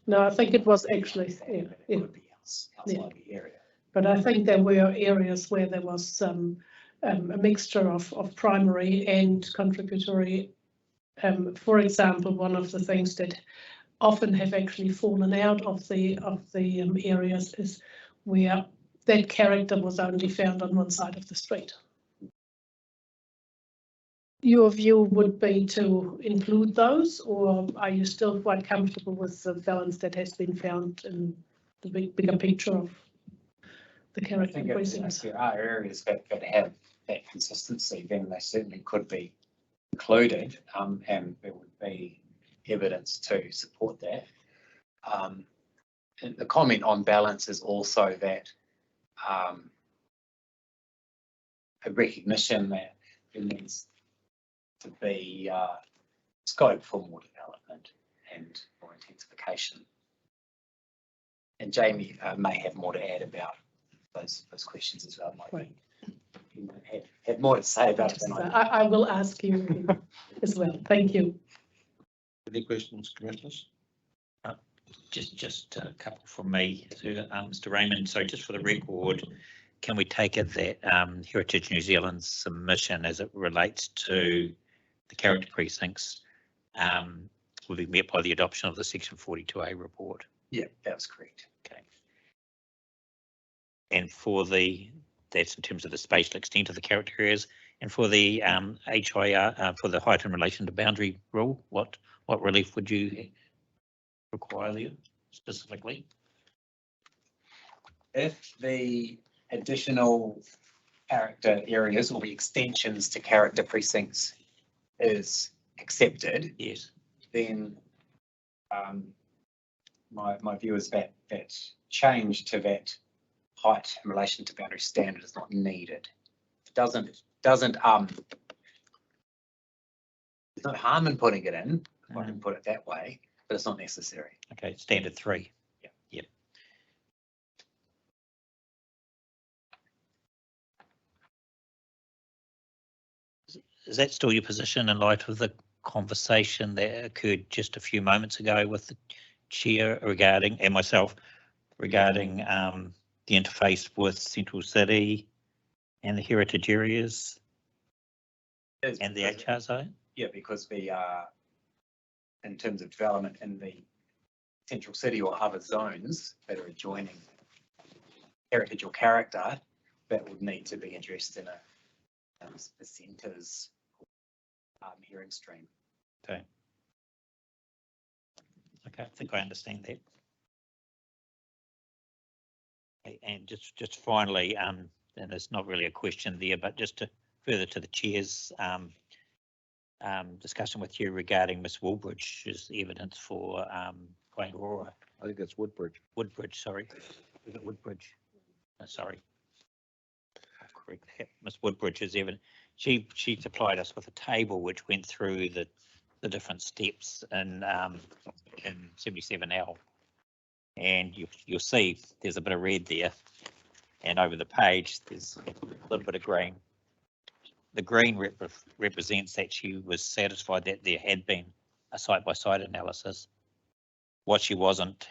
no, I think it was actually it would be outside the area. But I think there were areas where there was some a mixture of primary and contributory. For example, one of the things that often have actually fallen out of the areas is where that character was only found on one side of the street. Your view would be to include those, or are you still quite comfortable with the balance that has been found in the bigger picture of the character precincts? If there are areas that have that consistency, then they certainly could be included, and there would be evidence to support that. And the comment on balance is also that a recognition that there needs to be scope for more development and more intensification. And Jamie may have more to add about those questions as well. Right. You might have more to say about it than I will ask you as well. Thank you. Any questions, commissioners? Just a couple from me to Mr. Raymond. So just for the record, can we take it that Heritage New Zealand's submission as it relates to the character precincts will be met by the adoption of the Section 42A report? Yeah, that's correct. Okay. And that's in terms of the spatial extent of the character areas, and for the HIR, for the height in relation to boundary rule, what relief would you require there specifically? If the additional character areas or the extensions to character precincts is accepted, yes, then my view is that change to that height in relation to boundary standard is not needed. It doesn't there's no harm in putting it in, if I can put it that way, but it's not necessary. Okay, standard 3. Yeah. Yep. Is that still your position in light of the conversation that occurred just a few moments ago with the chair regarding, and myself, regarding the interface with Central City and the heritage areas and the HR zone? Yeah, because in terms of development in the Central City or other zones that are adjoining heritage or character, that would need to be addressed in a centres hearing stream. Okay. Okay, I think I understand that. And just finally, and it's not really a question there, but just to further to the chair's discussion with you regarding Miss Woolbridge's evidence for Kaingaroa. I think that's Woodbridge. Woodbridge, sorry. Is it Woodbridge? Sorry. I'll correct that. Miss Woodbridge's evidence. She supplied us with a table which went through the different steps in 77L. And you'll see there's a bit of red there, and over the page there's a little bit of green. The green represents that she was satisfied that there had been a side-by-side analysis. What she wasn't,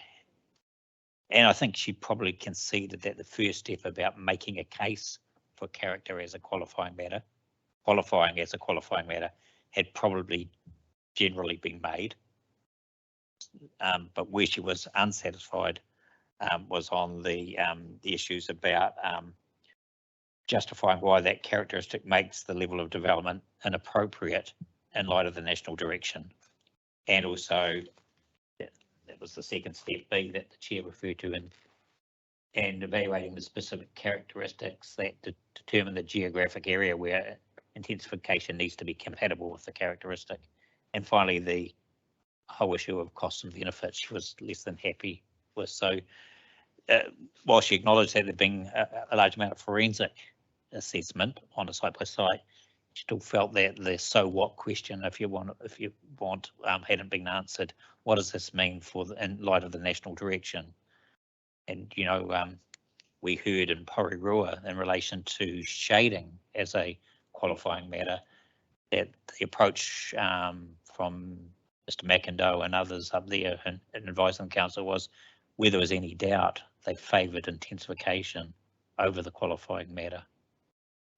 and I think she probably conceded that the first step about making a case for character as a qualifying matter, had probably generally been made. But where she was unsatisfied was on the issues about justifying why that characteristic makes the level of development inappropriate in light of the national direction, and also that was the second step B that the chair referred to, and evaluating the specific characteristics that determine the geographic area where intensification needs to be compatible with the characteristic. And finally, the whole issue of costs and benefits she was less than happy with. So while she acknowledged that there'd been a large amount of forensic assessment on a site by site, she still felt that the so what question, if you want, hadn't been answered. What does this mean in light of the national direction? And we heard in Pouhere in relation to shading as a qualifying matter that the approach from Mr. McIndoe and others up there in advising the council was where there was any doubt, they favoured intensification over the qualifying matter.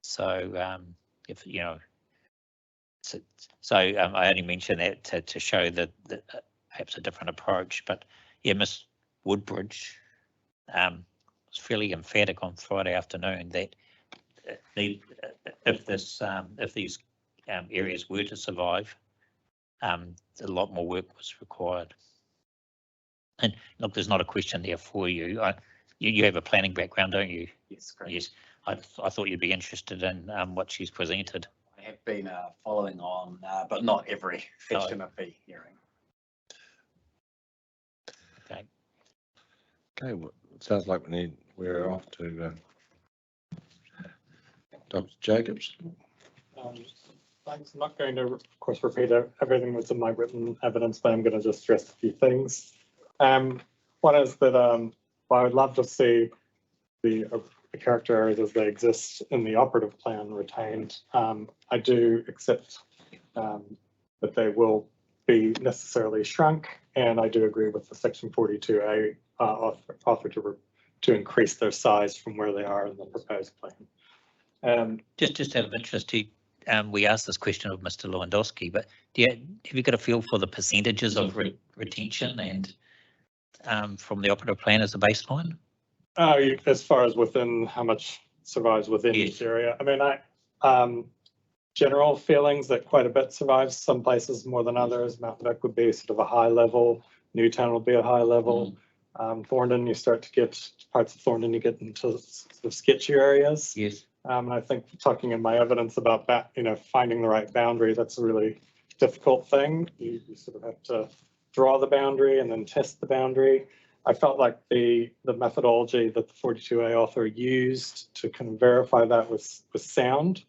So if I only mention that to show that perhaps a different approach. But yeah, Miss Woodbridge was fairly emphatic on Friday afternoon that if these areas were to survive, a lot more work was required. And look, there's not a question there for you. You have a planning background, don't you? Yes, correct. Yes. I thought you'd be interested in what she's presented. I have been following on, but not every session of the hearing. Okay. Okay, well, it sounds like we're off to Dr. Jacobs. Thanks. I'm not going to, of course, repeat everything that's in my written evidence, but I'm going to just stress a few things. One is that I would love to see the character areas as they exist in the operative plan retained. I do accept that they will be necessarily shrunk, and I do agree with the section 42A offer to increase their size from where they are in the proposed plan. Just out of interest, we asked this question of Mr. Lewandowski, but have you got a feel for the percentages of retention and from the operative plan as a baseline? As far as within how much survives within each area, I mean, general feelings that quite a bit survives. Some places more than others. Mount Vic would be sort of a high level. Newtown will be a high level. Thorndon, you start to get parts of Thorndon, you get into sort of sketchy areas. Yes. And I think talking in my evidence about that, finding the right boundary, that's a really difficult thing. You sort of have to draw the boundary and then test the boundary. I felt like the methodology that the 42A author used to kind of verify that was sound.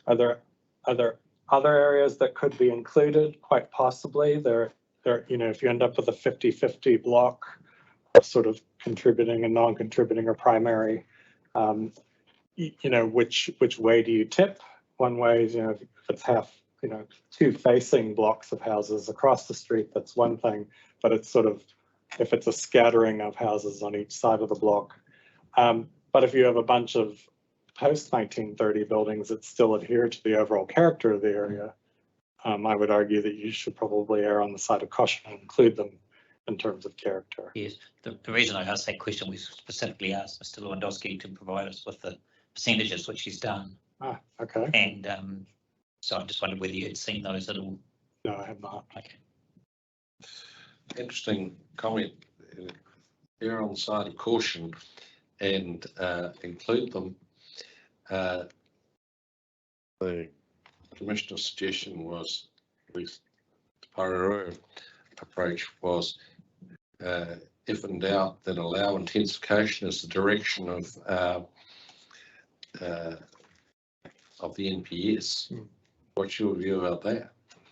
Are there other areas that could be included? Quite possibly. There, if you end up with a 50-50 block of sort of contributing and non-contributing or primary, which way do you tip? One way is, if it's half, two facing blocks of houses across the street, that's one thing, but it's sort of, if it's a scattering of houses on each side of the block. But if you have a bunch of post-1930 buildings that still adhere to the overall character of the area, I would argue that you should probably err on the side of caution and include them in terms of character. Yes, the reason I asked that question, we specifically asked Mr. Lewandowski to provide us with the percentages, which he's done. Ah, okay. And so I just wondered whether you had seen those at all. No, I have not. Okay. Interesting comment. Err on the side of caution and include them. The Commissioner's suggestion was, at least the Pouhere approach was, if in doubt, then allow intensification as the direction of the NPS. What's your view about that?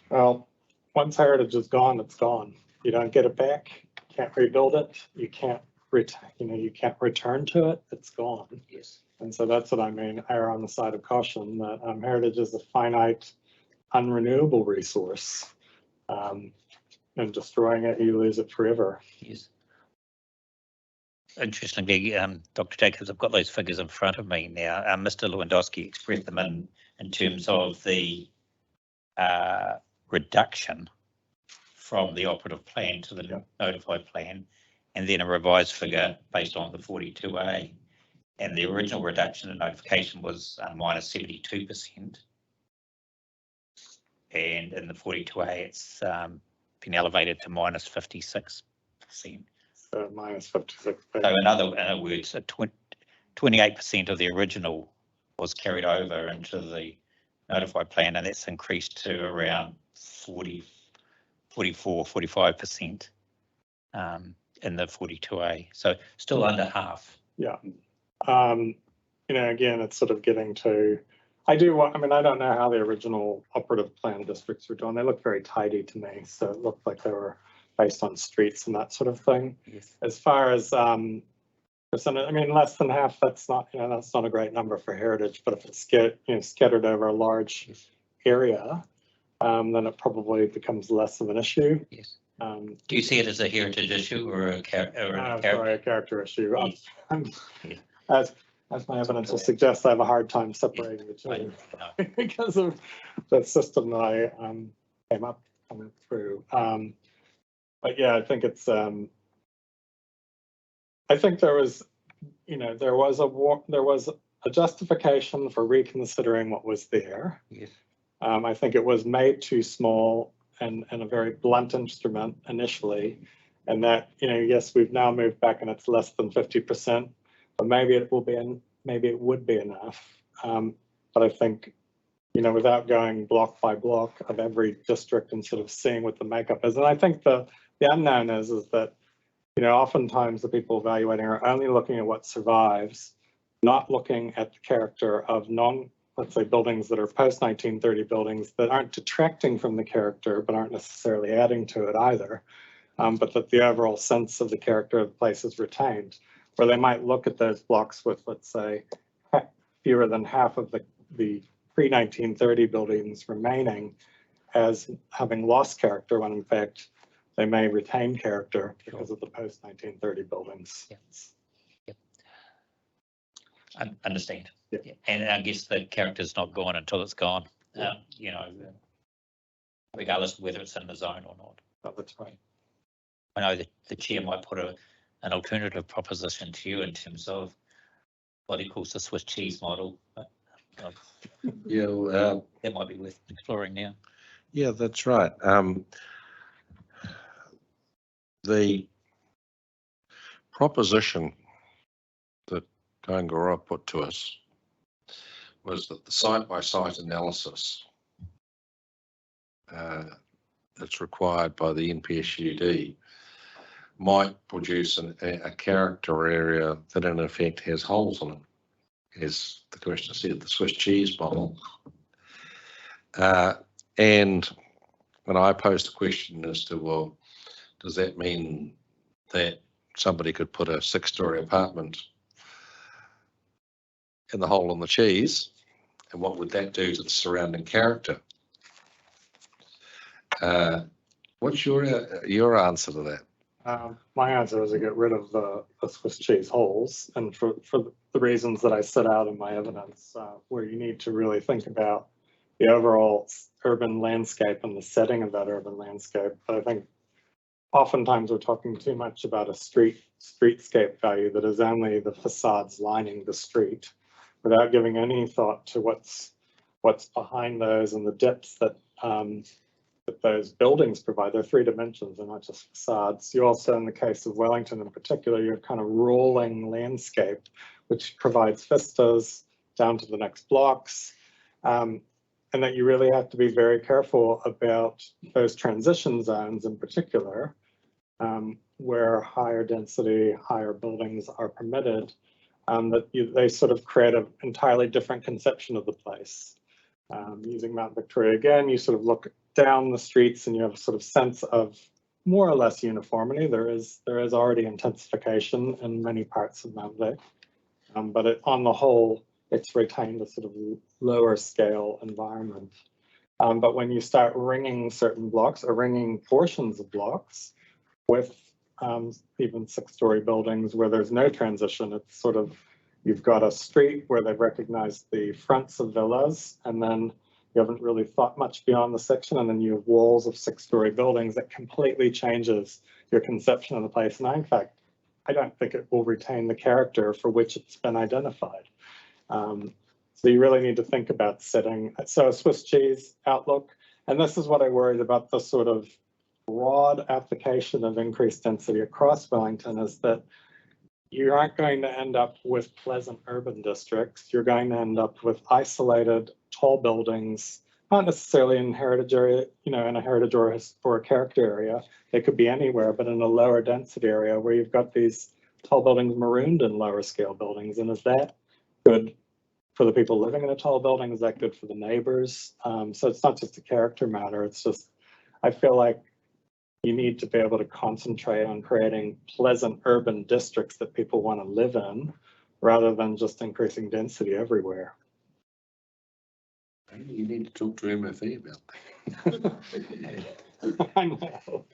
Well, once heritage is gone, it's gone. You don't get it back. You can't rebuild it. You can't you can't return to it. It's gone. Yes. And so that's what I mean. Err on the side of caution that heritage is a finite, unrenewable resource, and destroying it, you lose it forever. Yes. Interestingly, Dr. Jacobs, I've got those figures in front of me now. Mr. Lewandowski expressed them in terms of the reduction from the operative plan to the notified plan, and then a revised figure based on the 42A. And the original reduction in notification was minus 72%. And in the 42A, it's been elevated to minus 56%. So minus 56. So in other words, 28% of the original was carried over into the notified plan, and that's increased to around 45% in the 42A. So still under half. Yeah. You know, again, it's sort of getting to, I mean, I don't know how the original operative plan districts were done. They look very tidy to me. So it looked like they were based on streets and that sort of thing. Yes. As far as percentage, I mean, less than half, that's not, you know, that's not a great number for heritage, but if it's scattered over a large area, then it probably becomes less of an issue. Yes. Do you see it as a heritage issue or a character issue? As my evidence will suggest, I have a hard time separating the two because of the system that I coming through. But yeah, I think it's. I think there was, you know, there was a justification for reconsidering what was there. Yes. I think it was made too small and a very blunt instrument initially, and that, you know, yes, we've now moved back and it's less than 50%, but maybe it will be, maybe it would be enough. But I think, you know, without going block by block of every district and sort of seeing what the makeup is, and I think the unknown is that, you know, oftentimes the people evaluating are only looking at what survives, not looking at the character of let's say buildings that are post-1930 buildings that aren't detracting from the character, but aren't necessarily adding to it either, but that the overall sense of the character of the place is retained, where they might look at those blocks with, let's say, fewer than half of the pre-1930 buildings remaining as having lost character, when in fact they may retain character because of the post-1930 buildings. Yes. Yep. I understand. Yeah. And I guess the character's not gone until it's gone, you know, regardless of whether it's in the zone or not. Oh, that's right. I know that the chair might put an alternative proposition to you in terms of what he calls the Swiss cheese model. But, Yeah, that might be worth exploring now. yeah, that's right. The proposition that Kaingaroa put to us was that the site-by-site analysis that's required by the NPSUD might produce a character area that in effect has holes in it, as the question said, the Swiss cheese model. And when I posed a question as to, well, does that mean that somebody could put a 6-story apartment in the hole in the cheese, and what would that do to the surrounding character? What's your answer to that? My answer is to get rid of the Swiss cheese holes, and for the reasons that I set out in my evidence, where you need to really think about the overall urban landscape and the setting of that urban landscape. But I think oftentimes we're talking too much about a streetscape value that is only the facades lining the street, without giving any thought to what's behind those and the depths that those buildings provide. They're 3 dimensions and not just facades. You also, in the case of Wellington in particular, you're kind of rolling landscape, which provides vistas down to the next blocks. And that you really have to be very careful about those transition zones in particular, where higher density, higher buildings are permitted, they sort of create an entirely different conception of the place. Using Mount Victoria again, you sort of look down the streets and you have a sort of sense of more or less uniformity. There is already intensification in many parts of Mount Vic, but on the whole, it's retained a sort of lower scale environment. But when you start ringing certain blocks or ringing portions of blocks with even 6-story buildings where there's no transition, it's sort of, you've got a street where they've recognized the fronts of villas, and then you haven't really thought much beyond the section, and then you have walls of 6-story buildings. That completely changes your conception of the place. And in fact, I don't think it will retain the character for which it's been identified. So you really need to think about setting, so a Swiss cheese outlook. And this is what I worried about, the sort of broad application of increased density across Wellington is that you aren't going to end up with pleasant urban districts. You're going to end up with isolated tall buildings, not necessarily in heritage area, in a heritage or historic character area. They could be anywhere, but in a lower density area where you've got these tall buildings marooned in lower scale buildings. And is that good for the people living in a tall building? Is that good for the neighbors? So it's not just a character matter. It's just, I feel like you need to be able to concentrate on creating pleasant urban districts that people want to live in rather than just increasing density everywhere. Maybe you need to talk to MFE about that. I know.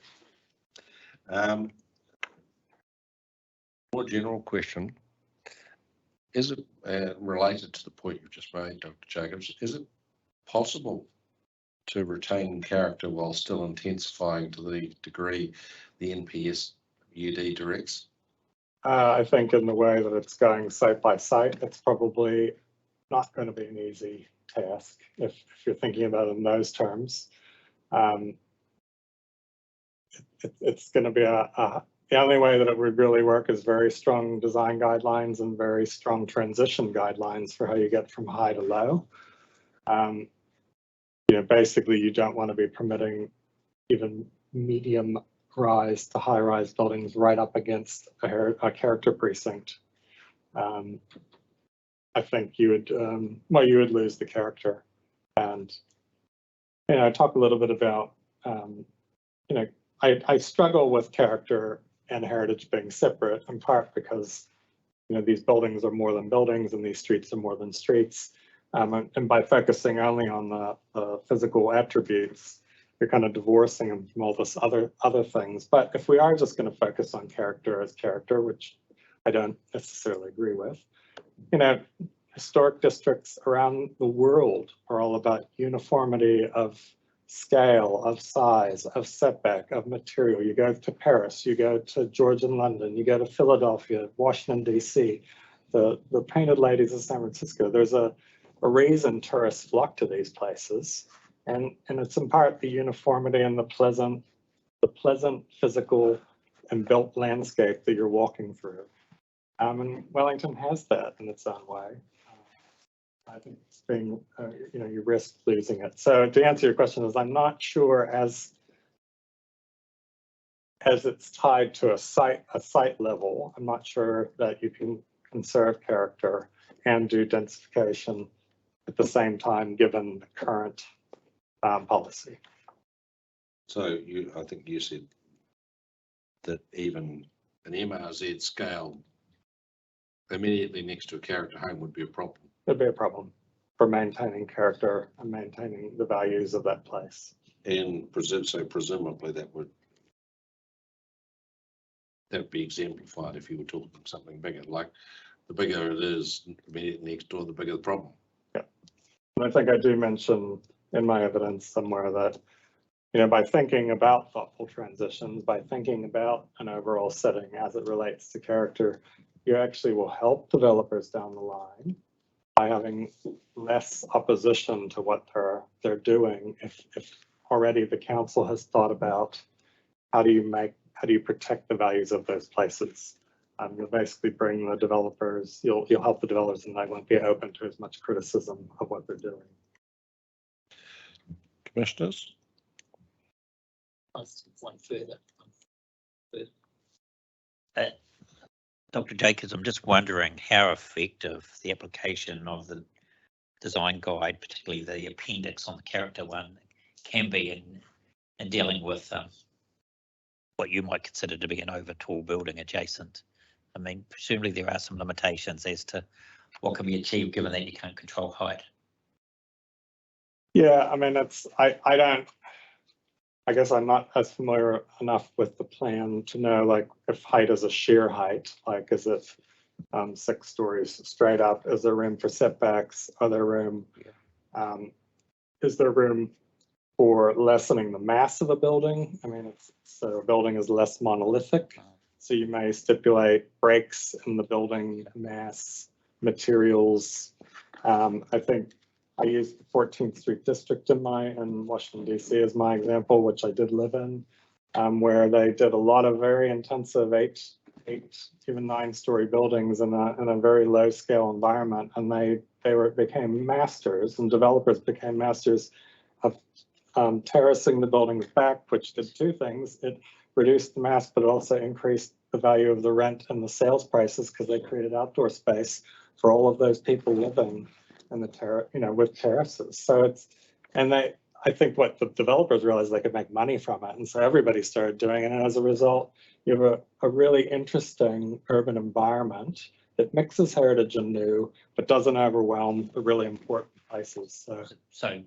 More general question. Is it related to the point you've just made, Dr. Jacobs, is it possible to retain character while still intensifying to the degree the NPS UD directs? I think in the way that it's going site by site, it's probably not going to be an easy task if you're thinking about it in those terms. It's going to be the only way that it would really work is very strong design guidelines and very strong transition guidelines for how you get from high to low. Basically you don't want to be permitting even medium rise to high rise buildings right up against a character precinct. I think you would lose the character. And talk a little bit about I struggle with character and heritage being separate, in part because these buildings are more than buildings and these streets are more than streets. And by focusing only on the physical attributes, you're kind of divorcing them from all this other things. But if we are just going to focus on character as character, which I don't necessarily agree with, historic districts around the world are all about uniformity of scale, of size, of setback, of material. You go to Paris, you go to Georgian London, you go to Philadelphia, Washington, DC, the Painted Ladies of San Francisco. There's a reason tourists flock to these places. And it's in part the uniformity and the pleasant physical and built landscape that you're walking through. And Wellington has that in its own way. I think it's being, you risk losing it. So to answer your question is, I'm not sure as it's tied to a site level, I'm not sure that you can conserve character and do densification at the same time, given the current policy. So I think you said that even an MRZ scale immediately next to a character home would be a problem. It'd be a problem for maintaining character and maintaining the values of that place. And presumably that would be exemplified if you were talking something bigger. Like the bigger it is immediately next door, the bigger the problem. Yeah, and I think I do mention in my evidence somewhere that by thinking about thoughtful transitions, by thinking about an overall setting as it relates to character, you actually will help developers down the line by having less opposition to what they're doing. If already the council has thought about how do you protect the values of those places. You'll basically bring the developers, you'll help the developers, and they won't be open to as much criticism of what they're doing. Commissioners? One further. Dr. Jacobs, I'm just wondering how effective the application of the design guide, particularly the appendix on the character one, can be in dealing with what you might consider to be an over tall building adjacent. I mean, presumably there are some limitations as to what can be achieved given that you can't control height. Yeah, I mean, I guess I'm not as familiar enough with the plan to know, like, if height is a sheer height, like, is it 6 stories straight up? Is there room for setbacks? Are there room? Is there room for lessening the mass of a building? I mean, so a building is less monolithic, so you may stipulate breaks in the building mass, materials. I think I used the 14th Street District in Washington, DC as my example, which I did live in. where they did a lot of very intensive eight, even 9-story buildings in a very low scale environment. And became masters, and developers became masters of terracing the buildings back, which did two things. It reduced the mass, but it also increased the value of the rent and the sales prices because they created outdoor space for all of those people living in the with terraces. So I think what the developers realized, they could make money from it. And so everybody started doing it. And as a result, you have a really interesting urban environment that mixes heritage and new, but doesn't overwhelm the really important places. So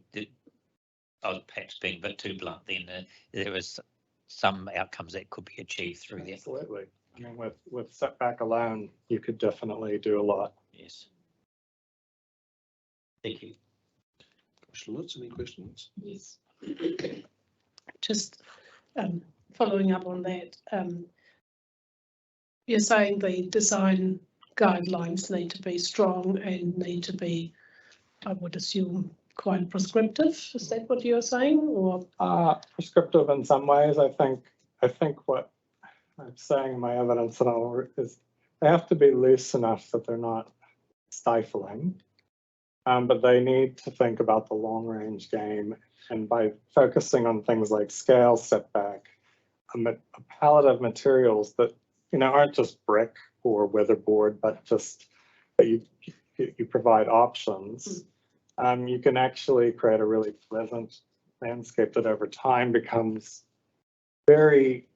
I was perhaps being a bit too blunt then. There was some outcomes that could be achieved through that. Absolutely. I mean, with setback alone, you could definitely do a lot. Yes. Thank you. Any questions? Yes. Just following up on that, you're saying the design guidelines need to be strong and need to be, I would assume, quite prescriptive. Is that what you're saying, or? Prescriptive in some ways. I think what I'm saying in my evidence is they have to be loose enough that they're not stifling. But they need to think about the long range game, and by focusing on things like scale, setback, a palette of materials that aren't just brick or weatherboard, but just that you provide options. You can actually create a really pleasant landscape that over time becomes very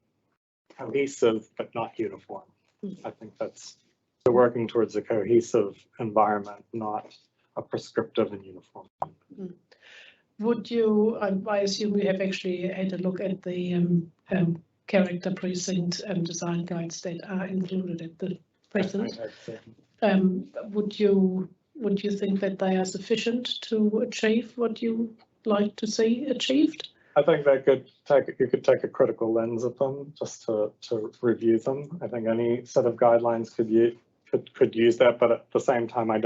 cohesive but not uniform. I think that's working towards a cohesive environment, not a prescriptive and uniform. Would you, I assume you have actually had a look at the character precinct and design guides that are included at the present. Would you think that they are sufficient to achieve what you like to see achieved? I think you could take a critical lens of them just to review them. I think any set of guidelines could use that, but at the same time, I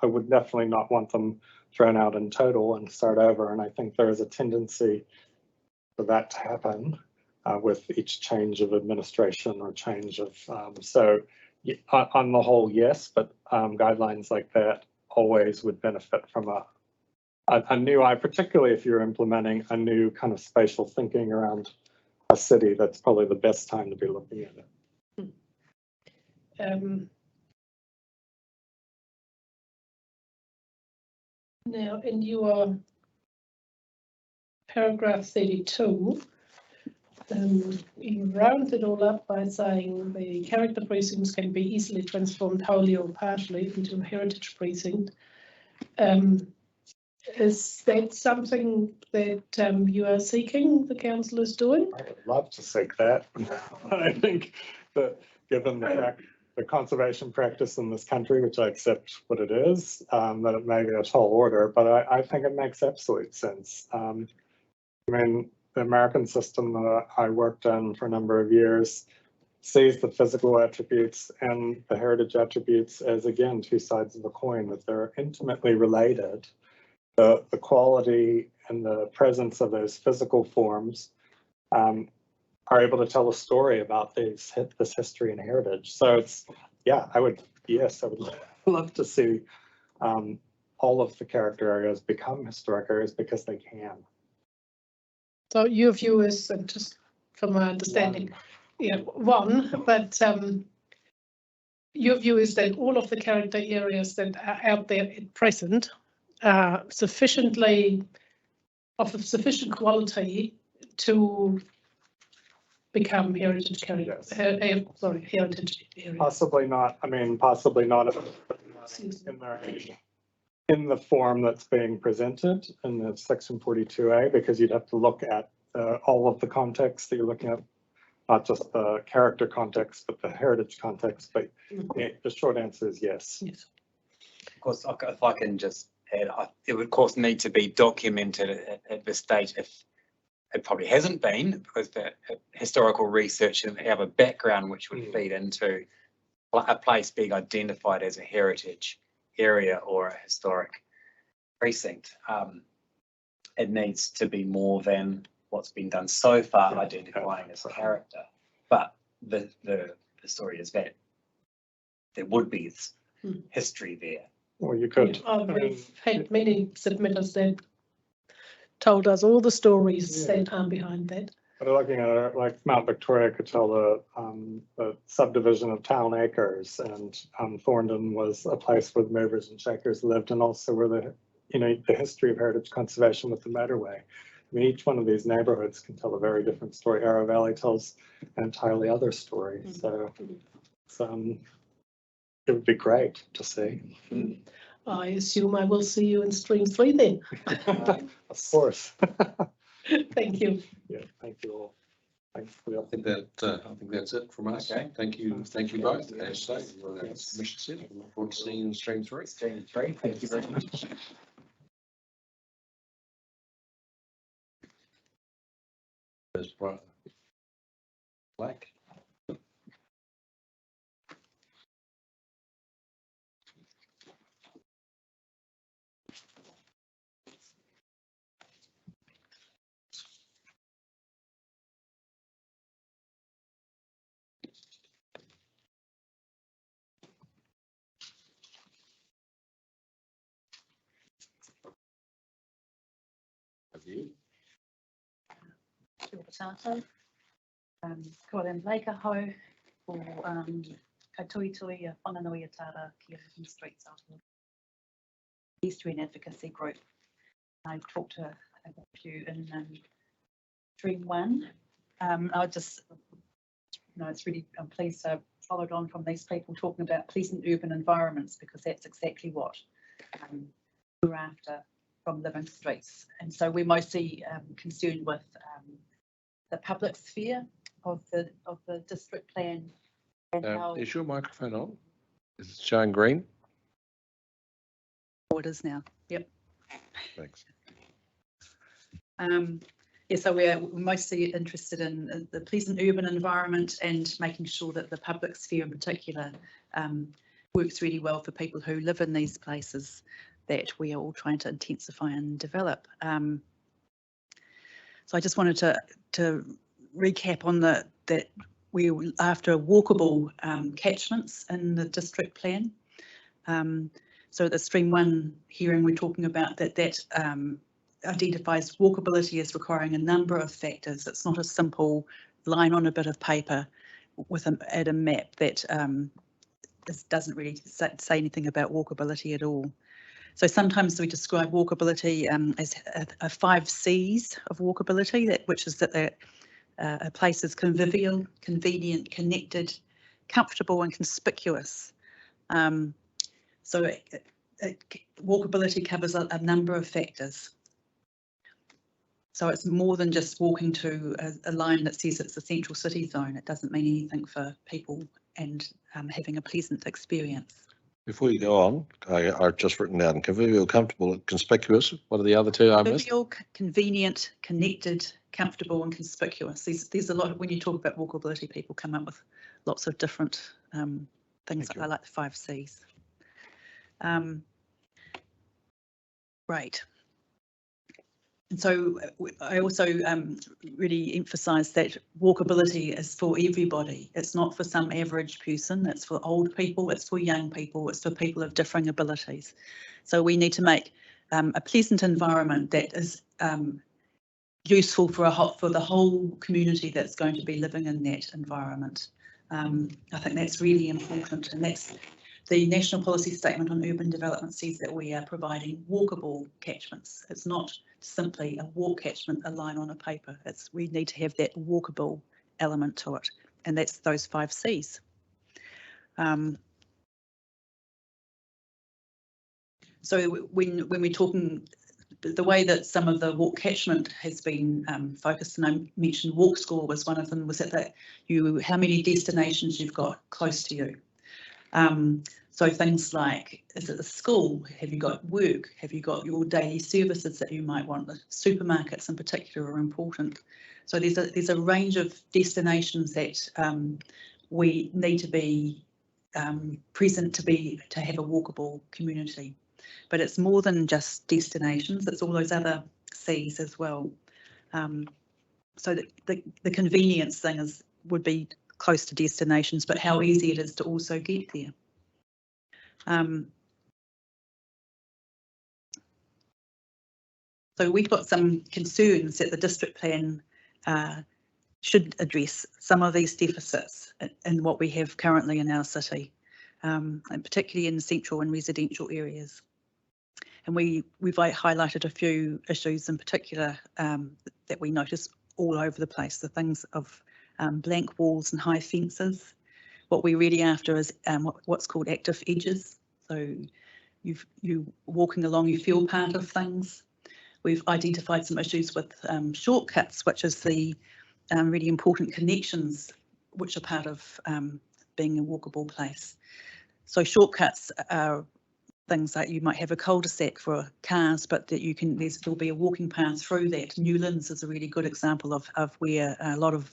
would definitely not want them thrown out in total and start over. And I think there is a tendency for that to happen with each change of administration or change of, on the whole, yes, but guidelines like that always would benefit from a new eye, particularly if you're implementing a new kind of spatial thinking around a city. That's probably the best time to be looking at it. Now, in your paragraph 32, you round it all up by saying the character precincts can be easily transformed wholly or partially into a heritage precinct. Is that something that you are seeking, the council is doing? I would love to seek that. I think that given the conservation practice in this country, which I accept what it is, that it may be a tall order, but I think it makes absolute sense. I mean, the American system that I worked in for a number of years sees the physical attributes and the heritage attributes as, again, two sides of a coin, that they're intimately related. The quality and the presence of those physical forms are able to tell a story about this history and heritage. So I would love to see all of the character areas become historic areas because they can. So your view is, and just from my understanding, but your view is that all of the character areas that are out there at present are of sufficient quality to become heritage characters. Heritage areas. Possibly not. I mean, possibly not in the form that's being presented in the section 42A, because you'd have to look at all of the context that you're looking at, not just the character context, but the heritage context. But the short answer is yes. Yes. Of course, if I can just add, it would of course need to be documented at this stage if it probably hasn't been, because the historical research and have a background which would feed into a place being identified as a heritage area or a historic precinct. It needs to be more than what's been done so far identifying as character. But the story is that there would be history there. Or you could. We've had many submitters that told us all the stories that are behind that. But looking at it, like Mount Victoria could tell the subdivision of Town Acres, and Thorndon was a place where the movers and shakers lived, and also where the history of heritage conservation with the motorway. I mean, each one of these neighborhoods can tell a very different story. Arrow Valley tells an entirely other story. So it would be great to see. I assume I will see you in stream 3 then. Of course. Thank you. Yeah, thank you all. Thanks for the I think that's it from us. Okay. Thank you both. As stated, Commission said, I look forward to seeing you in stream 3. Stream 3, thank you very much. There's Black. Have you? Kia ora tātou. Ko ren leika hau o kai tui tui a whananui a tāra ki a streets out of the Estuarine Advocacy Group. I've talked to a few in Stream 1. I just, it's really, I'm pleased to have followed on from these people talking about pleasant urban environments, because that's exactly what we're after from living streets. And so we're mostly concerned with the public sphere of the district plan. And how Is your microphone on? Is it showing green? it is now. Yep. Thanks. Yeah, so we're mostly interested in the pleasant urban environment and making sure that the public sphere in particular works really well for people who live in these places that we are all trying to intensify and develop. So I just wanted to recap on that we're after walkable catchments in the district plan. So the Stream 1 hearing, we're talking about that identifies walkability as requiring a number of factors. It's not a simple line on a bit of paper with a map that doesn't really say anything about walkability at all. So sometimes we describe walkability as a 5 C's of walkability, which is that a place is convivial, convenient, connected, comfortable and conspicuous. So walkability covers a number of factors. So it's more than just walking to a line that says it's a central city zone. It doesn't mean anything for people and having a pleasant experience. Before you go on, I've just written down convivial, comfortable, conspicuous. What are the other two I missed? Convivial, convenient, connected, comfortable and conspicuous. There's a lot of, when you talk about walkability, people come up with lots of different things. I like the 5 C's. Right. And so I also really emphasise that walkability is for everybody. It's not for some average person. It's for old people. It's for young people. It's for people of differing abilities. So we need to make a pleasant environment that is useful for the whole community that's going to be living in that environment. I think that's really important, and that's the National Policy Statement on Urban Development says that we are providing walkable catchments. It's not simply a walk catchment, a line on a paper. We need to have that walkable element to it, and that's those 5 C's. So when we're talking, the way that some of the walk catchment has been focused, and I mentioned walk score was one of them, was that how many destinations you've got close to you. So things like, is it the school? Have you got work? Have you got your daily services that you might want? The supermarkets in particular are important. So there's a range of destinations that we need to be present to have a walkable community. But it's more than just destinations, it's all those other C's as well. so the convenience thing would be close to destinations, but how easy it is to also get there. So we've got some concerns that the district plan should address some of these deficits in what we have currently in our city, and particularly in central and residential areas. And we've highlighted a few issues in particular that we notice all over the place, the things of blank walls and high fences. What we're really after is what's called active edges. So you walking along, you feel part of things. We've identified some issues with shortcuts, which is the really important connections which are part of being a walkable place. So shortcuts are things like you might have a cul-de-sac for cars, but that you can, there'll be a walking path through that. Newlands is a really good example of where a lot of,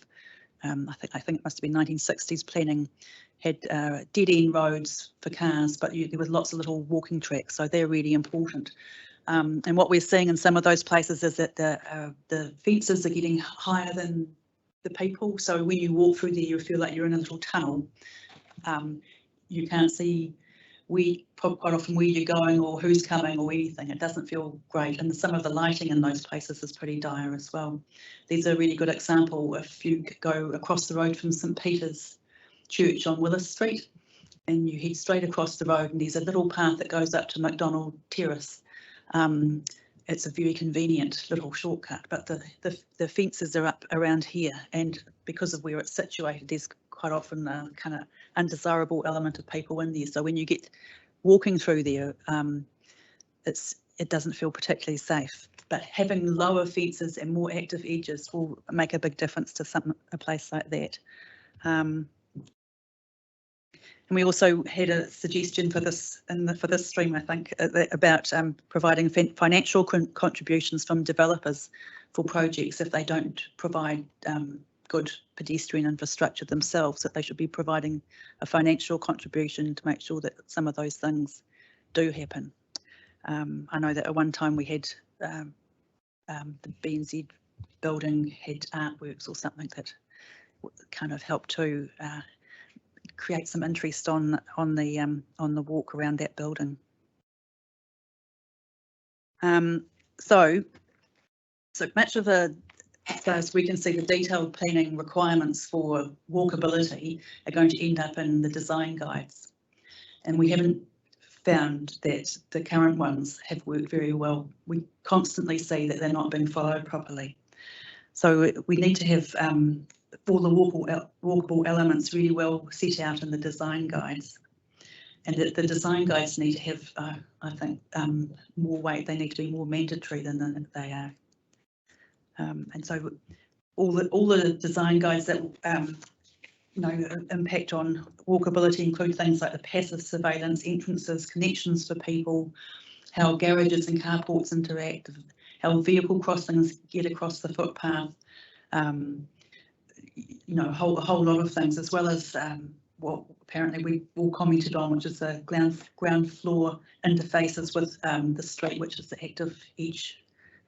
I think it must have been 1960s planning had dead-end roads for cars, but there was lots of little walking tracks, so they're really important. And what we're seeing in some of those places is that the fences are getting higher than the people. So when you walk through there, you feel like you're in a little tunnel. You can't see quite often where you're going or who's coming or anything. It doesn't feel great. And some of the lighting in those places is pretty dire as well. There's a really good example if you go across the road from St Peter's Church on Willis Street and you head straight across the road and there's a little path that goes up to McDonald Terrace. It's a very convenient little shortcut, but the fences are up around here, and because of where it's situated, there's quite often a kind of undesirable element of people in there. So when you get walking through there, it doesn't feel particularly safe. But having lower fences and more active edges will make a big difference to a place like that. And we also had a suggestion for this for this stream, I think, about providing financial contributions from developers for projects if they don't provide good pedestrian infrastructure themselves, that they should be providing a financial contribution to make sure that some of those things do happen. I know that at one time we had the BNZ building had artworks or something that kind of helped to create some interest on the walk around that building. So much of as we can see, the detailed planning requirements for walkability are going to end up in the design guides, and we haven't found that the current ones have worked very well. We constantly see that they're not being followed properly. So we need to have all the walkable elements really well set out in the design guides, and the design guides need to have, I think, more weight. They need to be more mandatory than they are. And so all the design guides that impact on walkability include things like the passive surveillance, entrances, connections for people, how garages and carports interact, how vehicle crossings get across the footpath, a whole lot of things, as well as what apparently we all commented on, which is the ground floor interfaces with the street, which is the active edge,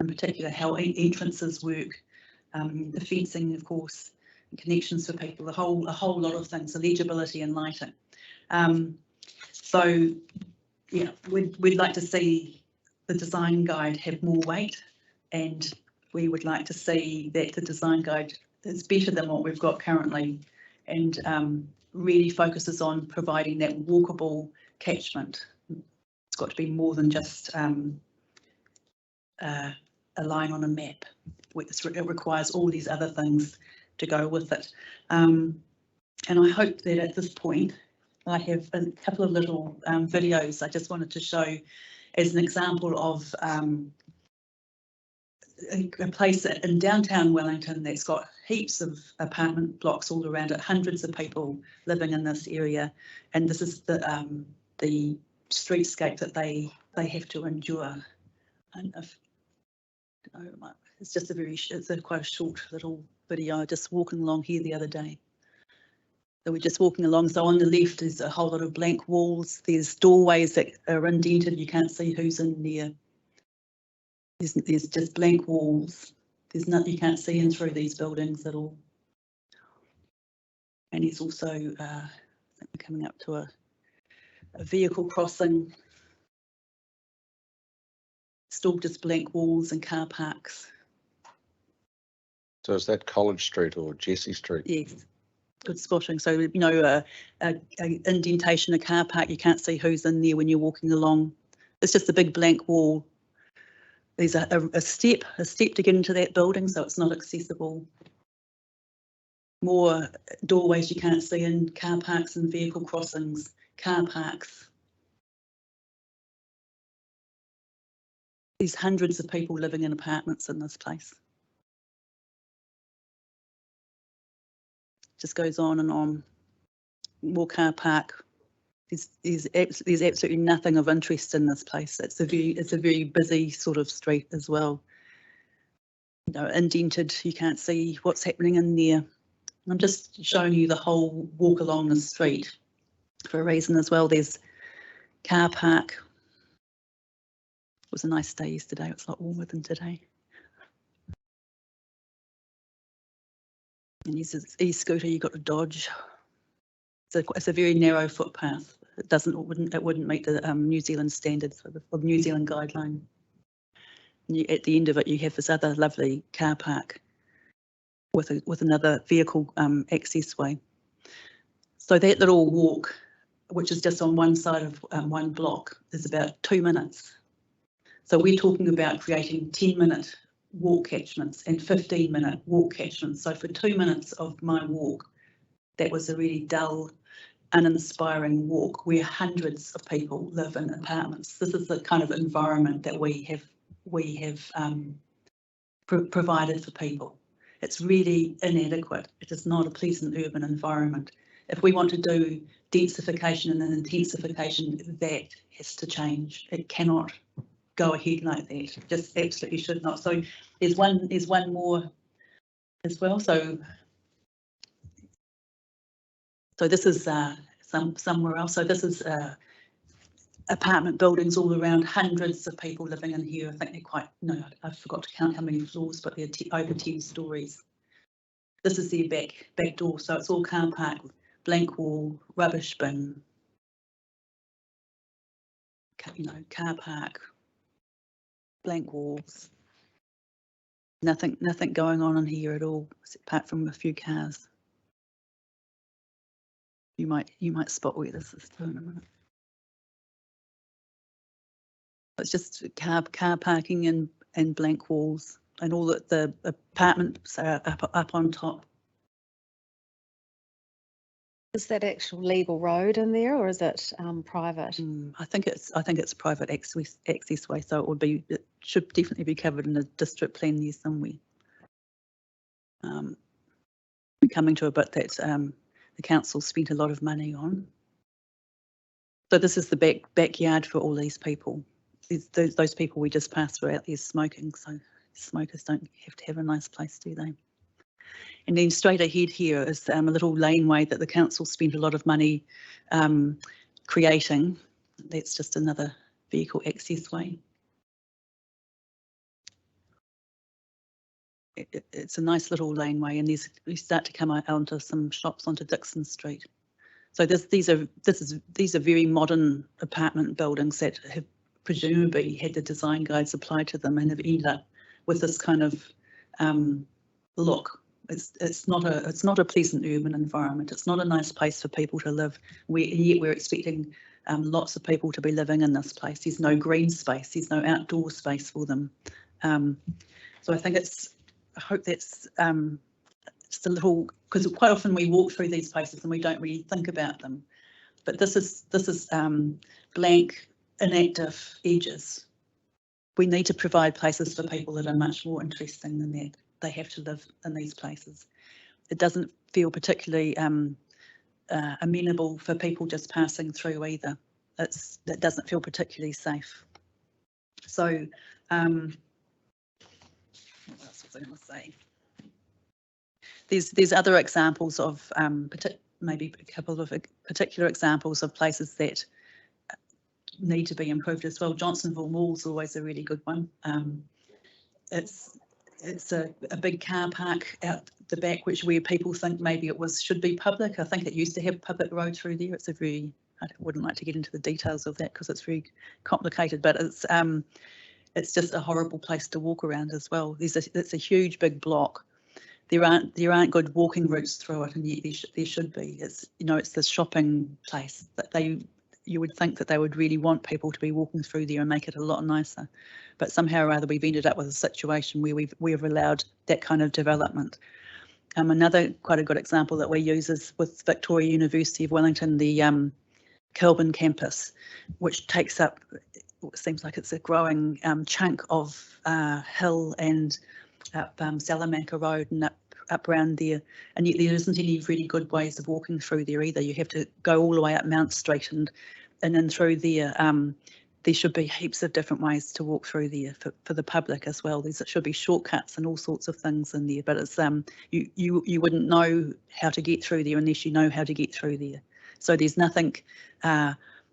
in particular how entrances work, the fencing, of course, connections for people, a whole lot of things, the legibility and lighting. So yeah, we'd like to see the design guide have more weight, and we would like to see that the design guide is better than what we've got currently, and really focuses on providing that walkable catchment. It's got to be more than just a line on a map. It requires all these other things to go with it. And I hope that at this point I have a couple of little videos I just wanted to show as an example of a place in downtown Wellington that's got heaps of apartment blocks all around it, hundreds of people living in this area, and this is the streetscape that they have to endure. And it's just quite a short little video, just walking along here the other day. So we're just walking along, so on the left there's a whole lot of blank walls, there's doorways that are indented, you can't see who's in there. There's just blank walls. There's nothing, you can't see in through these buildings at all. And he's also, I think we're coming up to a vehicle crossing. Still just blank walls and car parks. So is that College Street or Jesse Street? Yes, good spotting. So, you know, a indentation, a car park, you can't see who's in there when you're walking along. It's just a big blank wall. There's a step to get into that building, so it's not accessible. More doorways you can't see in, car parks and vehicle crossings, car parks. There's hundreds of people living in apartments in this place. Just goes on and on. More car park. There's absolutely nothing of interest in this place. It's a very busy sort of street as well. You know, indented, you can't see what's happening in there. I'm just showing you the whole walk along the street for a reason as well. There's car park. It was a nice day yesterday. It's a lot warmer than today. And here's his e-scooter. You got to dodge. It's a very narrow footpath. It wouldn't meet the New Zealand standards or the New Zealand guideline. And at the end of it, you have this other lovely car park with another vehicle access way. So that little walk, which is just on one side of one block, is about 2 minutes. So we're talking about creating 10-minute walk catchments and 15-minute walk catchments. So for 2 minutes of my walk, that was a really dull, uninspiring walk where hundreds of people live in apartments. This is the kind of environment that we have provided for people. It's really inadequate. It is not a pleasant urban environment. If we want to do densification and then intensification, that has to change. It cannot go ahead like that. It just absolutely should not. So there's one more as well. So this is somewhere else. So this is apartment buildings all around, hundreds of people living in here. I think they're quite, no, I forgot to count how many floors, but they're over 10 stories. This is their back door. So it's all car park, blank wall, rubbish bin, you know, car park, blank walls. Nothing going on in here at all, apart from a few cars. You might spot where this is too in a minute. It's just car parking and blank walls, and all the apartments are up on top. Is that actual legal road in there, or is it private? I think it's private access way, so it should definitely be covered in a district plan there somewhere. We're coming to a bit that the council spent a lot of money on. So this is the backyard for all these people. Those people we just passed through out there smoking, so smokers don't have to have a nice place, do they? And then straight ahead here is a little laneway that the council spent a lot of money creating. That's just another vehicle access way. It's a nice little laneway, and we start to come out onto some shops onto Dixon Street. So these are very modern apartment buildings that have presumably had the design guides applied to them and have ended up with this kind of look. It's not a pleasant urban environment. It's not a nice place for people to live. Yet we're expecting lots of people to be living in this place. There's no green space. There's no outdoor space for them. So I hope that's just a little, because quite often we walk through these places and we don't really think about them. But this is blank, inactive edges. We need to provide places for people that are much more interesting than that. They have to live in these places. It doesn't feel particularly amenable for people just passing through either. That doesn't feel particularly safe. So what else was I going to say? There's other examples of maybe a couple of particular examples of places that need to be improved as well. Johnsonville Mall is always a really good one. it's a big car park out the back, where people think maybe should be public. I think it used to have public road through there. It's I wouldn't like to get into the details of that because it's very complicated, but it's just a horrible place to walk around as well. It's a huge big block. There aren't good walking routes through it, and yet there should be. It's it's the shopping place that you would think that they would really want people to be walking through there and make it a lot nicer, but somehow or other we've ended up with a situation where we've allowed that kind of development. Another quite a good example that we use is with Victoria University of Wellington, the Kelvin campus, which takes up, it seems like it's a growing chunk of hill and up Salamanca Road and up around there, and yet there isn't any really good ways of walking through there either. You have to go all the way up Mount Street and then through there. There should be heaps of different ways to walk through there for the public as well. There should be shortcuts and all sorts of things in there, but it's you wouldn't know how to get through there unless you know how to get through there. So there's nothing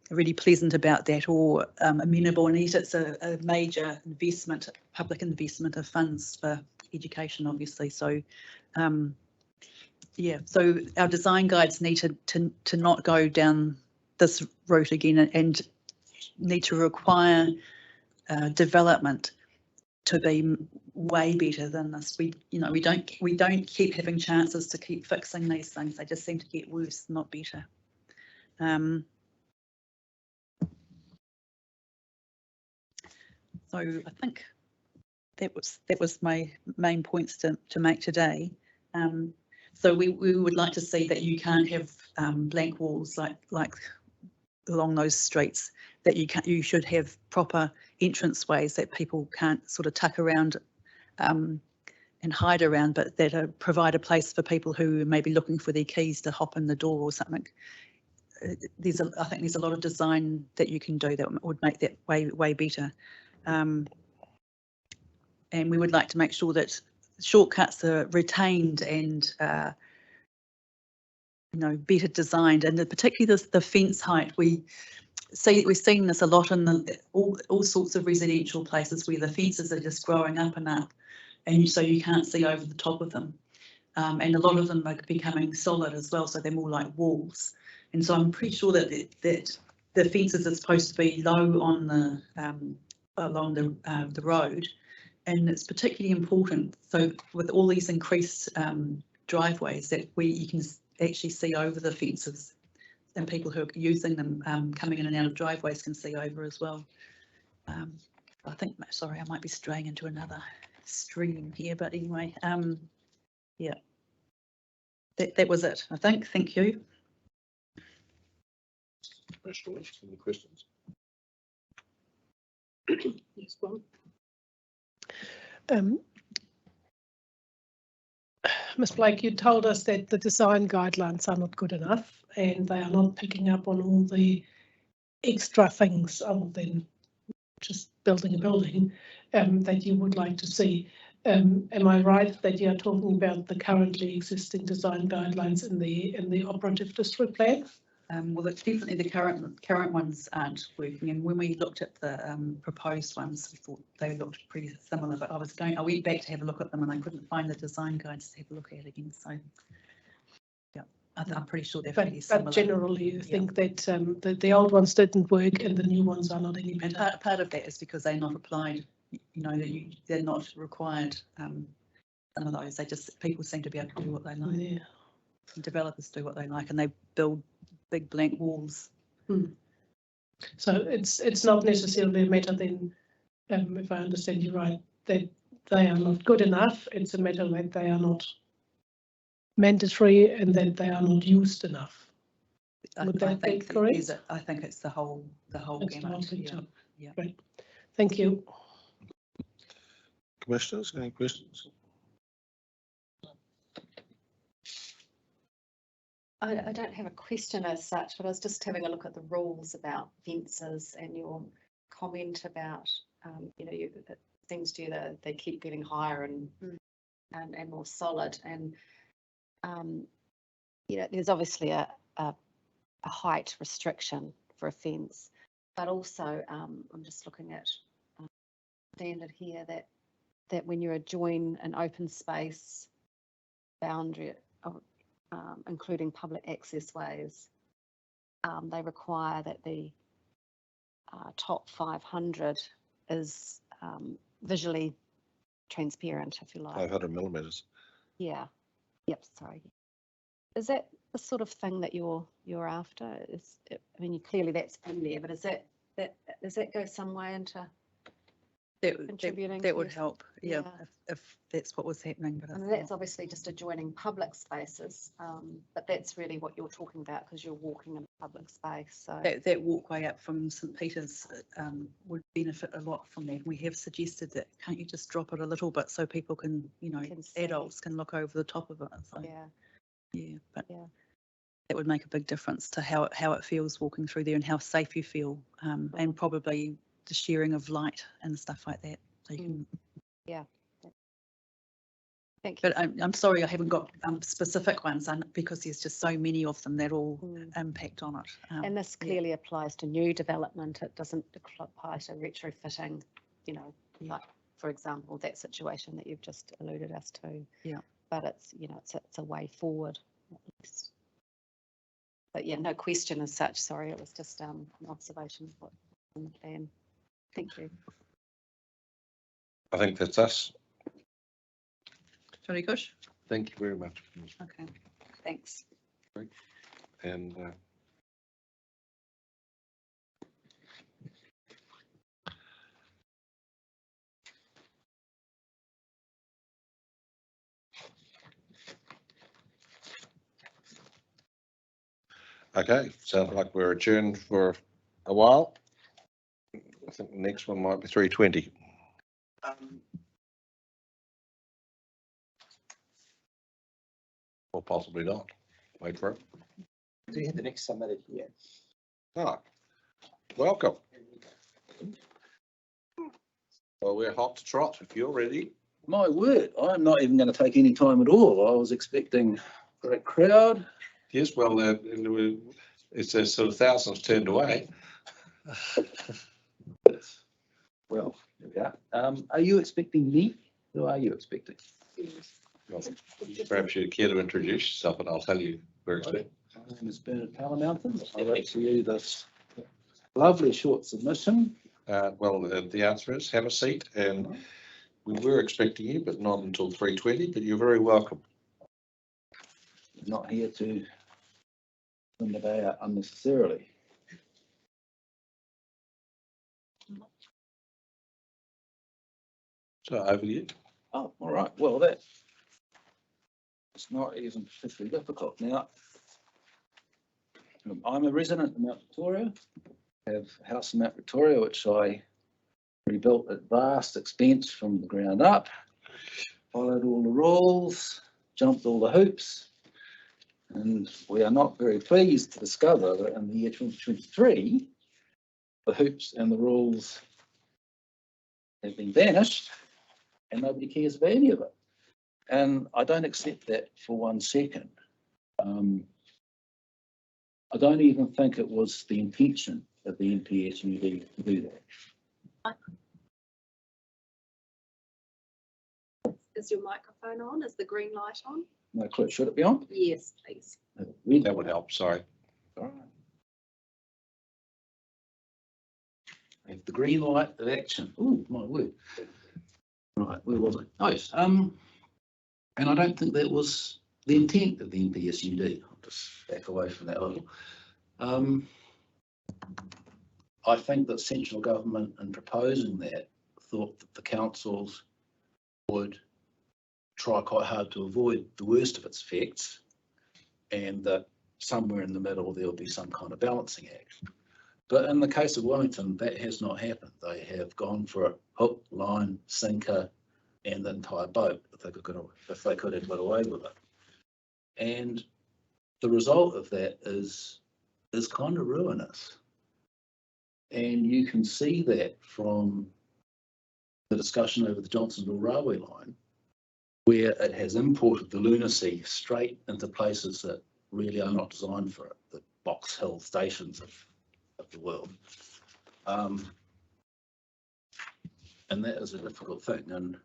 really pleasant about that or amenable, and yet it's a major investment, public investment of funds for education, obviously. So yeah, so our design guides need to not go down this route again and need to require development to be way better than this. We don't keep having chances to keep fixing these things. They just seem to get worse, not better. So I think that was my main points to make today. So we would like to see that you can't have blank walls like along those streets, that you should have proper entrance ways that people can't sort of tuck around and hide around, but that provide a place for people who may be looking for their keys to hop in the door or something. I think there's a lot of design that you can do that would make that way better. And we would like to make sure that shortcuts are retained and better designed, and particularly the fence height. We've seen this a lot in all sorts of residential places where the fences are just growing up and up, and so you can't see over the top of them. And a lot of them are becoming solid as well, so they're more like walls. And so I'm pretty sure that the fences are supposed to be low on the along the road, and it's particularly important. So with all these increased driveways, that you can actually see over the fences, and people who are using them coming in and out of driveways can see over as well. I think, sorry, I might be straying into another stream here, but anyway, yeah, that was it, I think. Thank you. Any questions? Yes, one. Ms. Blake, you told us that the design guidelines are not good enough and they are not picking up on all the extra things other than just building a building that you would like to see. Am I right that you are talking about the currently existing design guidelines in the operative district plan? Well, it's definitely the current ones aren't working, and when we looked at the proposed ones, we thought they looked pretty similar. But I went back to have a look at them, and I couldn't find the design guides to have a look at again. So, yeah, I'm pretty sure they're pretty similar. But generally, you think that the old ones didn't work, and the new ones are not any better. And part of that is because they're not applied. They're not required. Some of those, people seem to be able to do what they like. Yeah. And developers do what they like, and they build big blank walls. So it's not necessarily a matter then, if I understand you right, that they are not good enough. It's a matter that they are not mandatory and that they are not used enough. Would that be correct? I think it's the whole gamut. Yeah. Great. Thank you. Commissioners, any questions? I don't have a question as such, but I was just having a look at the rules about fences and your comment about, it seems to you that they keep getting higher and more solid. And, there's obviously a height restriction for a fence, but also I'm just looking at standard here that that when you adjoin an open space boundary, including public access ways, they require that the top 500 is visually transparent, if you like. 500 millimeters. Yeah. Yep. Sorry. Is that the sort of thing that you're after? I mean, clearly that's in there, but does that go some way into contributing? That would to- help, yeah, if that's what was happening. But I mean, that's obviously just adjoining public spaces, but that's really what you're talking about because you're walking in a public space. So that walkway up from St Peter's would benefit a lot from that. We have suggested that, can't you just drop it a little bit so people can, you know, Can see. adults can look over the top of it. So, yeah, but that would make a big difference to how it feels walking through there and how safe you feel, and probably the sharing of light and stuff like that. So you can. Yeah. Thank you. But I'm sorry, I haven't got specific ones because there's just so many of them that all impact on it. And this clearly applies to new development. It doesn't apply to retrofitting, you know, like, for example, that situation that you've just alluded us to. Yeah. But it's, you know, it's a way forward, at least. But yeah, no question as such. Sorry, it was just an observation of what's on the plan. Thank you. I think that's us. Johnny Cush? Thank you very much. Okay, thanks. And okay, sounds like we're adjourned for a while. I think the next one might be 3:20. Or possibly not. Wait for it. Do you have the next submitted here? Ah, welcome. Well, we're hot to trot if you're ready. My word, I'm not even going to take any time at all. I was expecting a great crowd. Yes, well, it's a sort of thousands turned away. Well, there we are. Are you expecting me? Who are you expecting? Well, perhaps you'd care to introduce yourself and I'll tell you where it's been. My name is Palamountain. I wrote to you this lovely short submission. Well, the answer is have a seat, and we were expecting you, but not until 3:20, but you're very welcome. I'm not here to spend the day out unnecessarily. So over to you. Oh, all right. Well, that it's not even particularly difficult. Now, I'm a resident of Mount Victoria. I have a house in Mount Victoria, which I rebuilt at vast expense from the ground up, followed all the rules, jumped all the hoops, and we are not very pleased to discover that in the year 2023, the hoops and the rules have been vanished and nobody cares about any of it. And I don't accept that for 1 second. I don't even think it was the intention of the NPSUD to do that. Is your microphone on? Is the green light on? No clue. Should it be on? Yes, please. That would help, sorry. All right. Have the green light of action. Oh, my word. Right, where was I? Oh, and I don't think that was the intent of the NPSUD. I'll just back away from that a little. I think that central government, in proposing that, thought that the councils would try quite hard to avoid the worst of its effects, and that somewhere in the middle there'll be some kind of balancing act. But in the case of Wellington, that has not happened. They have gone for a hook, line, sinker, and the entire boat if they could have got away with it. And the result of that is kind of ruinous. And you can see that from the discussion over the Johnsonville railway line, where it has imported the lunacy straight into places that really are not designed for it, the Box Hill stations of the world. And that is a difficult thing. And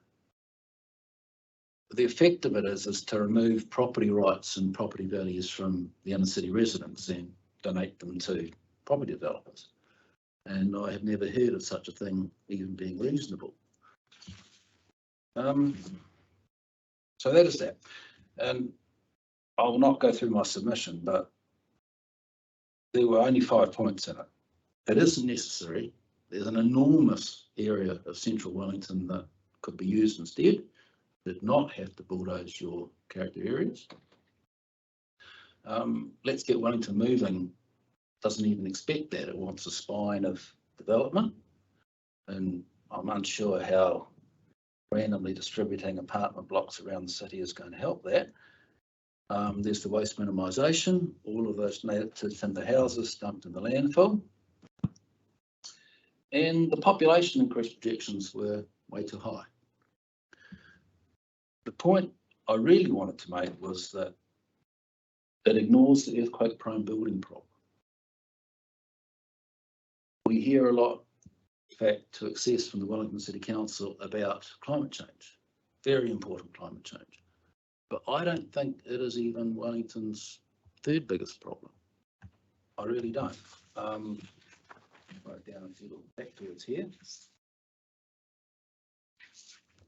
the effect of it is to remove property rights and property values from the inner city residents and donate them to property developers. And I have never heard of such a thing even being reasonable. So that is that. And I will not go through my submission, but there were only 5 points in it. It isn't necessary. There's an enormous area of central Wellington that could be used instead. Did not have to bulldoze your character areas. Let's Get Wellington Moving doesn't even expect that. It wants a spine of development. And I'm unsure how randomly distributing apartment blocks around the city is going to help that. There's the waste minimisation, all of those native timber houses dumped in the landfill. And the population increase projections were way too high. The point I really wanted to make was that it ignores the earthquake-prone building problem. We hear a lot, in fact, to excess from the Wellington City Council about climate change, very important climate change. But I don't think it is even Wellington's third biggest problem. I really don't. Write down a few little backwards here.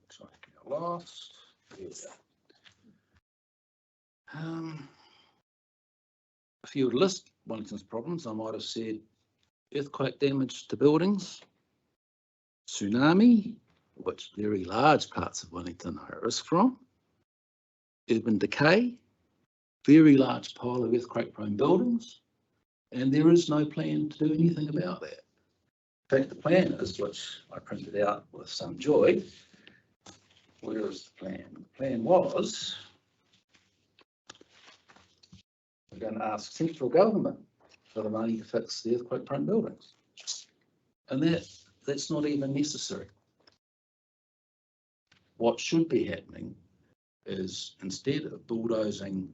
Sorry, last. Here we go. If you would list Wellington's problems, I might have said earthquake damage to buildings, tsunami, which very large parts of Wellington are at risk from, urban decay, very large pile of earthquake-prone buildings, and there is no plan to do anything about that. In fact, the plan is, which I printed out with some joy. Where is the plan? The plan was, we're going to ask central government for the money to fix the earthquake-prone buildings. And that's not even necessary. What should be happening is, instead of bulldozing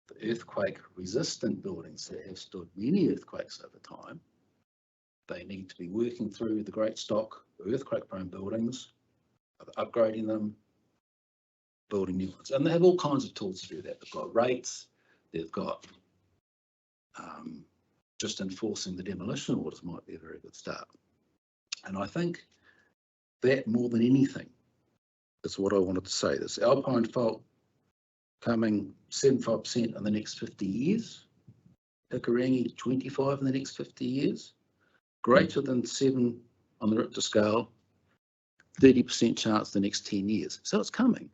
the earthquake-resistant buildings that have stood many earthquakes over time, they need to be working through the great stock of earthquake-prone buildings, upgrading them, building new ones. And they have all kinds of tools to do that. They've got rates, they've got just enforcing the demolition orders might be a very good start. And I think that more than anything is what I wanted to say. This Alpine fault coming 75% in the next 50 years, Hikurangi 25 in the next 50 years, greater than 7 on the Richter scale, 30% chance the next 10 years. So it's coming.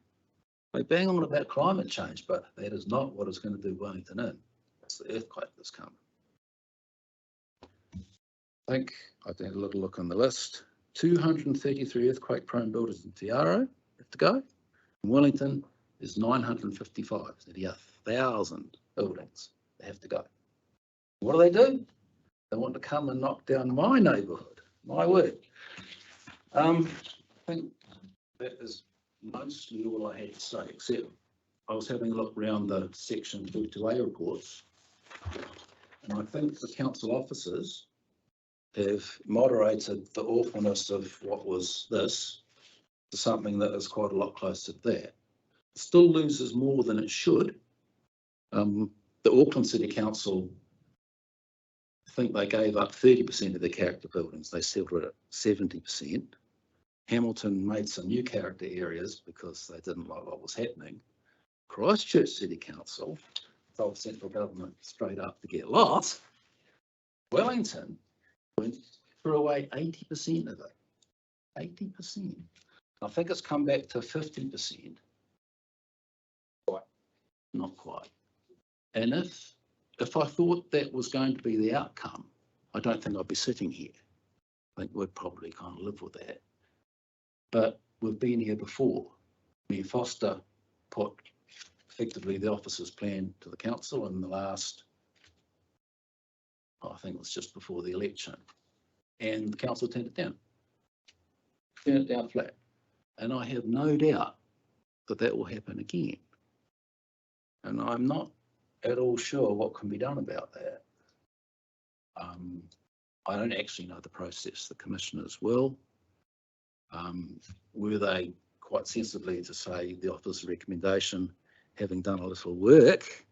They bang on about climate change, but that is not what is going to do Wellington in. It's the earthquake that's coming. I think I did a little look on the list. 233 earthquake-prone buildings in Aotearoa have to go. In Wellington is 955, nearly 1,000 buildings that have to go. What do? They want to come and knock down my neighbourhood, my word. I think that is mostly all I had to say, except I was having a look around the Section 22A reports, and I think the council officers have moderated the awfulness of what was this to something that is quite a lot closer to that. It still loses more than it should. The Auckland City Council, I think they gave up 30% of their character buildings. They settled at 70%. Hamilton made some new character areas because they didn't like what was happening. Christchurch City Council told central government straight up to get lost. Wellington threw away 80% of it. 80%. I think it's come back to 50%. Not quite. And if I thought that was going to be the outcome, I don't think I'd be sitting here. I think we'd probably kind of live with that. But we've been here before. Mayor Foster put effectively the officer's plan to the council in the last, I think it was just before the election. And the council turned it down. Turned it down flat. And I have no doubt that that will happen again. And I'm not at all sure what can be done about that. I don't actually know the process. The commissioners will. Were they quite sensibly to say the officer's recommendation, having done a little work,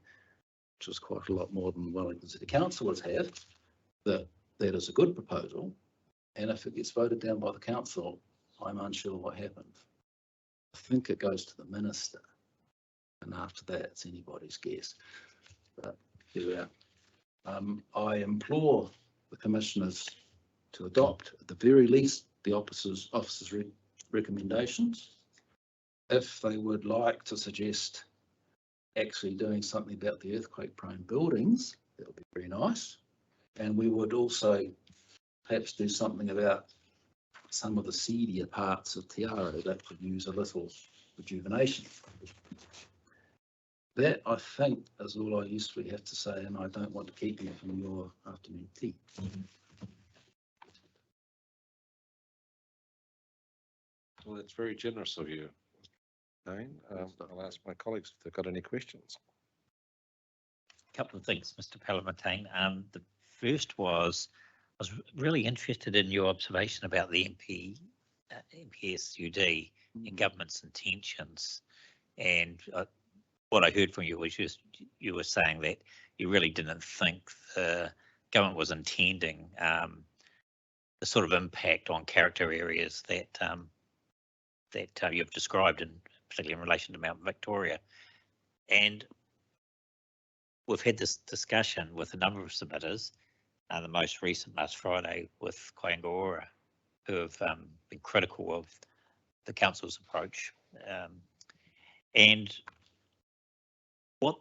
which is quite a lot more than Wellington City Council has had, that is a good proposal. And if it gets voted down by the council, I'm unsure what happens. I think it goes to the minister, and after that, it's anybody's guess. But here we are. I implore the commissioners to adopt, at the very least, the officer's recommendations. If they would like to suggest actually doing something about the earthquake-prone buildings, that would be very nice. And we would also perhaps do something about some of the seedier parts of Te Aro that could use a little rejuvenation. That, I think, is all I usefully have to say, and I don't want to keep you from your afternoon tea. Well, that's very generous of you, Dane. I'll ask my colleagues if they've got any questions. A couple of things, Mr. Palamountain. The first was, I was really interested in your observation about the MPSUD and government's intentions. And what I heard from you was you were saying that you really didn't think the government was intending the sort of impact on character areas that you've described, in particularly in relation to Mount Victoria. And we've had this discussion with a number of submitters, the most recent last Friday with Kaingaora, who have been critical of the council's approach. And what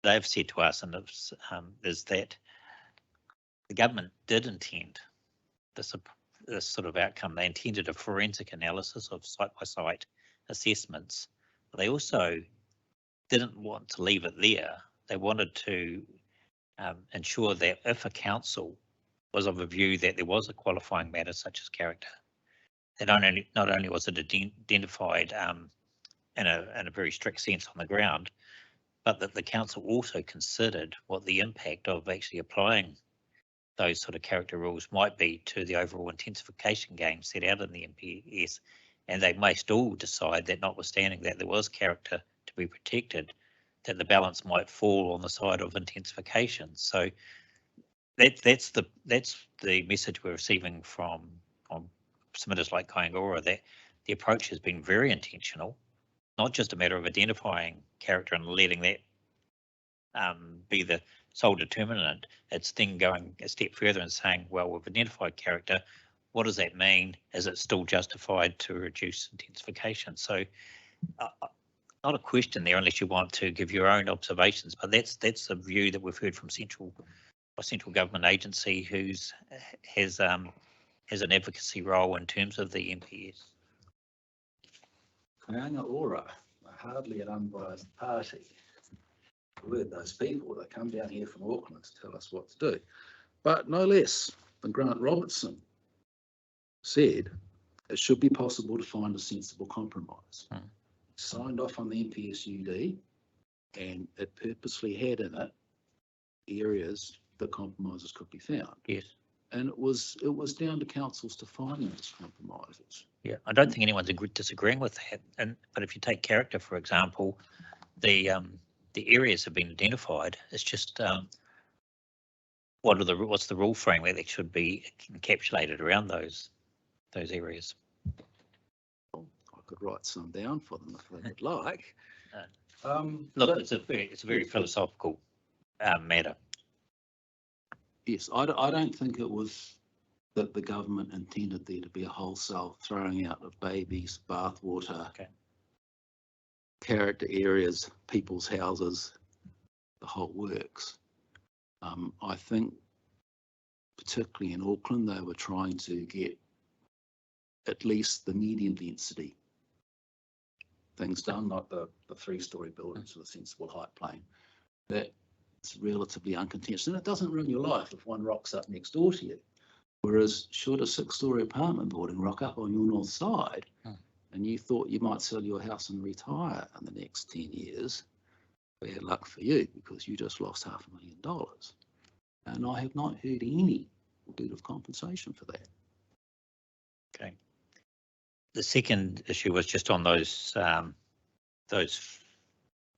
they've said to us is that the government did intend this sort of outcome. They intended a forensic analysis of site-by-site assessments. But they also didn't want to leave it there. They wanted to ensure that if a council was of a view that there was a qualifying matter such as character, that not only was it identified in a very strict sense on the ground, but that the council also considered what the impact of actually applying those sort of character rules might be to the overall intensification game set out in the MPS. And they must all decide that, notwithstanding that there was character to be protected, that the balance might fall on the side of intensification. So that's the message we're receiving from submitters like Kaingaora, that the approach has been very intentional, not just a matter of identifying character and letting that be the sole determinant. It's then going a step further and saying, well, we've identified character. What does that mean? Is it still justified to reduce intensification? So not a question there unless you want to give your own observations, but that's a view that we've heard from a central government agency who's has an advocacy role in terms of the MPS. Kaingaora are hardly an unbiased party. We're those people that come down here from Auckland to tell us what to do. But no less than Grant Robertson said, it should be possible to find a sensible compromise. Signed off on the MPSUD, and it purposely had in it areas that compromises could be found. Yes. And it was down to councils to find those compromises. Yeah, I don't think anyone's disagreeing with that. But if you take character, for example, the areas have been identified. It's just what's the rule framework that should be encapsulated around those areas. I could write some down for them if they would like. Look, it's a very philosophical matter. Yes, I don't think it was that the government intended there to be a wholesale throwing out of babies, bathwater, character areas, people's houses, the whole works. I think particularly in Auckland, they were trying to get at least the medium density things done, like the 3-story buildings with a sensible height plane. That's relatively uncontentious, and it doesn't ruin your life if one rocks up next door to you. Whereas should a 6-story apartment building rock up on your north side, and you thought you might sell your house and retire in the next 10 years, bad luck for you, because you just lost $500,000. And I have not heard any bit of compensation for that. Okay. the second issue was just on those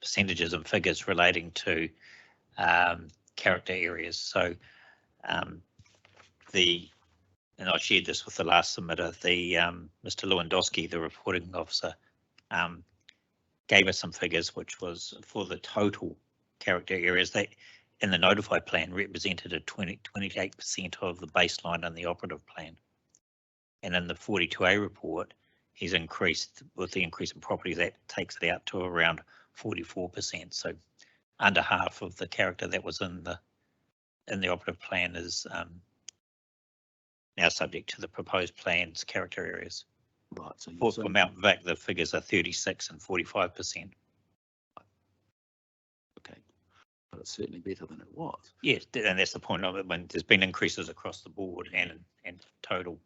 percentages and figures relating to character areas. So and I shared this with the last submitter, Mr. Lewandowski, the reporting officer, gave us some figures, which was for the total character areas that in the notified plan represented a 28% of the baseline in the operative plan. And in the 42A report, he's increased, with the increase in property, that takes it out to around 44%. So under half of the character that was in the operative plan is now subject to the proposed plan's character areas. Right. So For Mount Vic, the figures are 36 and 45%. okay, but it's certainly better than it was. Yes, and that's the point of it. When there's been increases across the board and total,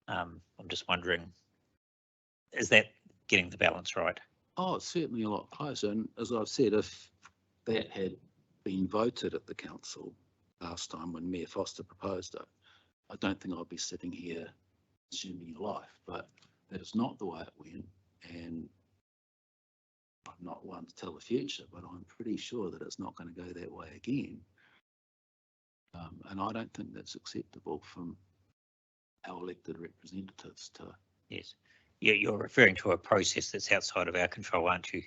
I'm just wondering, is that getting the balance right? Oh, it's certainly a lot closer. And as I've said, if that had been voted at the council last time when Mayor Foster proposed it, I don't think I'd be sitting here consuming your life, but that is not the way it went. And I'm not one to tell the future, but I'm pretty sure that it's not going to go that way again. And I don't think that's acceptable from our elected representatives to. Yes, you're referring to a process that's outside of our control, aren't you?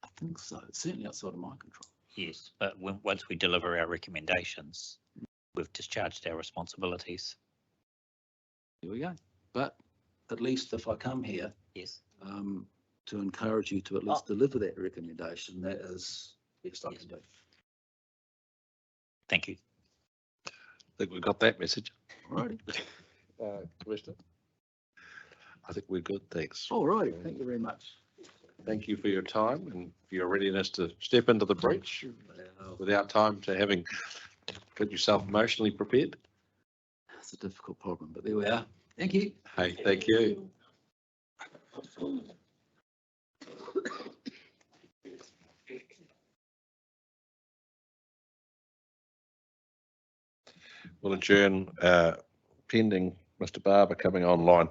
I think so. It's certainly outside of my control. Yes, but once we deliver our recommendations, we've discharged our responsibilities. Here we go. But at least if I come here, yes, to encourage you to at least deliver that recommendation, that is best I can do. Thank you. I think we've got that message. All righty. Commissioner? I think we're good, thanks. All righty, thank you very much. Thank you for your time and for your readiness to step into the breach without time to having got yourself emotionally prepared. It's a difficult problem, but there we are. Thank you. Hey, thank you. We'll adjourn pending Mr. Barber coming online.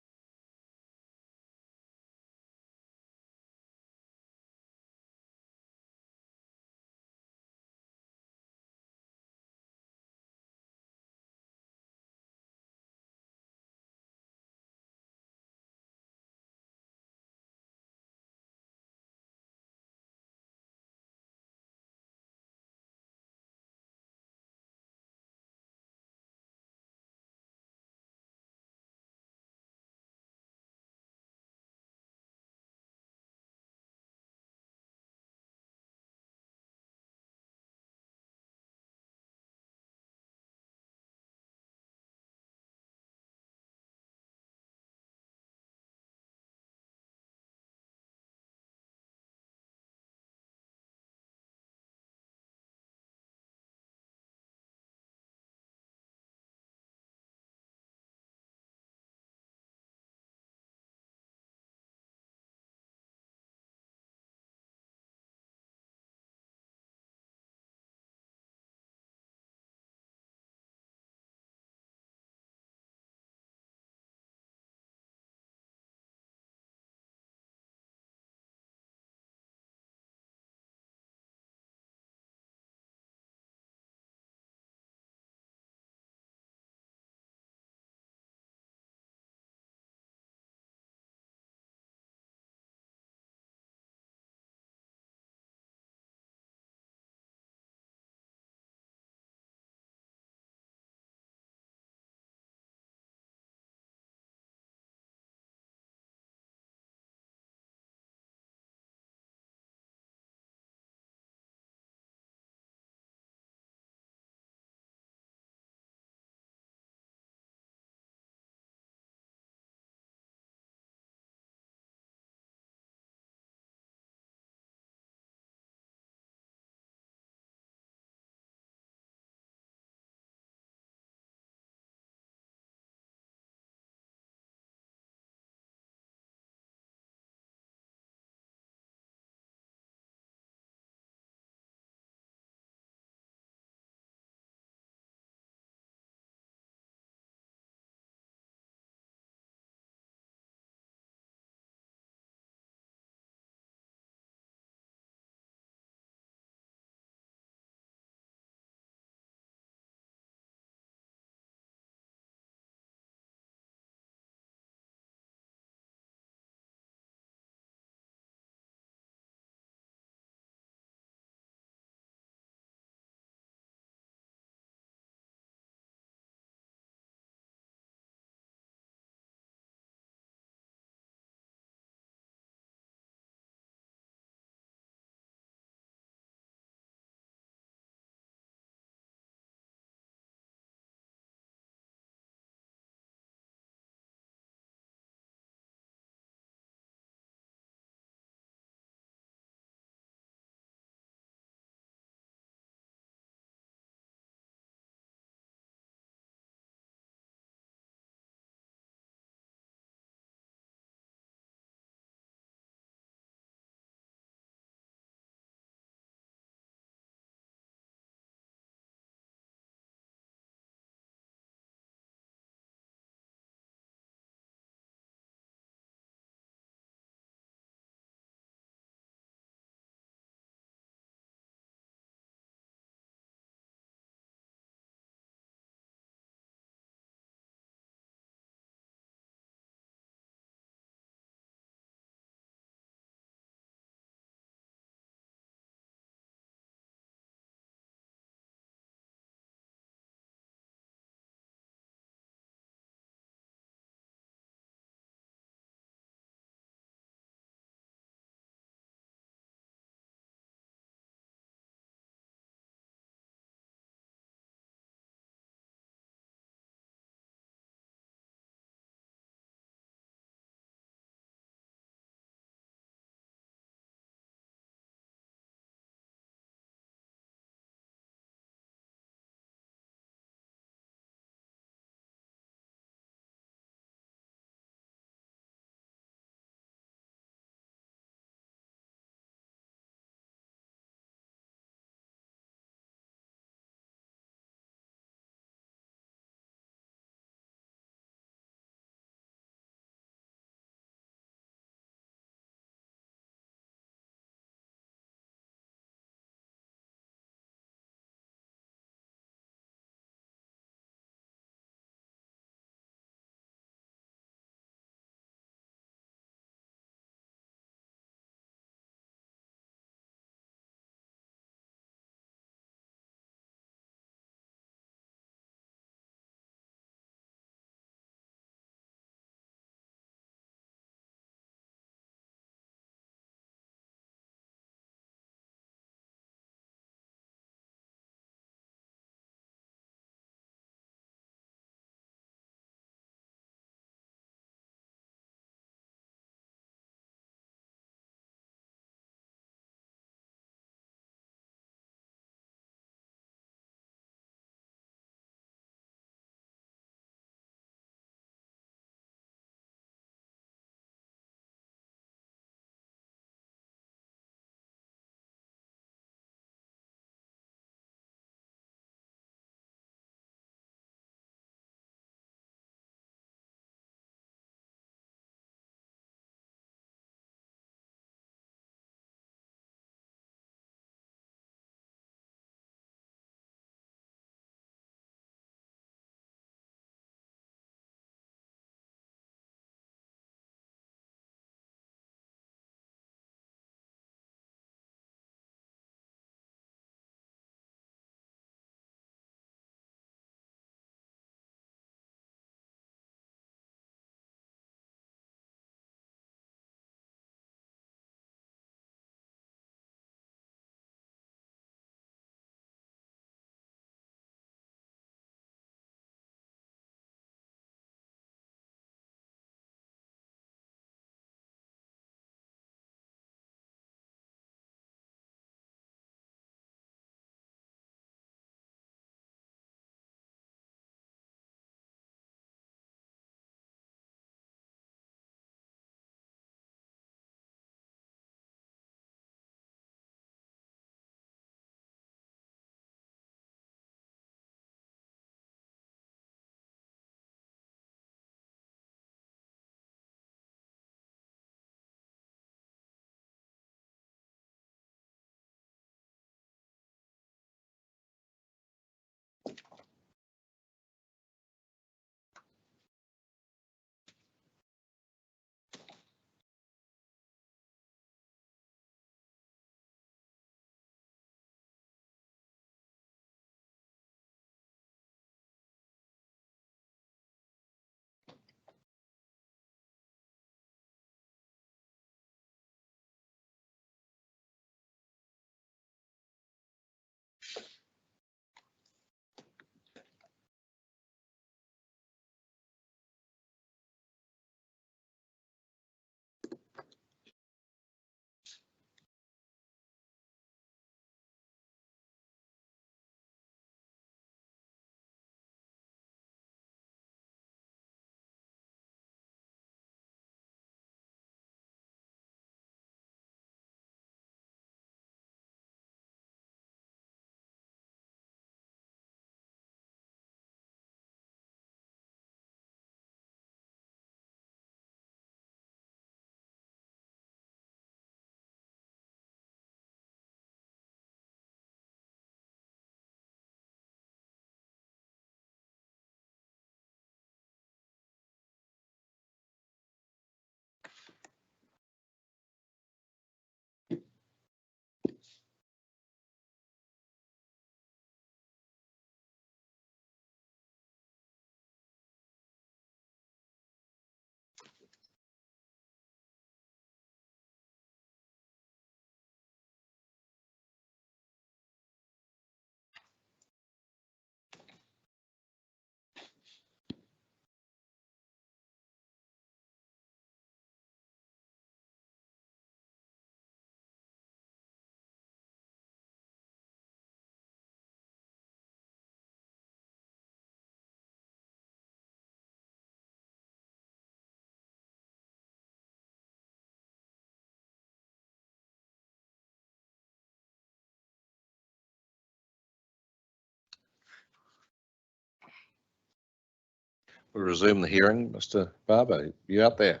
We'll resume the hearing. Mr. Barber, you out there?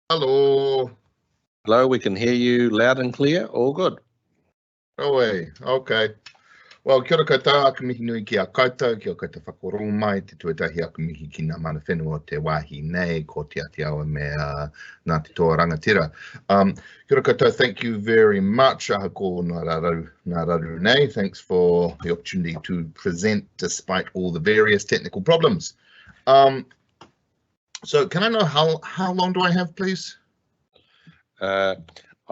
Hello. Hello, we can hear you loud and clear. All good. Okay. Well, kia ora koutou, aka mihi nui ki a koutou, kia koutou whakorong mai, te tuatahi aka mihi ki ngā mana whenua o te wāhi nei, ko te Aotearoa me ngā te Toa Rangatira. Kia ora koutou, thank you very much. Aha ko ngā raru nei. Thanks for the opportunity to present despite all the various technical problems. So can I know how long do I have, please?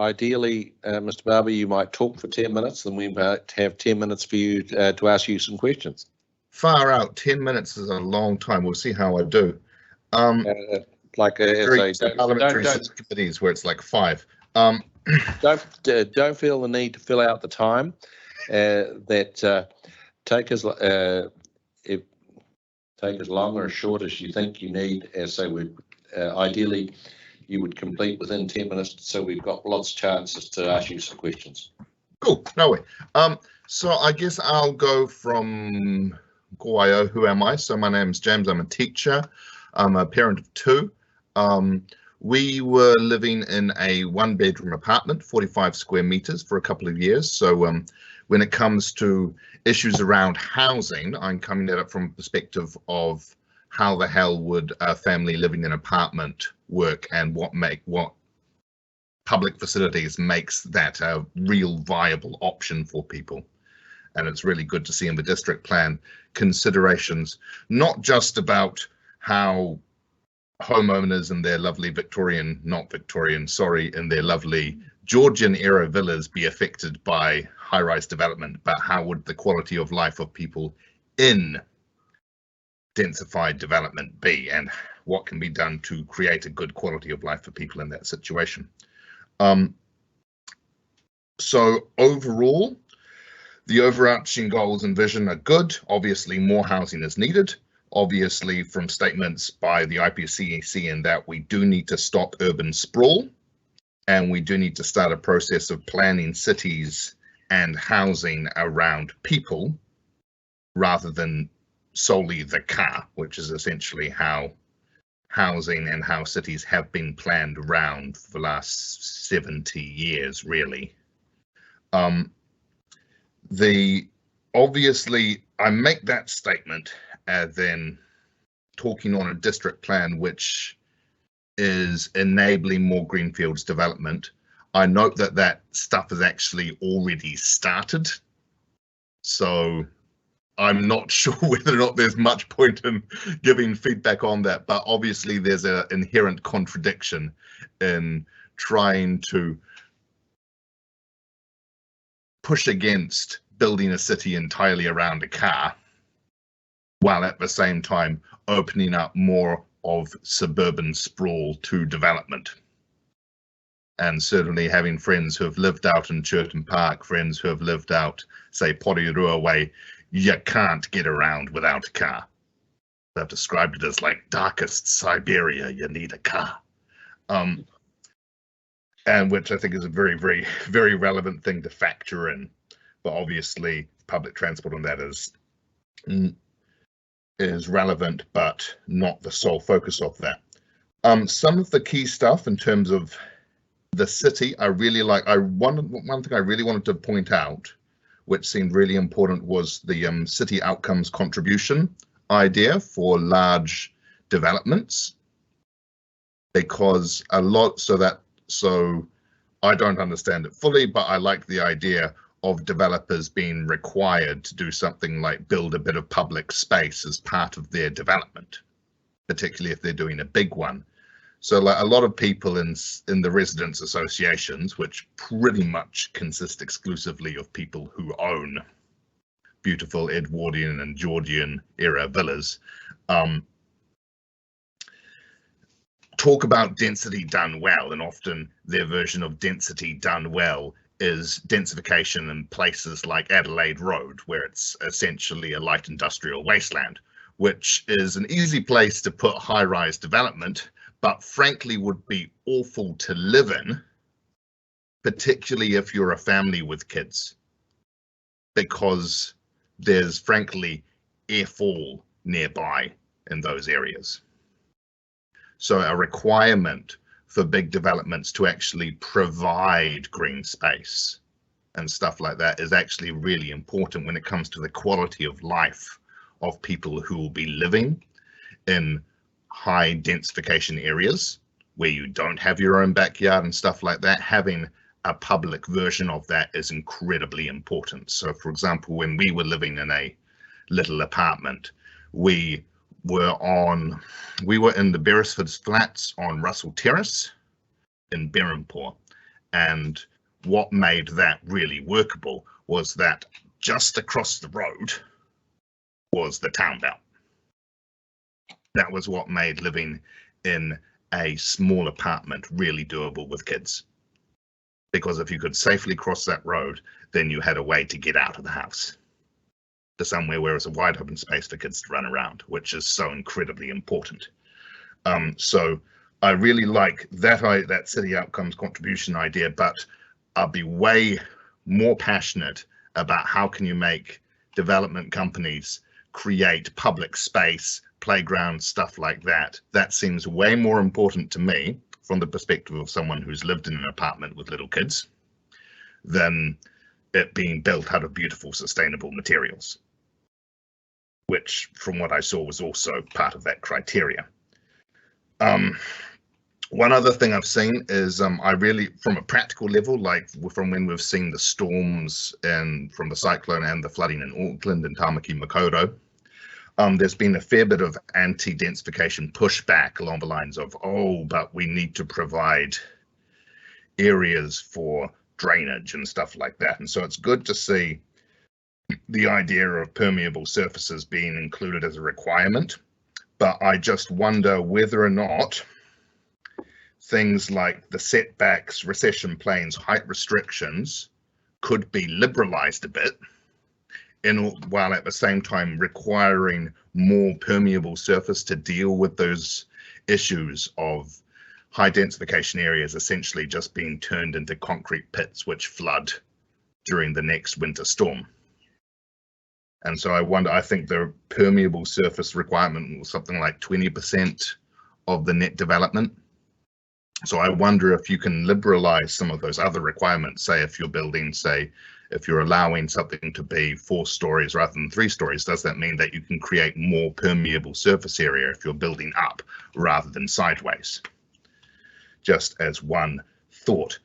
Ideally, Mr. Barber, you might talk for 10 minutes, and we might have 10 minutes for you to ask you some questions. Far out, 10 minutes is a long time. We'll see how I do. Like parliamentary committees where it's like 5. Don't feel the need to fill out the time. Take as long or as short as you think you need. So we ideally you would complete within 10 minutes, so we've got lots of chances to ask you some questions. Cool, no way. So I guess I'll go from Koaio, who am I? So my name's James, I'm a teacher. I'm a parent of 2. We were living in a 1-bedroom apartment, 45 square meters for a couple of years. So when it comes to issues around housing, I'm coming at it from a perspective of how the hell would a family living in an apartment work, and what public facilities makes that a real viable option for people. And it's really good to see in the district plan considerations, not just about how homeowners in their lovely in their lovely Georgian era villas be affected by high-rise development, but how would the quality of life of people in densified development be, and what can be done to create a good quality of life for people in that situation. So overall, the overarching goals and vision are good. Obviously, more housing is needed. Obviously, from statements by the IPCC in that we do need to stop urban sprawl, and we do need to start a process of planning cities and housing around people rather than solely the car, which is essentially how housing and how cities have been planned around for the last 70 years, really. Obviously, I make that statement then talking on a district plan which is enabling more greenfields development. I note that that stuff has actually already started, so I'm not sure whether or not there's much point in giving feedback on that, but obviously there's an inherent contradiction in trying to push against building a city entirely around a car, while at the same time opening up more of suburban sprawl to development. And certainly having friends who have lived out in Churton Park, friends who have lived out, say, Porirua way, you can't get around without a car. I've described it as like darkest Siberia, you need a car. And which I think is a very, very, very relevant thing to factor in. But obviously public transport on that is relevant, but not the sole focus of that. Some of the key stuff in terms of the city, I really like. One thing I really wanted to point out, which seemed really important, was the city outcomes contribution idea for large developments, because so I don't understand it fully, but I like the idea of developers being required to do something like build a bit of public space as part of their development, particularly if they're doing a big one. So like a lot of people in the residents associations, which pretty much consist exclusively of people who own beautiful Edwardian and Georgian era villas, talk about density done well, and often their version of density done well is densification in places like Adelaide Road, where it's essentially a light industrial wasteland, which is an easy place to put high-rise development, but frankly would be awful to live in, particularly if you're a family with kids, because there's frankly F all nearby in those areas. So a requirement for big developments to actually provide green space and stuff like that is actually really important when it comes to the quality of life of people who will be living in high densification areas where you don't have your own backyard and stuff like that. Having a public version of that is incredibly important. So for example, when we were living in a little apartment, we were in the Beresford's flats on Russell Terrace in Berhampore, and what made that really workable was that just across the road was the town belt. That was what made living in a small apartment really doable with kids, because if you could safely cross that road, then you had a way to get out of the house to somewhere where it's a wide open space for kids to run around, which is so incredibly important. So I really like that city outcomes contribution idea, but I'll be way more passionate about how can you make development companies create public space, playground, stuff like that. That seems way more important to me from the perspective of someone who's lived in an apartment with little kids than it being built out of beautiful, sustainable materials, which from what I saw was also part of that criteria. One other thing I've seen is I really, from a practical level, like from when we've seen the storms and from the cyclone and the flooding in Auckland and Tamaki Makaurau, there's been a fair bit of anti-densification pushback along the lines of, oh, but we need to provide areas for drainage and stuff like that. And so it's good to see the idea of permeable surfaces being included as a requirement. But I just wonder whether or not things like the setbacks, recession planes, height restrictions could be liberalized a bit, while at the same time requiring more permeable surface to deal with those issues of high densification areas essentially just being turned into concrete pits which flood during the next winter storm. And so I think the permeable surface requirement was something like 20% of the net development. So I wonder if you can liberalize some of those other requirements, say if you're building, say, if you're allowing something to be 4 stories rather than 3 stories, does that mean that you can create more permeable surface area if you're building up rather than sideways? Just as one thought.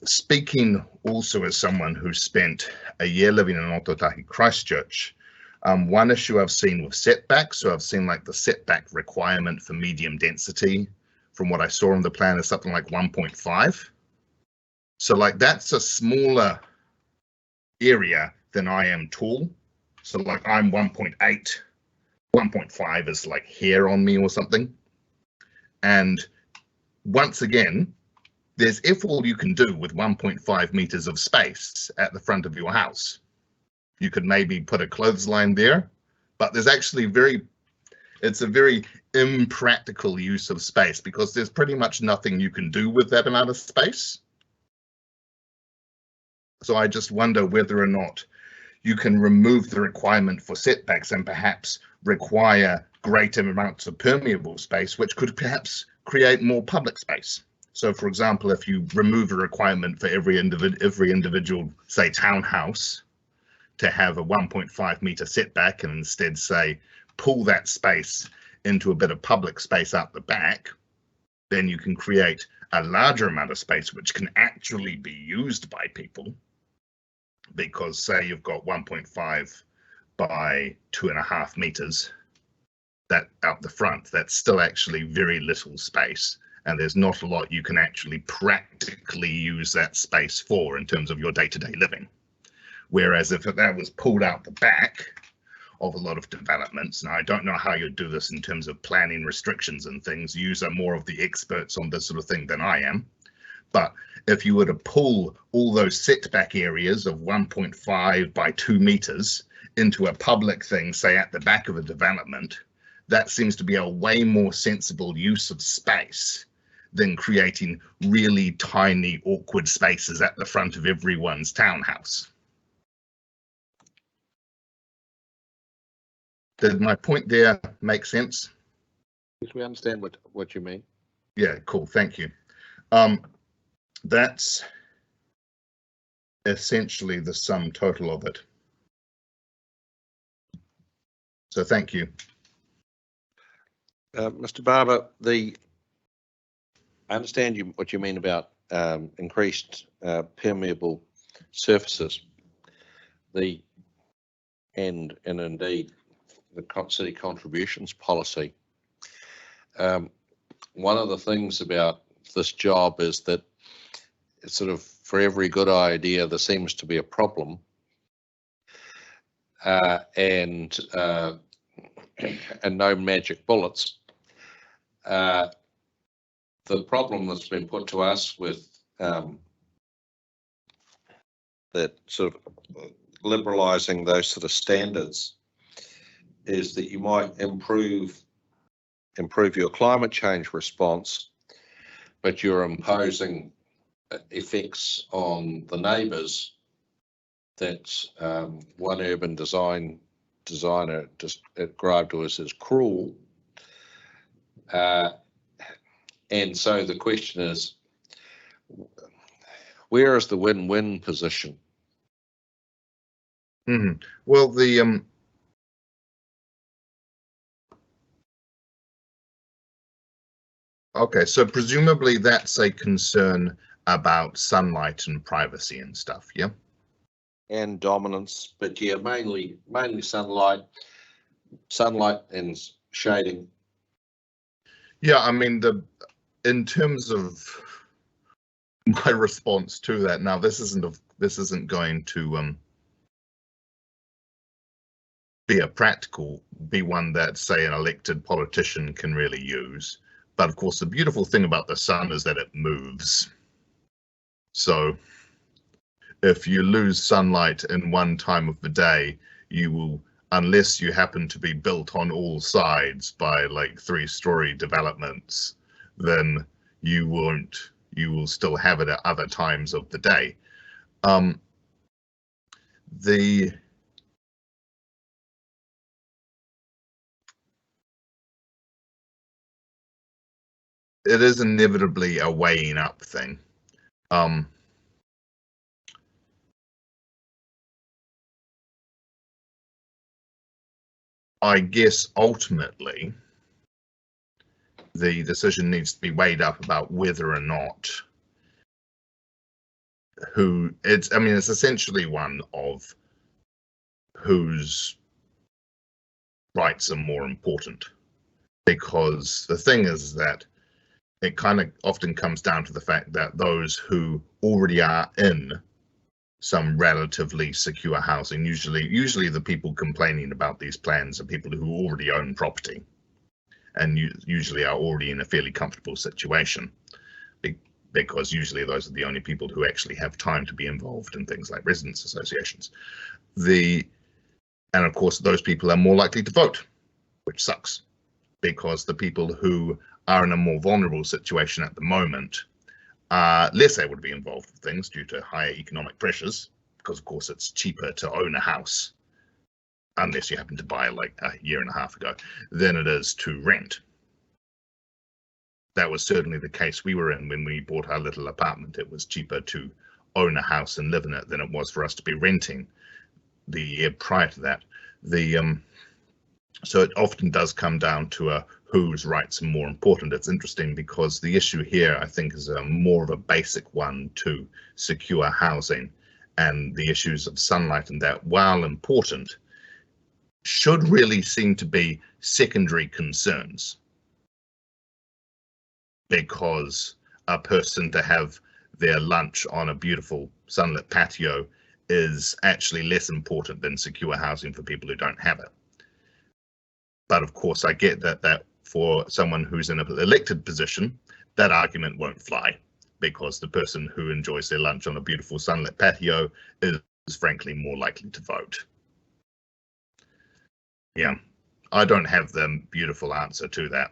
Speaking also as someone who spent a year living in Otautahi Christchurch, one issue I've seen with setbacks, so I've seen like the setback requirement for medium density, from what I saw on the plan, is something like 1.5. So like that's a smaller area than I am tall. So like I'm 1.8, 1.5 is like hair on me or something. And once again, there's F all you can do with 1.5 meters of space at the front of your house. You could maybe put a clothesline there, but there's actually it's a very impractical use of space because there's pretty much nothing you can do with that amount of space. So I just wonder whether or not you can remove the requirement for setbacks and perhaps require greater amounts of permeable space, which could perhaps create more public space. So for example, if you remove a requirement for every individual, say, townhouse to have a 1.5 meter setback and instead say, pull that space into a bit of public space out the back, then you can create a larger amount of space which can actually be used by people. Because say you've got 1.5 by 2.5 meters that out the front, that's still actually very little space. And there's not a lot you can actually practically use that space for in terms of your day-to-day living. Whereas if that was pulled out the back of a lot of developments, now I don't know how you'd do this in terms of planning restrictions and things. You are more of the experts on this sort of thing than I am. But if you were to pull all those setback areas of 1.5 by 2 meters into a public thing, say at the back of a development, that seems to be a way more sensible use of space than creating really tiny, awkward spaces at the front of everyone's townhouse. Did my point there make sense? Yes, we understand what you mean. Yeah, cool, thank you. That's essentially the sum total of it. So thank you. Mr. Barber, I understand what you mean about increased permeable surfaces. And indeed the city contributions policy. One of the things about this job is that it's sort of, for every good idea there seems to be a problem, and no magic bullets. The problem that's been put to us with that sort of liberalising those sort of standards is that you might improve your climate change response, but you're imposing effects on the neighbours that one urban designer just described to us as cruel. And so the question is, where is the win-win position? Well, okay, so presumably that's a concern about sunlight and privacy and stuff, yeah? And dominance, but yeah, mainly sunlight and shading. Yeah, I mean, in terms of my response to that, now this isn't going to be one that, say, an elected politician can really use. But of course, the beautiful thing about the sun is that it moves. So if you lose sunlight in one time of the day, you will, unless you happen to be built on all sides by like 3-story developments, then you will still have it at other times of the day. It is inevitably a weighing up thing. I guess ultimately the decision needs to be weighed up about whether or not it's essentially one of whose rights are more important, because the thing is that it kind of often comes down to the fact that those who already are in some relatively secure housing, usually the people complaining about these plans are people who already own property and usually are already in a fairly comfortable situation, because usually those are the only people who actually have time to be involved in things like residents associations. And of course those people are more likely to vote, which sucks, because the people who are in a more vulnerable situation at the moment are less able to be involved with things due to higher economic pressures, because of course it's cheaper to own a house, unless you happen to buy like a year and a half ago, than it is to rent. That was certainly the case we were in when we bought our little apartment. It was cheaper to own a house and live in it than it was for us to be renting the year prior to that. So it often does come down to whose rights are more important. It's interesting because the issue here, I think, is more of a basic one to secure housing, and the issues of sunlight and that, while important, should really seem to be secondary concerns, because a person to have their lunch on a beautiful sunlit patio is actually less important than secure housing for people who don't have it. But of course, I get that for someone who's in an elected position, that argument won't fly, because the person who enjoys their lunch on a beautiful sunlit patio is frankly more likely to vote. Yeah, I don't have the beautiful answer to that.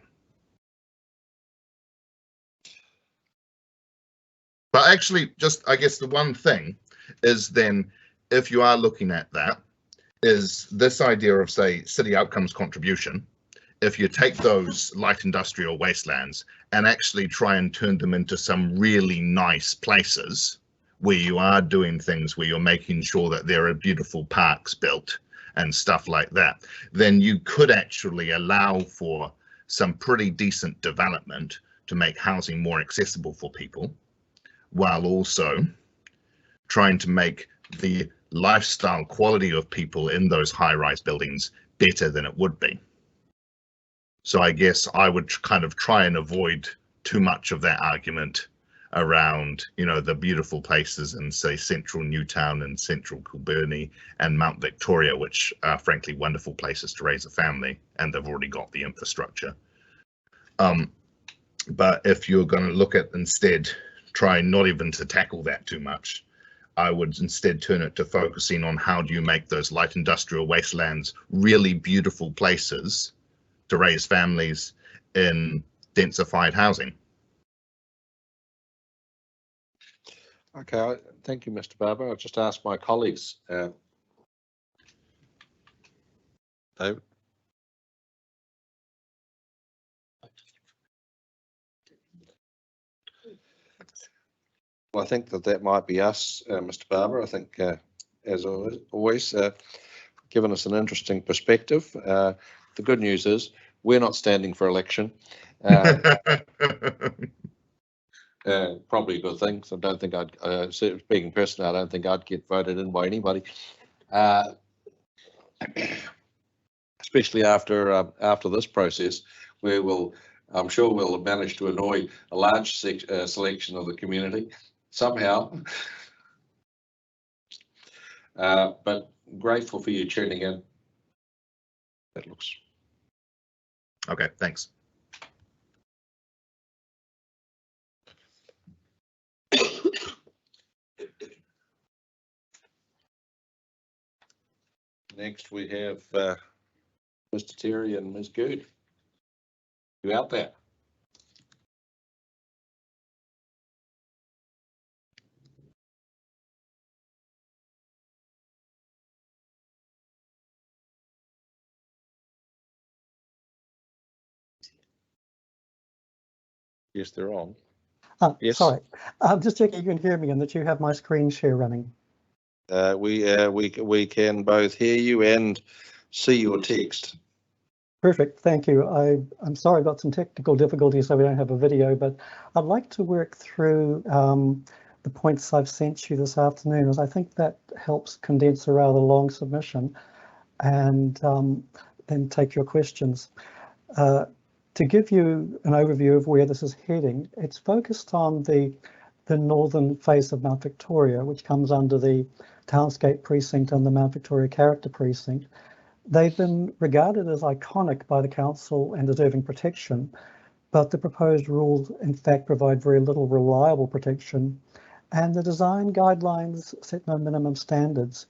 But actually, just I guess the one thing is then, if you are looking at that, is this idea of, say, city outcomes contribution. If you take those light industrial wastelands and actually try and turn them into some really nice places where you are doing things where you're making sure that there are beautiful parks built and stuff like that, then you could actually allow for some pretty decent development to make housing more accessible for people, while also trying to make the lifestyle quality of people in those high-rise buildings better than it would be. So I guess I would kind of try and avoid too much of that argument around, you know, the beautiful places in, say, central Newtown and central Kilburnie and Mount Victoria, which are frankly wonderful places to raise a family, and they've already got the infrastructure. But if you're going to look at instead, try not even to tackle that too much, I would instead turn it to focusing on how do you make those light industrial wastelands really beautiful places to raise families in densified housing. Okay, thank you, Mr. Barber. I'll just ask my colleagues. David? Well, I think that might be us, Mr. Barber. I think, as always, given us an interesting perspective. The good news is we're not standing for election. Probably a good thing. So I don't think I'd, speaking personally, I don't think I'd get voted in by anybody, especially after this process, where I'm sure we'll manage to annoy a large selection of the community somehow. But grateful for you tuning in. That looks okay. Thanks. Next we have Mr. Terry and Ms. Gude. You out there? Yes, they're on. Yes. Sorry, I'm just checking you can hear me and that you have my screen share running. We can both hear you and see your text. Perfect, thank you. I'm sorry I've got some technical difficulties, so we don't have a video, but I'd like to work through the points I've sent you this afternoon, as I think that helps condense a rather long submission, and then take your questions. To give you an overview of where this is heading, it's focused on the northern face of Mount Victoria, which comes under the Townscape Precinct and the Mount Victoria Character Precinct. They've been regarded as iconic by the council and deserving protection, but the proposed rules in fact provide very little reliable protection, and the design guidelines set no minimum standards.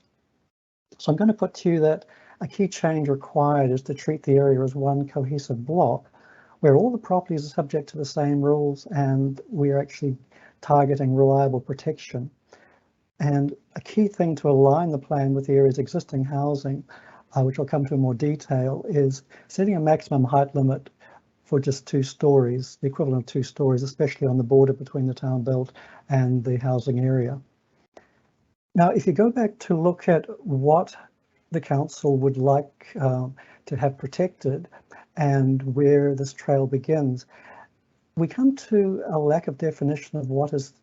So I'm going to put to you that a key change required is to treat the area as one cohesive block, where all the properties are subject to the same rules and we're actually targeting reliable protection. And a key thing to align the plan with the area's existing housing, which I'll come to in more detail, is setting a maximum height limit for just 2 stories, the equivalent of 2 stories, especially on the border between the town belt and the housing area. Now, if you go back to look at what the council would like to have protected and where this trail begins, we come to a lack of definition of what is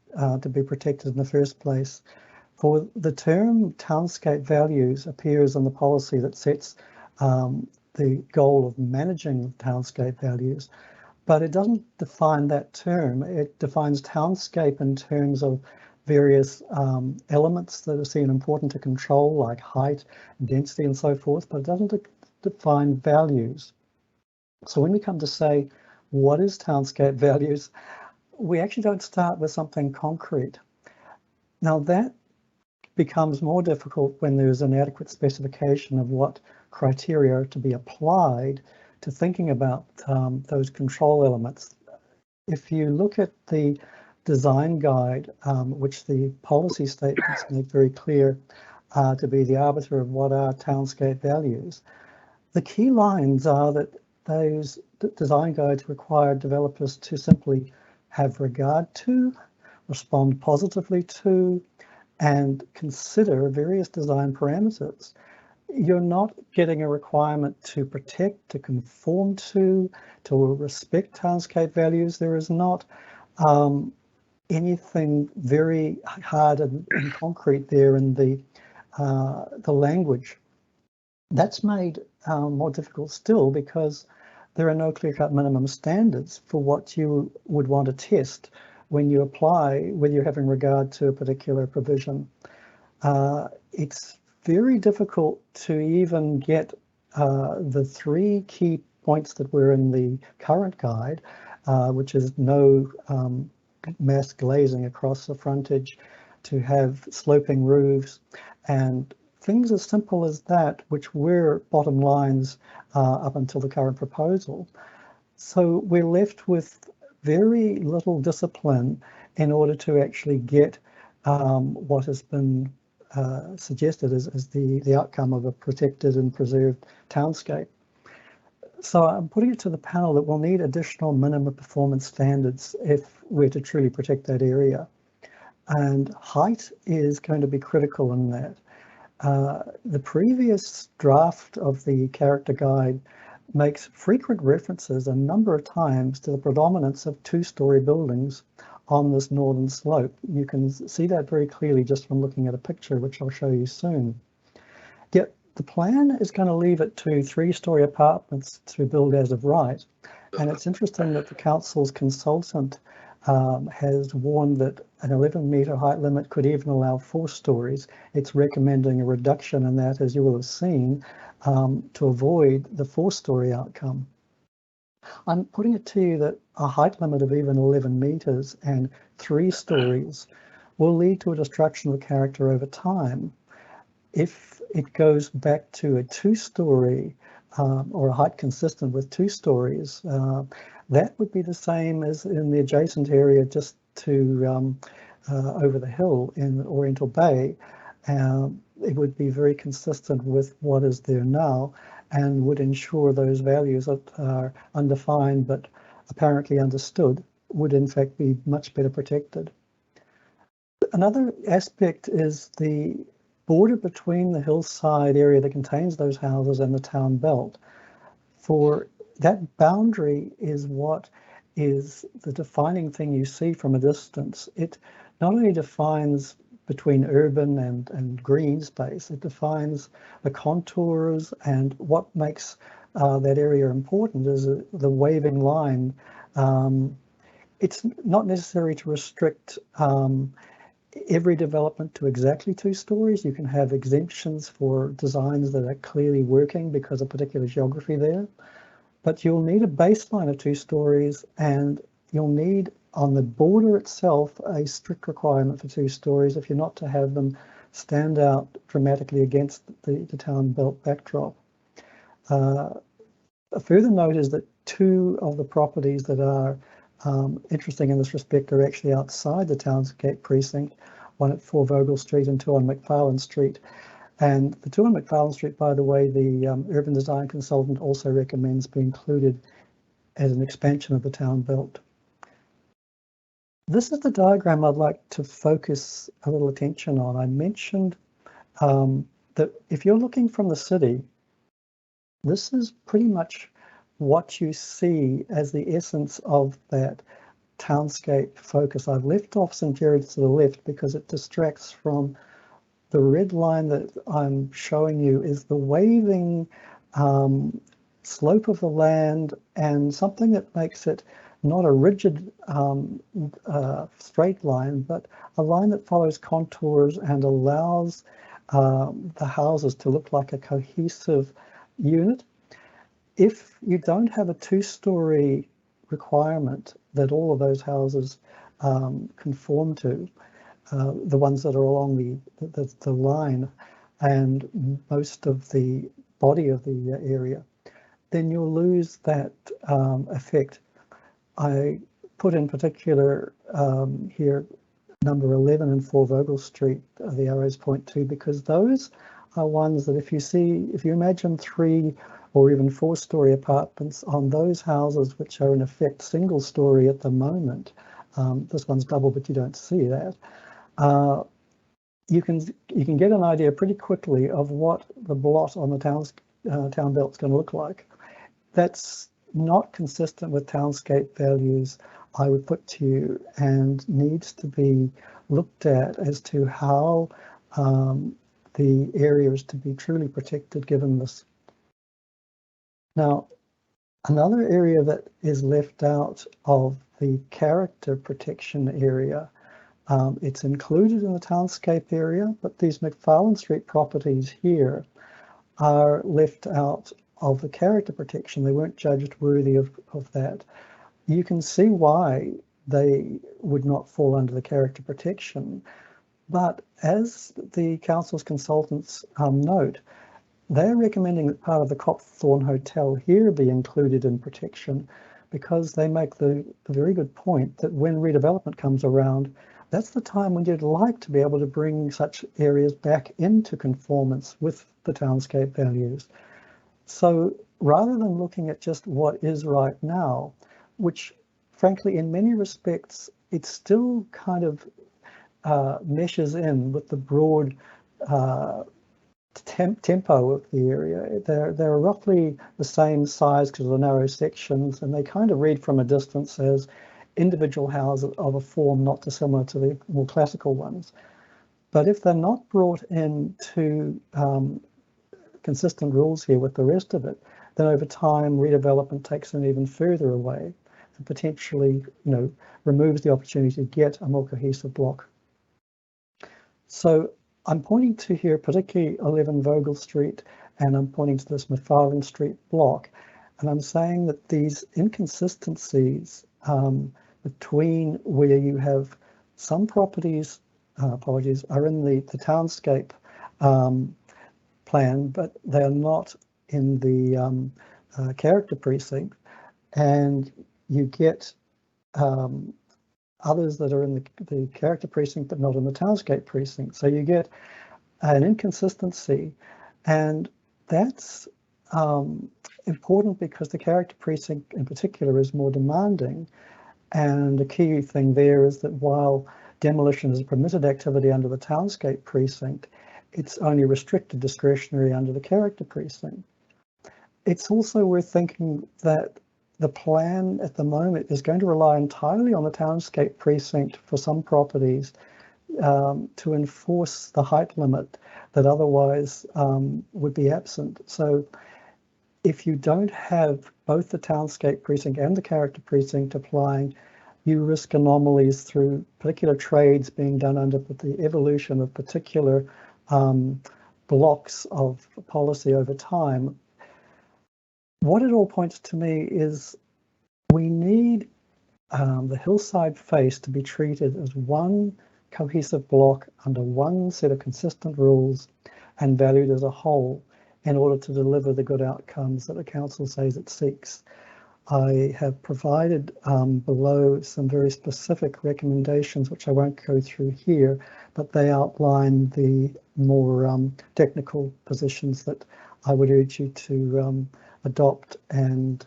to be protected in the first place. For the term townscape values appears in the policy that sets the goal of managing townscape values, but it doesn't define that term. It defines townscape in terms of various elements that are seen important to control, like height, density, and so forth, but it doesn't define values. So when we come to say, what is townscape values, we actually don't start with something concrete. Now that becomes more difficult when there's an adequate specification of what criteria are to be applied to thinking about those control elements. If you look at the design guide, which the policy statements make very clear, to be the arbiter of what are townscape values. The key lines are that those design guides require developers to simply have regard to, respond positively to, and consider various design parameters. You're not getting a requirement to protect, to conform to respect townscape values. There is not anything very hard and concrete there in the language. That's made more difficult still because there are no clear-cut minimum standards for what you would want to test when you apply, whether you're having regard to a particular provision. It's very difficult to even get the 3 key points that were in the current guide, which is no mass glazing across the frontage, to have sloping roofs, and things as simple as that, which were bottom lines up until the current proposal. So we're left with very little discipline in order to actually get what has been suggested as the outcome of a protected and preserved townscape. So I'm putting it to the panel that we'll need additional minimum performance standards if we're to truly protect that area. And height is going to be critical in that. The previous draft of the character guide makes frequent references a number of times to the predominance of 2-story buildings on this northern slope. You can see that very clearly just from looking at a picture, which I'll show you soon. Yet the plan is going to leave it to 3-story apartments to build as of right. And it's interesting that the council's consultant has warned that an 11-metre height limit could even allow 4 stories. It's recommending a reduction in that, as you will have seen, to avoid the 4-story outcome. I'm putting it to you that a height limit of even 11 metres and 3 stories will lead to a destruction of character over time. If it goes back to a 2-story or a height consistent with 2 stories, that would be the same as in the adjacent area just to over the hill in Oriental Bay. It would be very consistent with what is there now and would ensure those values that are undefined but apparently understood would in fact be much better protected. Another aspect is the border between the hillside area that contains those houses and the town belt. For that boundary is what is the defining thing you see from a distance. It not only defines between urban and green space, it defines the contours, and what makes that area important is the waving line. It's not necessary to restrict every development to exactly 2 stories. You can have exemptions for designs that are clearly working because of particular geography there. But you'll need a baseline of 2 stories, and you'll need on the border itself a strict requirement for 2 stories if you're not to have them stand out dramatically against the town belt backdrop. A further note is that 2 of the properties that are interesting in this respect are actually outside the townscape precinct, one at 4 Vogel Street and 2 on McFarlane Street. And the 2 on McFarlane Street, by the way, the urban design consultant also recommends be included as an expansion of the town belt. This is the diagram I'd like to focus a little attention on. I mentioned that if you're looking from the city, this is pretty much what you see as the essence of that townscape focus. I've left off St. Gerard's to the left because it distracts from the red line that I'm showing you is the waving slope of the land, and something that makes it not a rigid straight line, but a line that follows contours and allows the houses to look like a cohesive unit. If you don't have a 2-story requirement that all of those houses conform to, the ones that are along the line and most of the body of the area, then you'll lose that effect. I put in particular here number 11 and 4 Vogel Street, the arrows point to, because those are ones that if you imagine 3 or even 4-story apartments on those houses, which are in effect single story at the moment, this one's double, but you don't see that. You can get an idea pretty quickly of what the blot on the town belt's going to look like. That's not consistent with townscape values, I would put to you, and needs to be looked at as to how the area is to be truly protected given this. Now, another area that is left out of the character protection area, it's included in the townscape area, but these McFarlane Street properties here are left out of the character protection. They weren't judged worthy of that. You can see why they would not fall under the character protection, but as the council's consultants note, they're recommending that part of the Copthorne Hotel here be included in protection, because they make the very good point that when redevelopment comes around, that's the time when you'd like to be able to bring such areas back into conformance with the townscape values. So rather than looking at just what is right now, which frankly in many respects it still kind of meshes in with the broad tempo of the area. They're roughly the same size because of the narrow sections, and they kind of read from a distance as individual houses of a form not dissimilar to the more classical ones. But if they're not brought into consistent rules here with the rest of it, then over time redevelopment takes them even further away and potentially, removes the opportunity to get a more cohesive block. So I'm pointing to here particularly 11 Vogel Street, and I'm pointing to this McFarlane Street block, and I'm saying that these inconsistencies between where you have some properties, are in the townscape plan, but they're not in the character precinct, and you get others that are in the character precinct but not in the townscape precinct. So you get an inconsistency, and that's important because the character precinct in particular is more demanding. And the key thing there is that while demolition is a permitted activity under the townscape precinct, it's only restricted discretionary under the character precinct. It's also worth thinking that the plan at the moment is going to rely entirely on the townscape precinct for some properties to enforce the height limit that otherwise would be absent. So if you don't have both the townscape precinct and the character precinct applying, you risk anomalies through particular trades being done under the evolution of particular blocks of policy over time. What it all points to me is we need the hillside face to be treated as one cohesive block under one set of consistent rules and valued as a whole in order to deliver the good outcomes that the council says it seeks. I have provided below some very specific recommendations, which I won't go through here, but they outline the more technical positions that I would urge you to adopt, and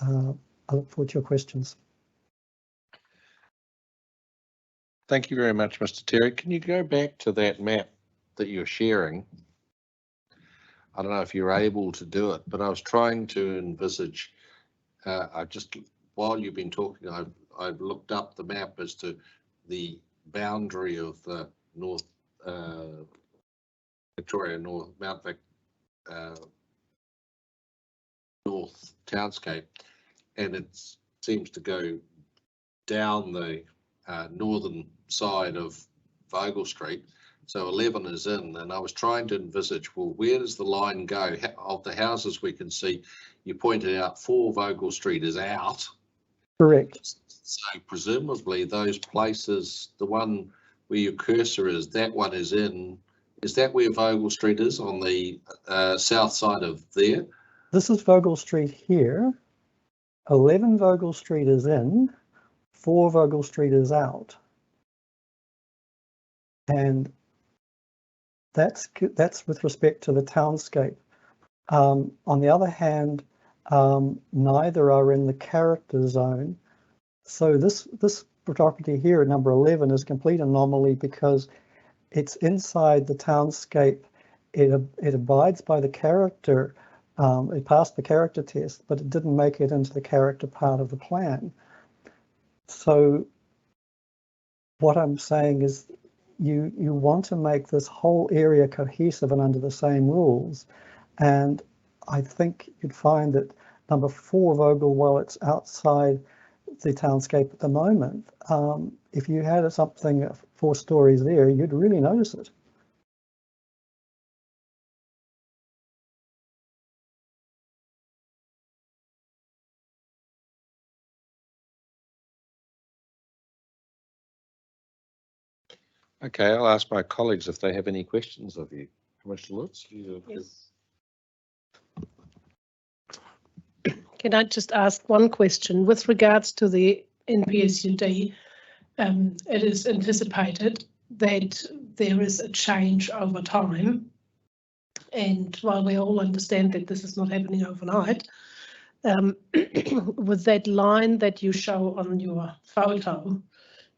I look forward to your questions. Thank you very much, Mr. Terry. Can you go back to that map that you're sharing? I don't know if you're able to do it, but I was trying to envisage, while you've been talking, I've looked up the map as to the boundary of the North Victoria, North Townscape, and it seems to go down the northern side of Vogel Street. So 11 is in, and I was trying to envisage, well, where does the line go? Of the houses we can see, you pointed out 4 Vogel Street is out. Correct. So presumably those places, the one where your cursor is, that one is in. Is that where Vogel Street is, on the south side of there? This is Vogel Street here. 11 Vogel Street is in, 4 Vogel Street is out. And that's with respect to the townscape. On the other hand, neither are in the character zone. So this property here, number 11, is a complete anomaly because it's inside the townscape. It abides by the character. It passed the character test, but it didn't make it into the character part of the plan. So what I'm saying is you want to make this whole area cohesive and under the same rules. And I think you'd find that number 4 Vogel, while it's outside the townscape at the moment, if you had something 4 stories there, you'd really notice it. Okay, I'll ask my colleagues if they have any questions of you. Commissioner Lutz? Yes. Can I just ask one question with regards to the NPSUD? It is anticipated that there is a change over time. And while we all understand that this is not happening overnight, with that line that you show on your photo,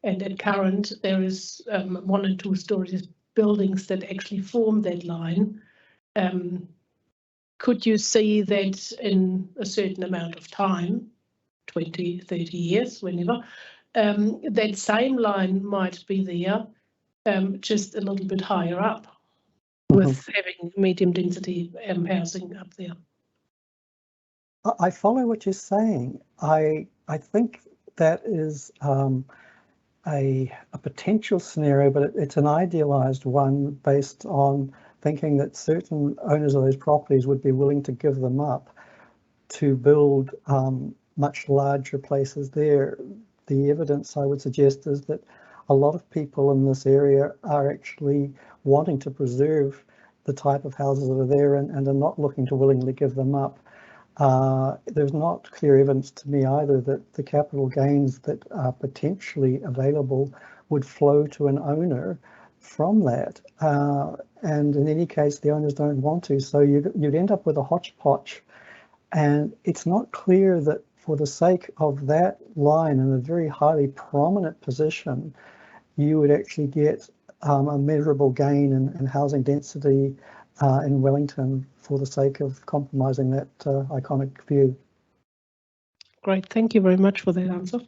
and at current there is 1 and 2 stories buildings that actually form that line. Could you see that in a certain amount of time, 20, 30 years, whenever, that same line might be there, just a little bit higher up, with having medium density housing up there? I follow what you're saying. I think that is a potential scenario, but it's an idealized one based on thinking that certain owners of those properties would be willing to give them up to build much larger places there. The evidence I would suggest is that a lot of people in this area are actually wanting to preserve the type of houses that are there and are not looking to willingly give them up. There's not clear evidence to me either that the capital gains that are potentially available would flow to an owner from that. And in any case, the owners don't want to. So you'd end up with a hodgepodge. And it's not clear that for the sake of that line in a very highly prominent position, you would actually get a measurable gain in housing density in Wellington for the sake of compromising that iconic view. Great, thank you very much for that answer.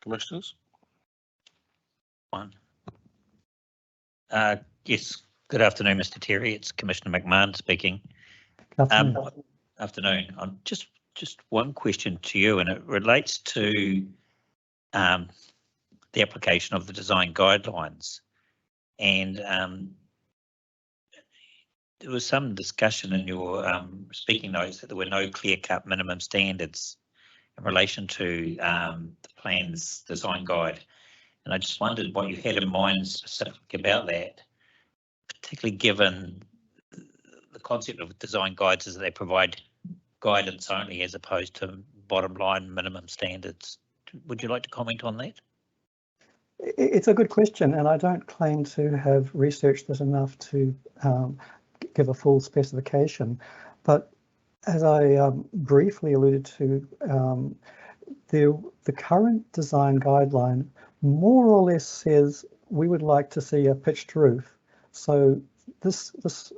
Commissioners? One. Yes, good afternoon, Mr. Terry. It's Commissioner McMahon speaking. Afternoon. Just one question to you, and it relates to the application of the design guidelines. And there was some discussion in your speaking notes that there were no clear-cut minimum standards in relation to the plan's design guide. And I just wondered what you had in mind specifically about that, particularly given the concept of design guides is that they provide guidance only as opposed to bottom line minimum standards. Would you like to comment on that? It's a good question, and I don't claim to have researched this enough to give a full specification. But as I briefly alluded to, the current design guideline more or less says we would like to see a pitched roof. So this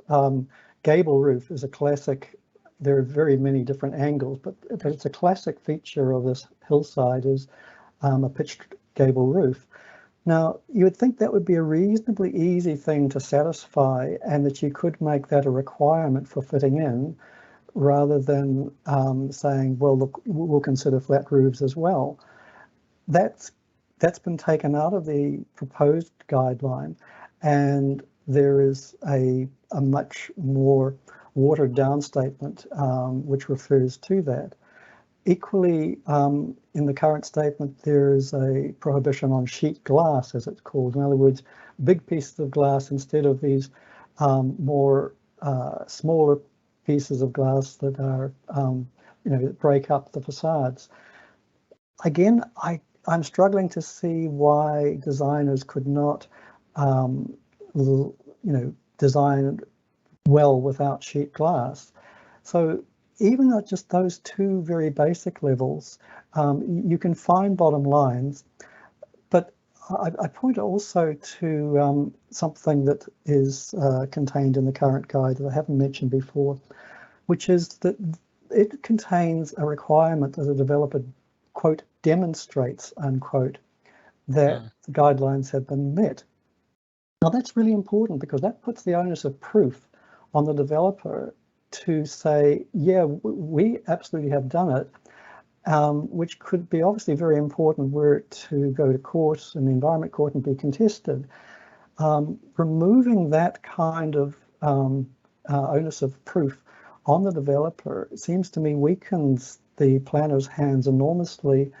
gable roof is a classic. There are very many different angles, but it's a classic feature of this hillside is a pitched gable roof. Now, you would think that would be a reasonably easy thing to satisfy and that you could make that a requirement for fitting in rather than saying, well, look, we'll consider flat roofs as well. That's been taken out of the proposed guideline, and there is a much more watered down statement which refers to that. Equally, in the current statement, there is a prohibition on sheet glass, as it's called. In other words, big pieces of glass instead of these more smaller pieces of glass that are, that break up the facades. again, I'm struggling to see why designers could not, design well without sheet glass. So even at just those two very basic levels, you can find bottom lines. But I point also to something that is contained in the current guide that I haven't mentioned before, which is that it contains a requirement that a developer, quote, demonstrates, unquote, that the guidelines have been met. Now that's really important because that puts the onus of proof on the developer to say, yeah, we absolutely have done it, which could be obviously very important were it to go to court and the Environment Court and be contested. Removing that kind of onus of proof on the developer seems to me weakens the planner's hands enormously,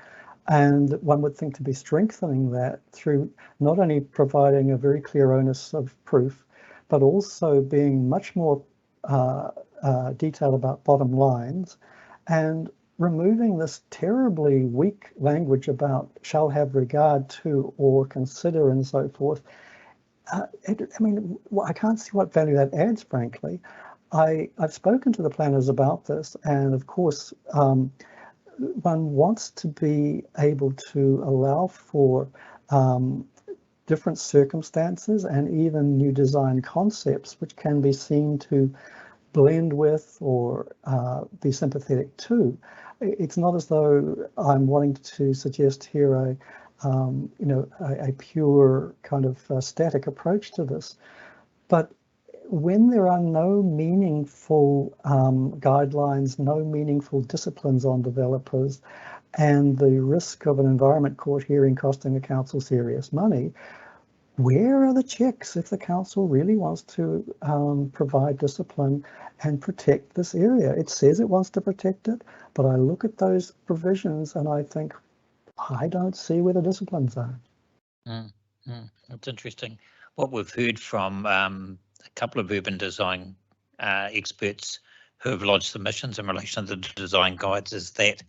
and one would think to be strengthening that through not only providing a very clear onus of proof, but also being much more detailed about bottom lines and removing this terribly weak language about shall have regard to or consider and so forth. I can't see what value that adds, frankly. I've spoken to the planners about this, and of course, one wants to be able to allow for different circumstances and even new design concepts, which can be seen to blend with or be sympathetic to. It's not as though I'm wanting to suggest here a pure kind of static approach to this, but when there are no meaningful guidelines, no meaningful disciplines on developers, and the risk of an Environment Court hearing costing the council serious money, where are the checks if the council really wants to provide discipline and protect this area? It says it wants to protect it, but I look at those provisions and I think, I don't see where the disciplines are. That's interesting. What we've heard from a couple of urban design experts who have lodged submissions in relation to the design guides is that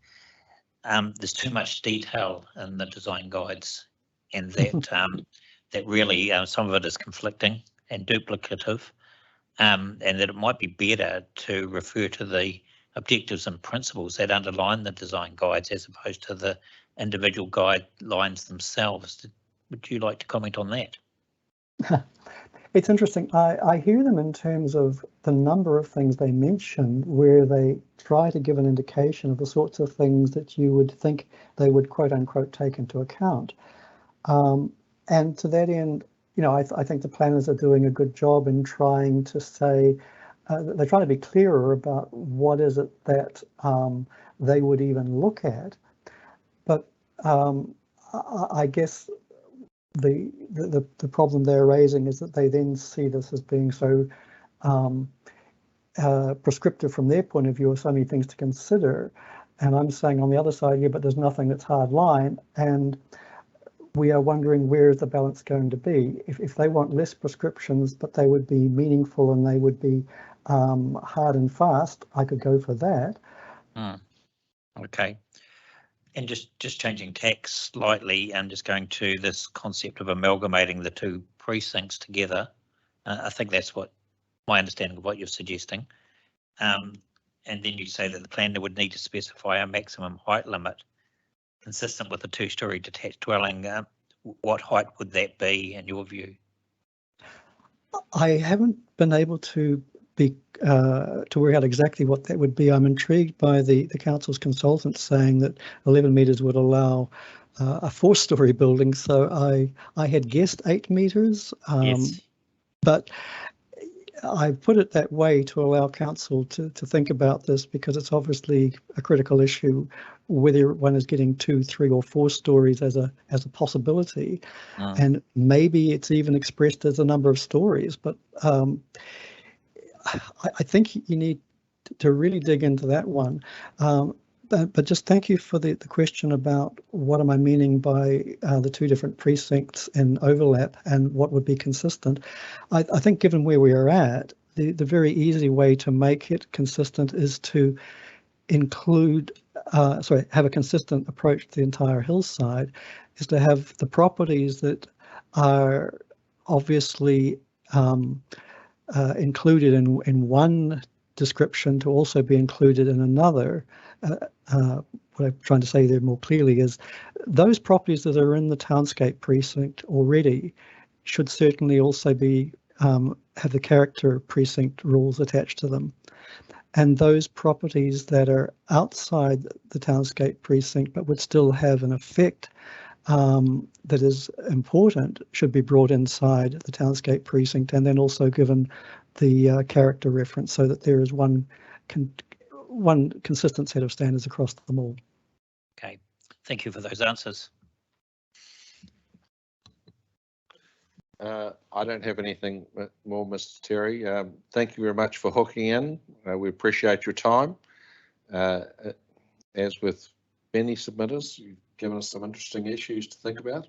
there's too much detail in the design guides, and that that really some of it is conflicting and duplicative, and that it might be better to refer to the objectives and principles that underline the design guides as opposed to the individual guidelines themselves. Would you like to comment on that? It's interesting. I hear them in terms of the number of things they mention where they try to give an indication of the sorts of things that you would think they would quote unquote take into account. And to that end, I think the planners are doing a good job in trying to say, they're trying to be clearer about what is it that they would even look at. But I guess the problem they're raising is that they then see this as being so prescriptive from their point of view, or so many things to consider. And I'm saying on the other side, yeah, but there's nothing that's hard line. And we are wondering where is the balance going to be. If they want less prescriptions, but they would be meaningful and they would be hard and fast, I could go for that. Okay. And just changing tack slightly and just going to this concept of amalgamating the two precincts together. I think that's what my understanding of what you're suggesting. And then you say that the planner would need to specify a maximum height limit consistent with a two-storey detached dwelling. What height would that be in your view? I haven't been able to work out exactly what that would be. I'm intrigued by the council's consultants saying that 11 metres would allow a 4-storey building. So I had guessed 8 metres, Yes. But I put it that way to allow council to think about this, because it's obviously a critical issue whether one is getting 2, 3 or 4 stories as a possibility, and maybe it's even expressed as a number of stories. But I think you need to really dig into that one. But just thank you for the question about what am I meaning by the two different precincts in overlap and what would be consistent. I think given where we are at, the very easy way to make it consistent is to include have a consistent approach to the entire hillside, is to have the properties that are obviously included in one description to also be included in another. What I'm trying to say there more clearly is those properties that are in the townscape precinct already should certainly also be have the character precinct rules attached to them. And those properties that are outside the townscape precinct but would still have an effect that is important should be brought inside the townscape precinct and then also given the character reference so that there is one consistent set of standards across them all. Okay, thank you for those answers. I don't have anything more, Mr. Terry. Thank you very much for hooking in. We appreciate your time. As with many submitters, you've given us some interesting issues to think about.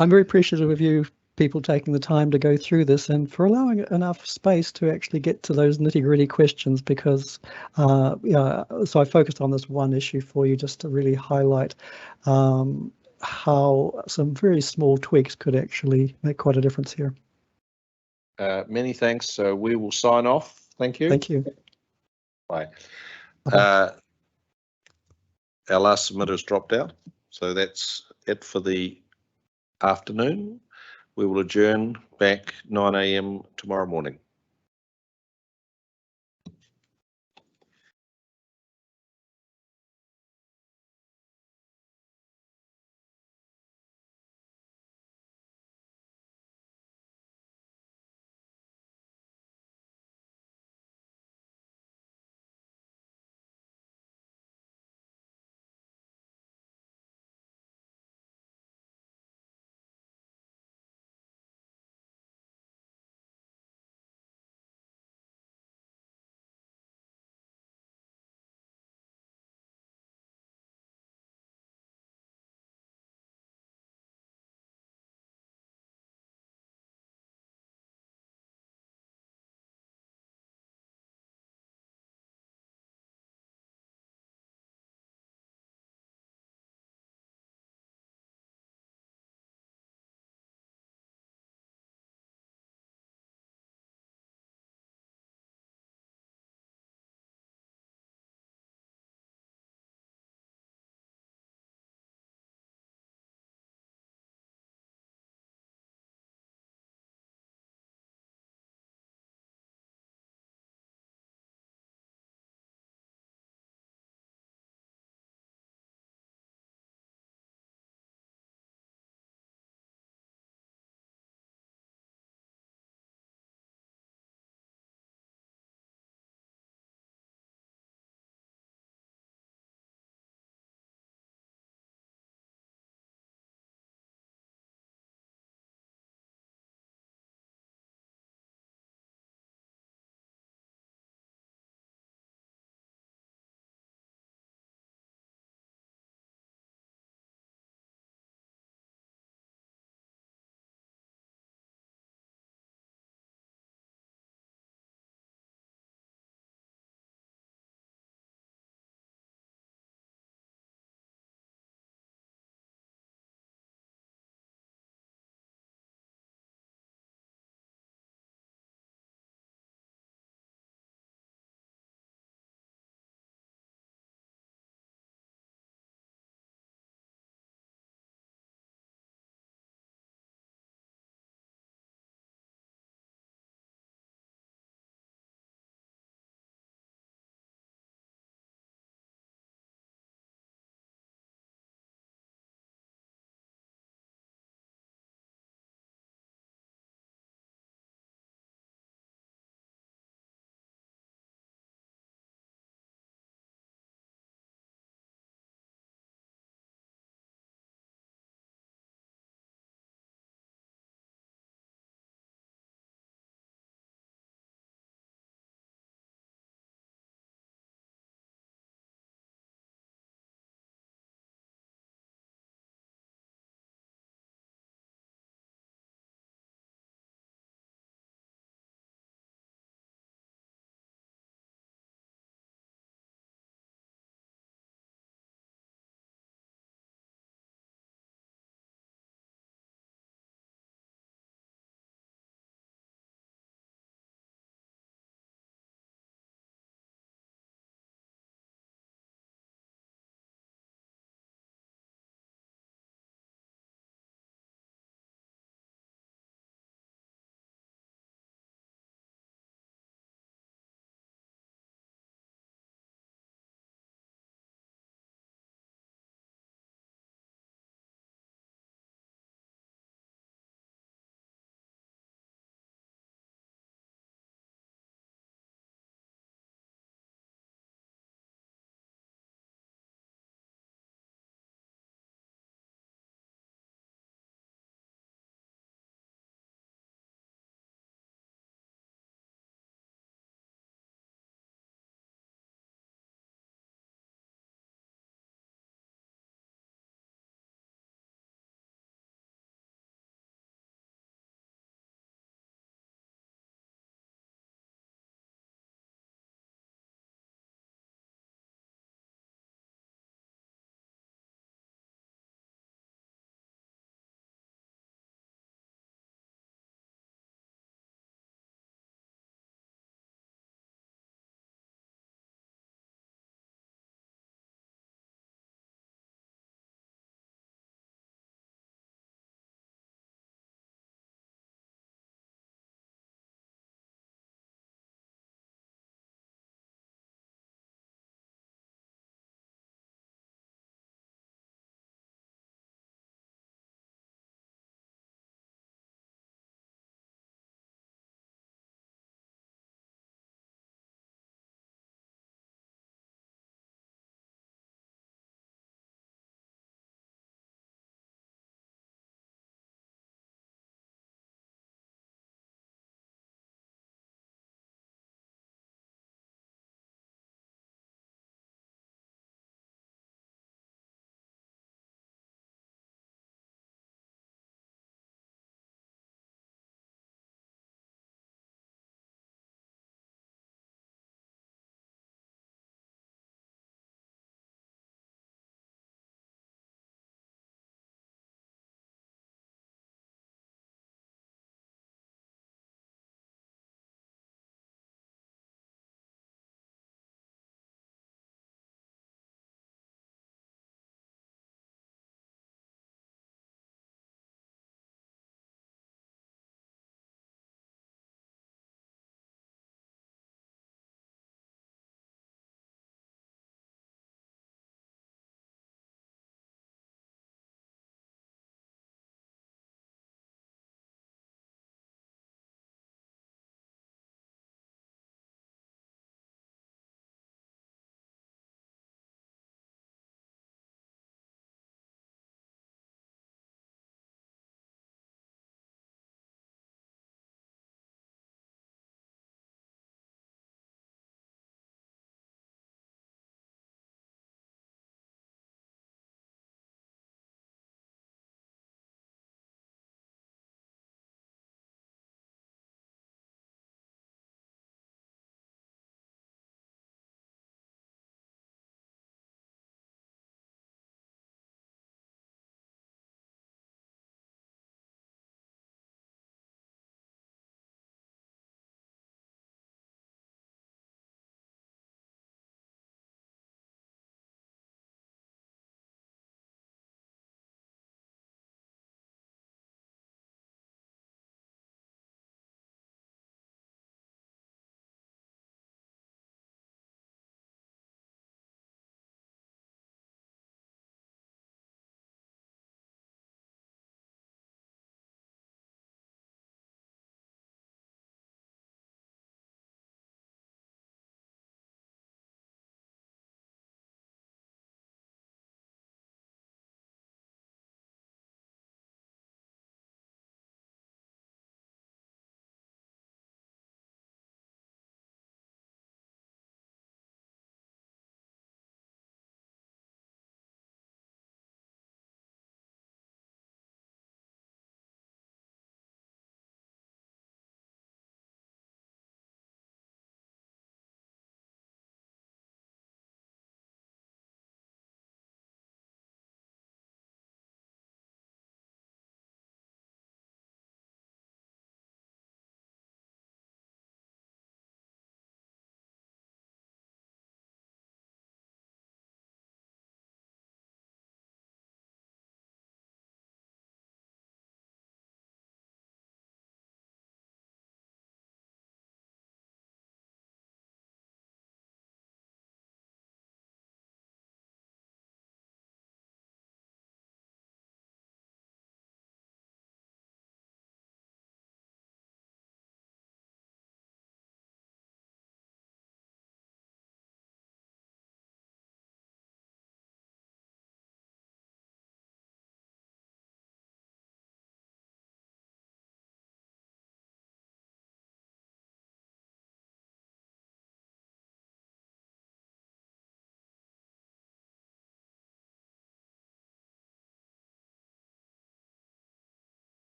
I'm very appreciative of you people taking the time to go through this and for allowing enough space to actually get to those nitty-gritty questions, because so I focused on this one issue for you just to really highlight how some very small tweaks could actually make quite a difference here. Many thanks. So we will sign off. Thank you. Thank you. Bye. Our last submitter's dropped out, so that's it for the afternoon. We will adjourn back 9 AM tomorrow morning.